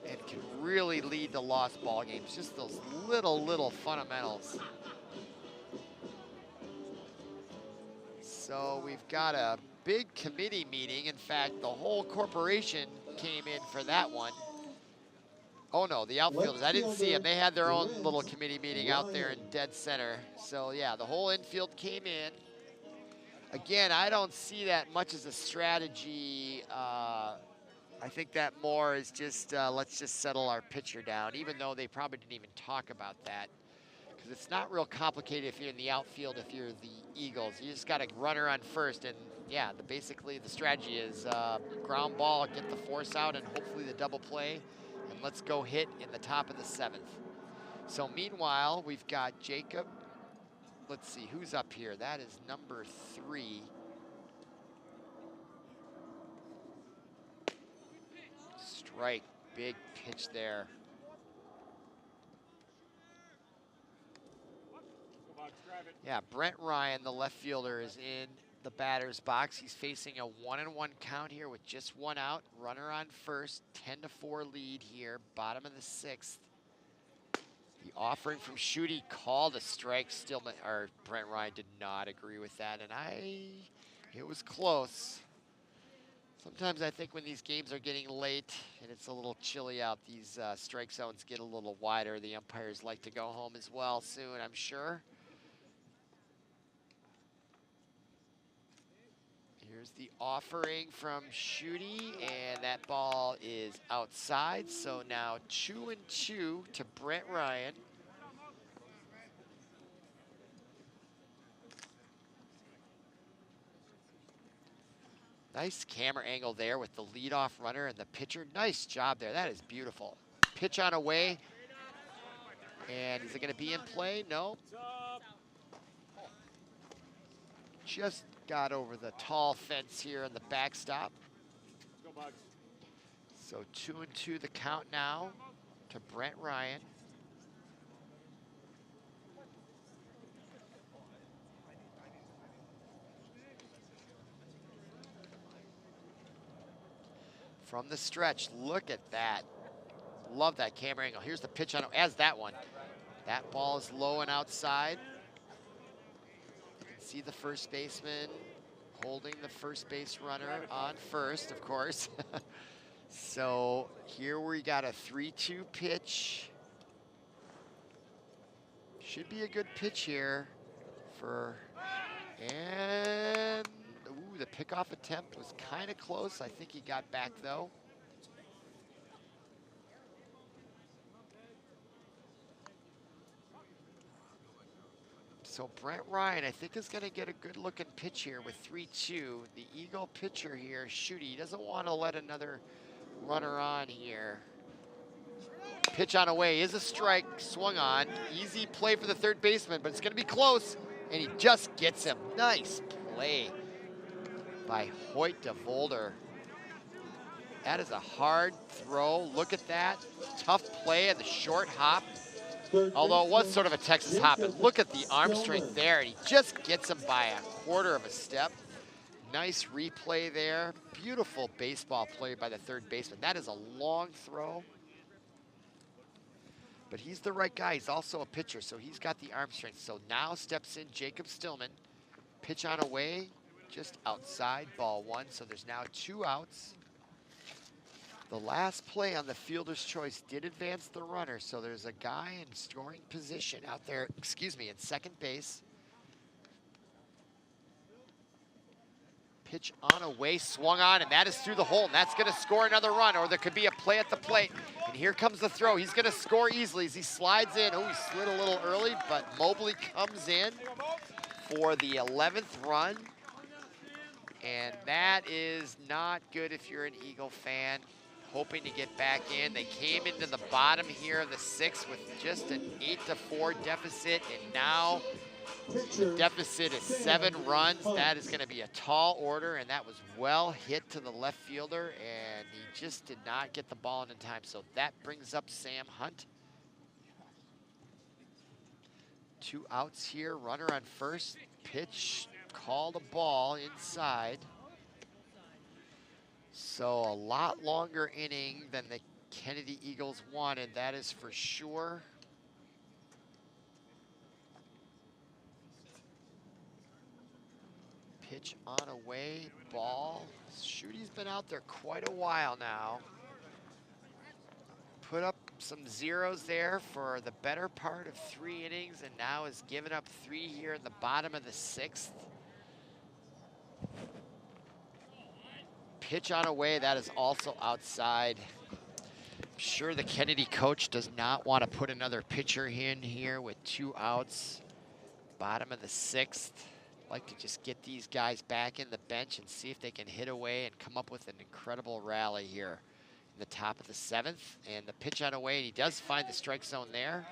It can really lead to lost ball games. Just those little fundamentals. So we've got a big committee meeting. In fact, the whole corporation came in for that one. Oh no, the outfielders, I didn't see them. They had their own little committee meeting out there in dead center. So yeah, the whole infield came in. Again, I don't see that much as a strategy I think that more is just, let's just settle our pitcher down, even though they probably didn't even talk about that. Because it's not real complicated if you're in the outfield, if you're the Eagles. You just got a runner on first, and yeah, basically the strategy is ground ball, get the force out, and hopefully the double play, and let's go hit in the top of the 7th. So meanwhile, we've got Jacob. Let's see, who's up here? That is number 3. Strike, big pitch there. Yeah, Brent Ryan, the left fielder, is in the batter's box. He's facing a 1-1 count here with just 1 out. Runner on first, 10-4 lead here, bottom of the 6th. The offering from Schutte called a strike. Stillman, or Brent Ryan did not agree with that, and it was close. Sometimes I think when these games are getting late and it's a little chilly out, these strike zones get a little wider. The umpires like to go home as well soon, I'm sure. Here's the offering from Schutte, and that ball is outside. So now 2-2 to Brent Ryan. Nice camera angle there with the leadoff runner and the pitcher. Nice job there. That is beautiful. Pitch on away. And is it going to be in play? No. Just got over the tall fence here in the backstop. So 2-2 the count now to Brent Ryan. From the stretch, look at that. Love that camera angle. Here's the pitch on, as that one. That ball is low and outside. You can see the first baseman holding the first base runner on first, of course. So here we got a 3-2 pitch. Should be a good pitch here for, and ooh, the pickoff attempt was kind of close. I think he got back though. So Brent Ryan, I think, is going to get a good looking pitch here with 3-2. The Eagle pitcher here, Schutte, he doesn't want to let another runner on here. Pitch on away is a strike, swung on. Easy play for the third baseman, but it's going to be close, and he just gets him. Nice play by Hoyt Dvorak. That is a hard throw. Look at that. Tough play and the short hop. Although it was sort of a Texas hop, but look at the arm strength there, and he just gets him by a quarter of a step. Nice replay there. Beautiful baseball play by the third baseman. That is a long throw. But he's the right guy. He's also a pitcher, so he's got the arm strength. So now steps in Jacob Stillman. Pitch on away, just outside, ball 1. So there's now 2 outs. The last play on the fielder's choice did advance the runner, so there's a guy in scoring position out there, in second base. Pitch on away, swung on, and that is through the hole, and that's gonna score another run, or there could be a play at the plate. And here comes the throw. He's gonna score easily as he slides in. Oh, he slid a little early, but Mobley comes in for the 11th run. And that is not good if you're an Eagle fan. Hoping to get back in. They came into the bottom here of the 6th with just an 8-4 deficit, and now the deficit is 7 runs. That is going to be a tall order, and that was well hit to the left fielder, and he just did not get the ball in time. So that brings up Sam Hunt. 2 outs here, runner on first. Pitch, called a ball inside. So a lot longer inning than the Kennedy Eagles wanted, that is for sure. Pitch on away, ball. Schutte's been out there quite a while now. Put up some zeros there for the better part of 3 innings, and now has given up 3 here in the bottom of the 6th. pitch on away, that is also outside. I'm sure the Kennedy coach does not want to put another pitcher in here with 2 outs. Bottom of the 6th. Like to just get these guys back in the bench and see if they can hit away and come up with an incredible rally here in the top of the 7th. And the pitch on away, and he does find the strike zone there.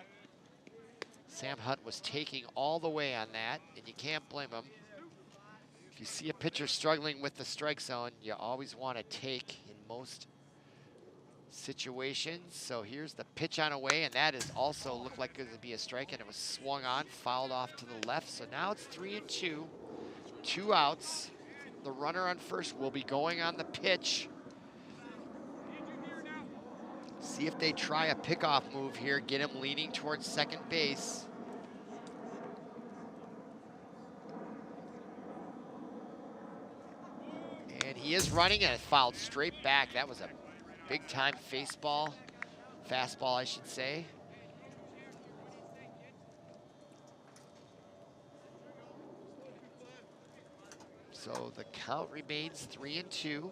Sam Hunt was taking all the way on that, and you can't blame him. If you see a pitcher struggling with the strike zone, you always want to take in most situations. So here's the pitch on away, and that is also looked like it would be a strike, and it was swung on, fouled off to the left. So now it's 3-2, 2 outs. The runner on first will be going on the pitch. See if they try a pickoff move here, get him leaning towards second base. And he is running, and it fouled straight back. That was a big-time fastball, I should say. So the count remains 3-2.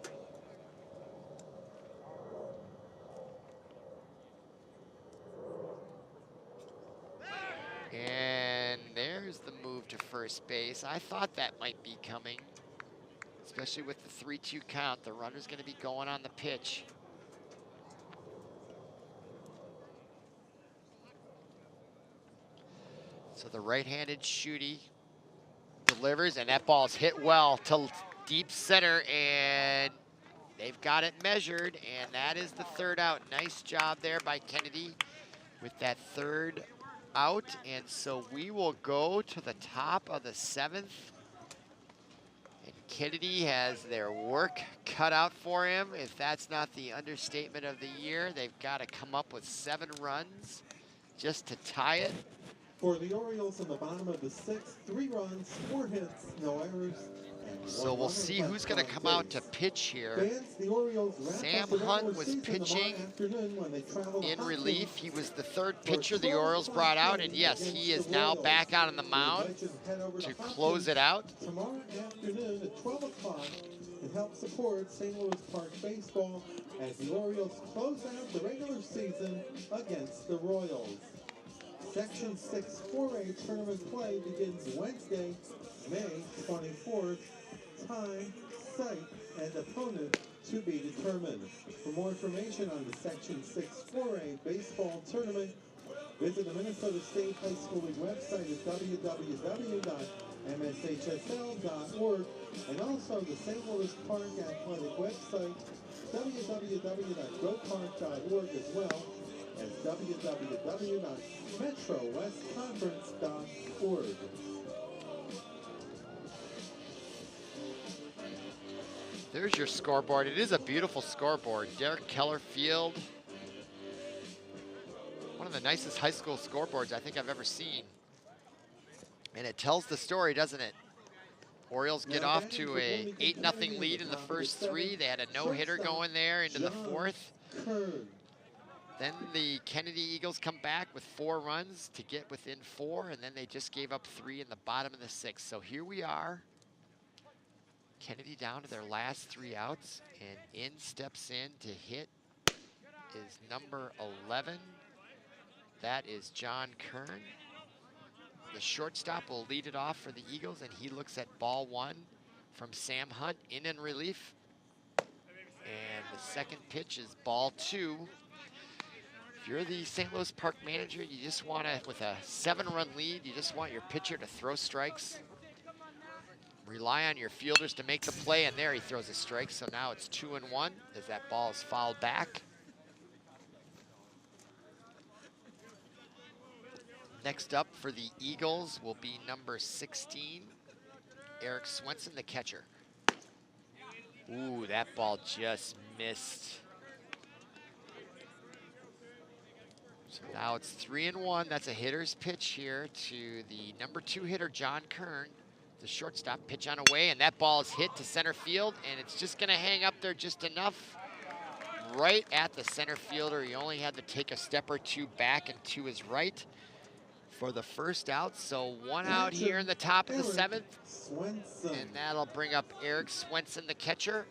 And there's the move to first base. I thought that might be coming, especially with the 3-2 count. The runner's going to be going on the pitch. So the right-handed shooty delivers, and that ball's hit well to deep center, and they've got it measured, and that is the 3rd out. Nice job there by Kennedy with that 3rd out, and so we will go to the top of the 7th. And Kennedy has their work cut out for him. If that's not the understatement of the year, they've got to come up with 7 runs just to tie it. For the Orioles in the bottom of the 6th, 3 runs, 4 hits, no errors. So we'll see who's going to come out to pitch here. Sam Hunt was pitching in relief. He was the 3rd pitcher the Orioles brought out, and yes, he is now back out on the mound to close it out. Tomorrow afternoon at 12 o'clock, it helps support St. Louis Park baseball as the Orioles close out the regular season against the Royals. Section 6 4A tournament play begins Wednesday, May 24th. Time, site, and opponent to be determined. For more information on the Section 6 4A baseball tournament, visit the Minnesota State High School League website at www.mshsl.org, and also the St. Louis Park Athletic website, www.gopark.org, as well as www.metrowestconference.org. There's your scoreboard. It is a beautiful scoreboard. Derek Keller Field. One of the nicest high school scoreboards I think I've ever seen. And it tells the story, doesn't it? Orioles get off to a 8-0 lead in the first 3. They had a no-hitter going there into the 4th. Then the Kennedy Eagles come back with 4 runs to get within 4, and then they just gave up 3 in the bottom of the 6th. So here we are. Kennedy down to their last 3 outs, and in steps in to hit is number 11. That is John Kern. The shortstop will lead it off for the Eagles, and he looks at ball 1 from Sam Hunt in relief. And the second pitch is ball 2. If you're the St. Louis Park manager, you just want to, with a 7-run lead, you just want your pitcher to throw strikes. Rely on your fielders to make the play, and there he throws a strike. So now it's 2-1 as that ball is fouled back. Next up for the Eagles will be number 16, Eric Swenson, the catcher. Ooh, that ball just missed. So now it's 3-1. That's a hitter's pitch here to the number 2 hitter, John Kern. The shortstop, pitch on away, and that ball is hit to center field, and it's just going to hang up there just enough. Right at the center fielder. He only had to take a step or 2 back and to his right for the first out. So 1 out here in the top of the 7th. And that'll bring up Eric Swenson, the catcher.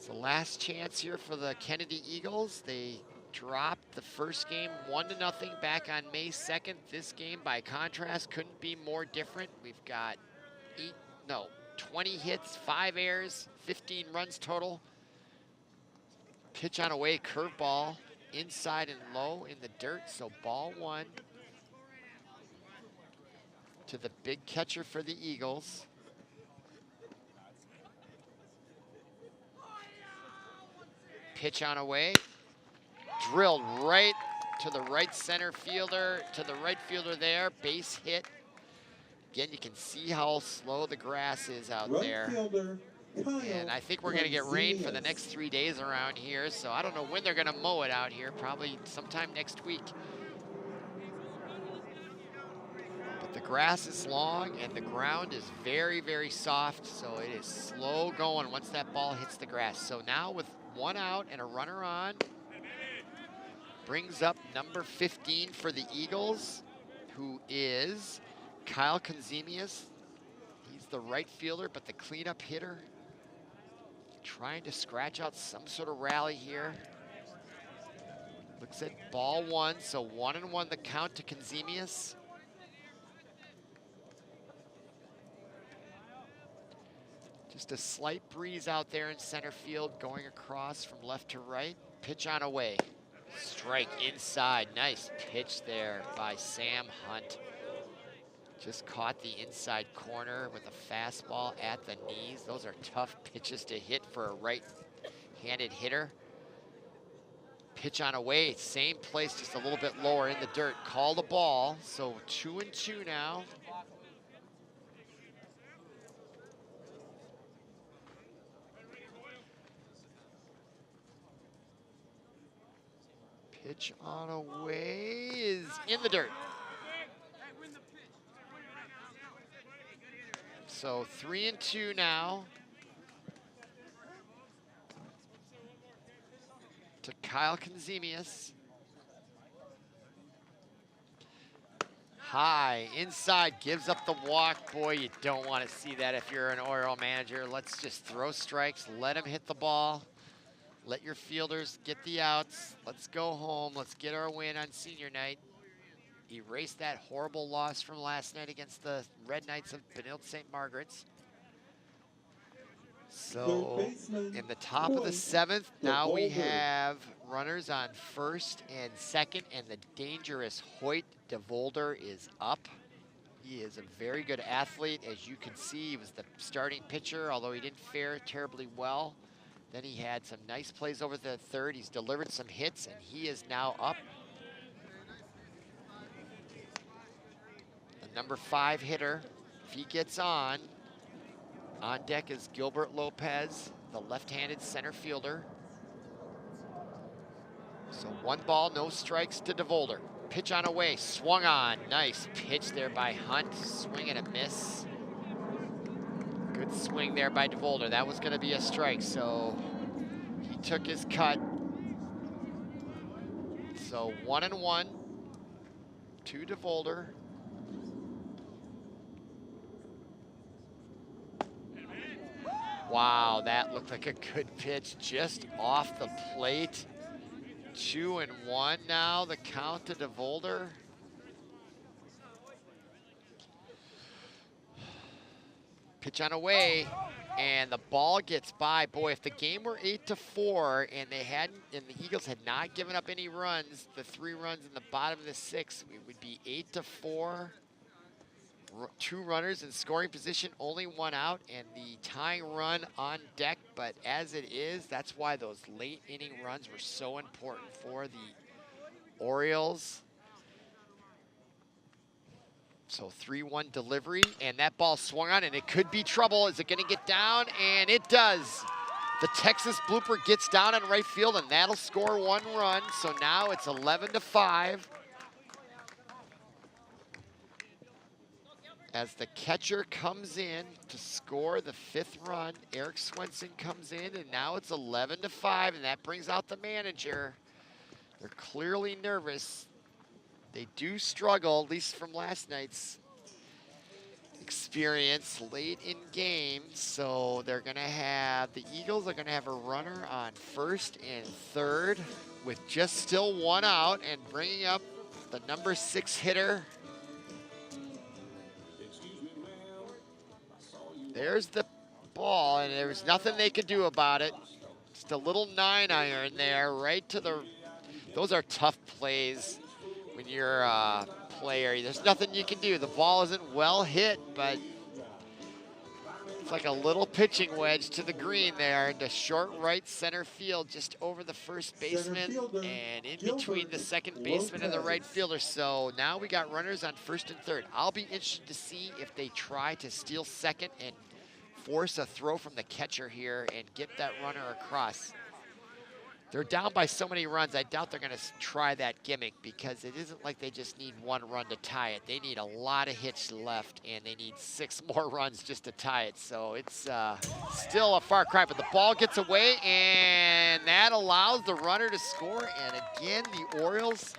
It's the last chance here for the Kennedy Eagles. They dropped the first game 1-0 back on May 2nd. This game, by contrast, couldn't be more different. We've got 20 hits, 5 errors, 15 runs total. Pitch on away, curveball, inside and low in the dirt, so ball 1 to the big catcher for the Eagles. Pitch on away, drilled right to the right center fielder, to the right fielder there, base hit. Again, you can see how slow the grass is out there. And I think we're gonna get rain for the next 3 days around here, so I don't know when they're gonna mow it out here, probably sometime next week. But the grass is long and the ground is very, very soft, so it is slow going once that ball hits the grass. So now with 1 out and a runner on, brings up number 15 for the Eagles, who is Kyle Konzemius. He's the right fielder, but the cleanup hitter. Trying to scratch out some sort of rally here. Looks at ball 1, so 1-1 the count to Konzemius. Just a slight breeze out there in center field, going across from left to right. Pitch on away. Strike inside. Nice pitch there by Sam Hunt. Just caught the inside corner with a fastball at the knees. Those are tough pitches to hit for a right-handed hitter. Pitch on away, same place, just a little bit lower in the dirt. Call the ball, so 2-2 now. Pitch on away is in the dirt. So 3-2 now to Kyle Konzemius. High, inside, gives up the walk. Boy, you don't want to see that if you're an Oriole manager. Let's just throw strikes, let him hit the ball. Let your fielders get the outs. Let's go home. Let's get our win on senior night. Erase that horrible loss from last night against the Red Knights of Benilde St. Margaret's. So in the top of the 7th, now we have runners on first and second, and the dangerous Hoyt Devolder is up. He is a very good athlete. As you can see, he was the starting pitcher, although he didn't fare terribly well. Then he had some nice plays over the third. He's delivered some hits, and he is now up. The number 5 hitter, if he gets on deck is Gilbert Lopez, the left-handed center fielder. So 1 ball, no strikes to Devolder. Pitch on away, swung on. Nice pitch there by Hunt, swing and a miss. Good swing there by Devolder. That was gonna be a strike, so he took his cut. So 1-1 to Devolder. Wow, that looked like a good pitch just off the plate. 2-1 now, the count to Devolder. Pitch on away, and the ball gets by. Boy, if the game were 8-4 and the Eagles had not given up any runs, the 3 runs in the bottom of the 6th, it would be 8-4. 2 runners in scoring position, only 1 out, and the tying run on deck. But as it is, that's why those late inning runs were so important for the Orioles. So 3-1 delivery, and that ball swung on, and it could be trouble. Is it gonna get down? And it does. The Texas blooper gets down in right field, and that'll score 1 run. So now it's 11-5. As the catcher comes in to score the 5th run, Eric Swenson comes in, and now it's 11-5, and that brings out the manager. They're clearly nervous. They do struggle, at least from last night's experience late in games. So they're going to have, the Eagles are going to have a runner on first and third with just still one out, and bringing up the number 6 hitter. There's the ball, and there was nothing they could do about it. Just a little 9-iron there, right to the, those are tough plays when you're a player. There's nothing you can do. The ball isn't well hit, but it's like a little pitching wedge to the green there into short right center field, just over the first baseman and in between the second baseman and the right fielder. So now we got runners on first and third. I'll be interested to see if they try to steal second and force a throw from the catcher here and get that runner across. They're down by so many runs, I doubt they're gonna try that gimmick, because it isn't like they just need one run to tie it. They need a lot of hits left, and they need 6 more runs just to tie it. So it's still a far cry, but the ball gets away, and that allows the runner to score. And again, the Orioles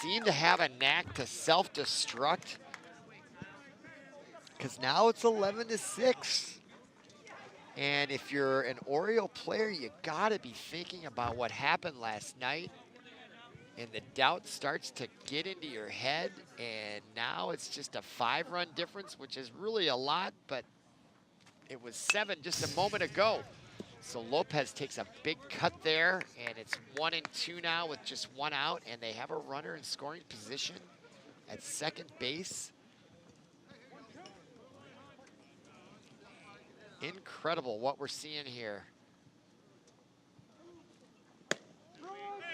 seem to have a knack to self-destruct, because now it's 11-6. And if you're an Oriole player, you gotta be thinking about what happened last night. And the doubt starts to get into your head. And now it's just a 5-run difference, which is really a lot, but it was 7 just a moment ago. So Lopez takes a big cut there, and it's 1-2 now with just 1 out, and they have a runner in scoring position at second base. Incredible what we're seeing here.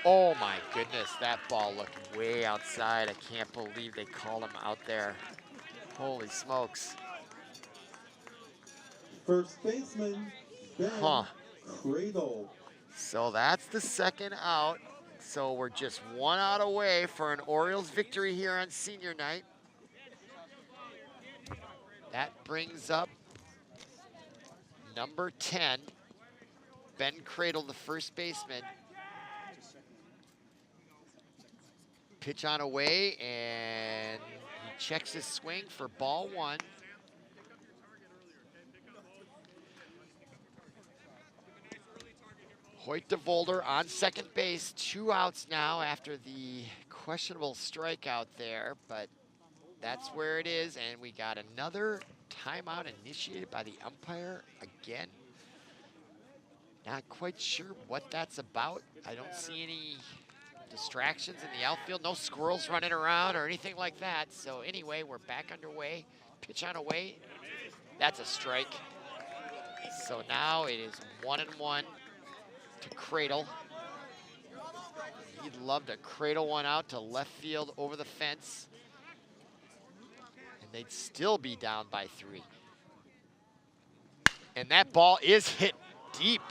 Oh my goodness, that ball looked way outside. I can't believe they called him out there. Holy smokes. First baseman, Ben Cradle. So that's the second out. So we're just 1 out away for an Orioles victory here on senior night. That brings up number 10, Ben Cradle, the first baseman. Pitch on away, and he checks his swing for ball 1. Hoyt DeVolder on second base, 2 outs now after the questionable strikeout there, but that's where it is, and we got another timeout initiated by the umpire again. Not quite sure what that's about. I don't see any distractions in the outfield, no squirrels running around or anything like that. So anyway, we're back underway. Pitch on away. That's a strike. So now it is 1-1 to Cradle. He'd love to cradle one out to left field over the fence. And they'd still be down by 3. And that ball is hit deep.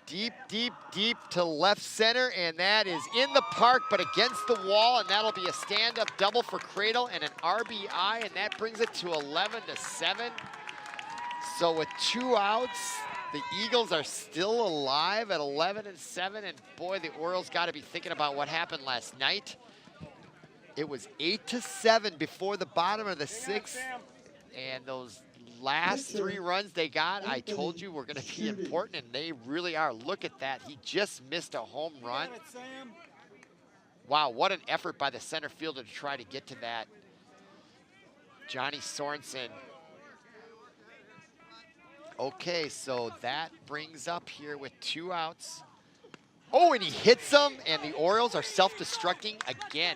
Deep, deep, deep to left center, and that is in the park, but against the wall, and that'll be a stand-up double for Cradle and an RBI, and that brings it to 11-7. So with 2 outs, the Eagles are still alive at 11-7, and boy, the Orioles got to be thinking about what happened last night. It was 8-7 before the bottom of the 6th, and those last 3 runs they got, I told you, were going to be important, and they really are. Look at that. He just missed a home run. Wow, what an effort by the center fielder to try to get to that. Johnny Sorenson. Okay, so that brings up here with 2 outs. Oh, and he hits them, and the Orioles are self-destructing again.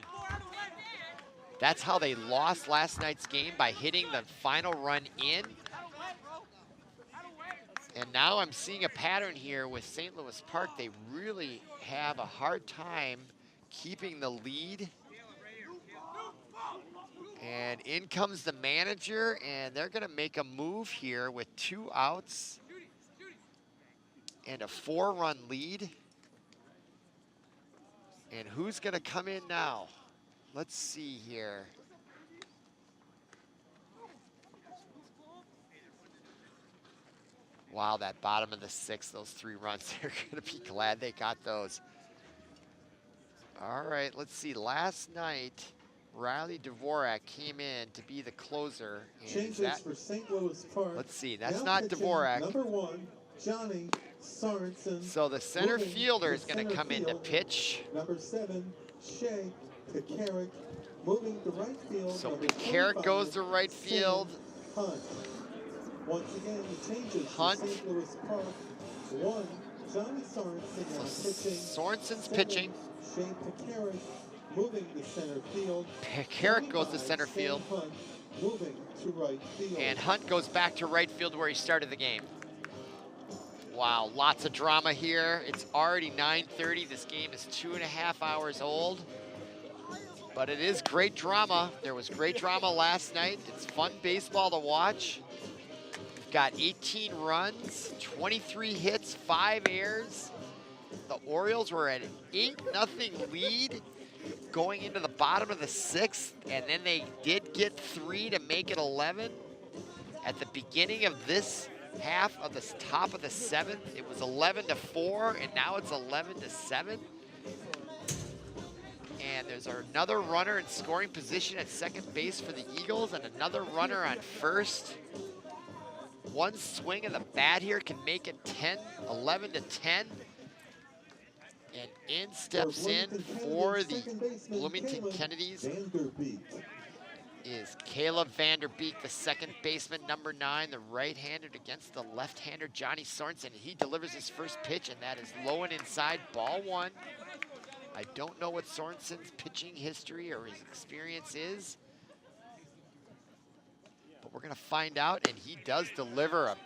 That's how they lost last night's game, by hitting the final run in. And now I'm seeing a pattern here with St. Louis Park. They really have a hard time keeping the lead. And in comes the manager, and they're gonna make a move here with 2 outs and a 4-run lead. And who's gonna come in now? Let's see here. Wow, that bottom of the 6th, those 3 runs, they're gonna be glad they got those. All right, let's see. Last night, Riley Dvorak came in to be the closer. And Changes for St. Louis Park. let's see, that's Now not pitching Dvorak. Number 1, Johnny Sorenson. So the center Moving fielder is to going to center come in to field. pitch. Number 7, Shea Pekarik. Moving to right field. So number Pekarik 25, goes to right Sam field. Hunt. Once again, the changes Hunt. for St. Louis Park. 1, Johnny Sorenson now pitching. Sorensen's 7, pitching. Shea Pekarik moving to center field. Pekarik goes to 25, center Sam field. Hunt moving to right field. And Hunt goes back to right field where he started the game. Wow, lots of drama here. It's already 9:30. This game is 2.5 hours old. But it is great drama. There was great drama last night. It's fun baseball to watch. We've got 18 runs, 23 hits, 5 errors. The Orioles were at an 8-0 lead going into the bottom of the 6th, and then they did get 3 to make it 11. At the beginning of this half of the top of the 7th, it was 11-4, and now it's 11-7. And there's another runner in scoring position at second base for the Eagles and another runner on first. One swing of the bat here can make it 11-10. And in steps in for the Bloomington Kennedys Vander Beek. is Vander Beek, the second baseman, number 9, the right-handed against the left-hander Johnny Sorenson. He delivers his first pitch, and that is low and inside, ball 1. I don't know what Sorenson's pitching history or his experience is, but we're gonna find out, and he does deliver a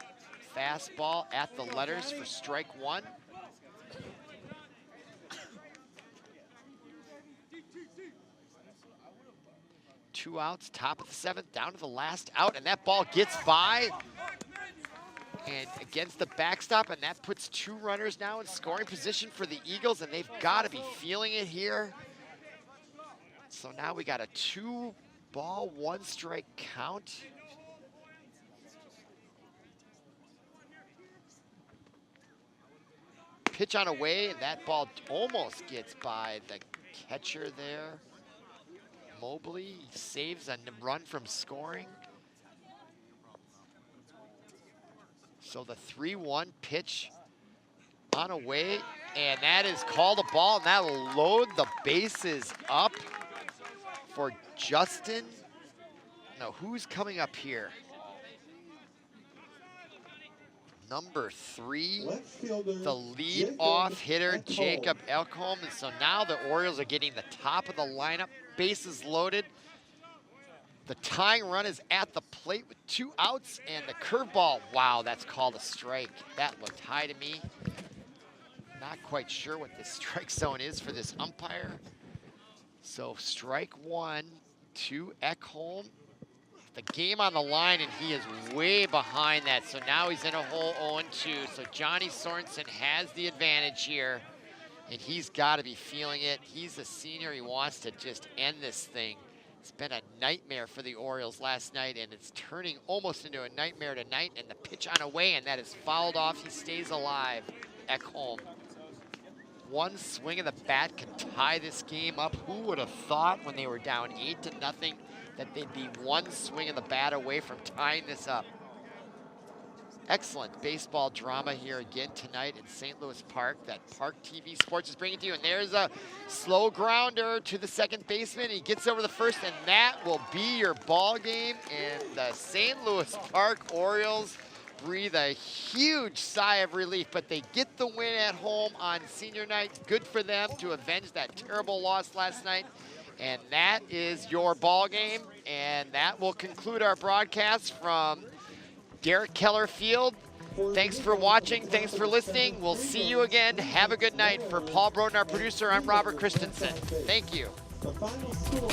fastball at the letters for strike 1. Two outs, top of the 7th, down to the last out, and that ball gets by and against the backstop, and that puts 2 runners now in scoring position for the Eagles, and they've got to be feeling it here. So now we got a 2-ball, 1-strike count. Pitch on away, and that ball almost gets by the catcher there. Mobley saves a run from scoring. So the 3-1 pitch on away, and that is called a ball, and that'll load the bases up for Justin. Now, who's coming up here? Number 3, the lead-off hitter, Jacob Ekholm. And so now the Orioles are getting the top of the lineup, bases loaded. The tying run is at the plate with 2 outs, and the curveball, wow, that's called a strike. That looked high to me. Not quite sure what the strike zone is for this umpire. So strike 1 to Ekholm. The game on the line, and he is way behind that. So now he's in a hole 0-2. So Johnny Sorenson has the advantage here, and he's got to be feeling it. He's a senior. He wants to just end this thing. It's been a nightmare for the Orioles last night, and it's turning almost into a nightmare tonight. And the pitch on away, and that is fouled off. He stays alive, Ekholm. One swing of the bat can tie this game up. Who would have thought when they were down 8-0 that they'd be one swing of the bat away from tying this up? Excellent baseball drama here again tonight in St. Louis Park that ParkTV Sports is bringing to you. And there's a slow grounder to the second baseman. He gets over the first, and that will be your ball game. And the St. Louis Park Orioles breathe a huge sigh of relief, but they get the win at home on senior night. Good for them to avenge that terrible loss last night. And that is your ball game. And that will conclude our broadcast from Derek Keller Field. Thanks for watching. Thanks for listening. We'll see you again. Have a good night. For Paul Broden, our producer, I'm Robert Christensen. Thank you. The final score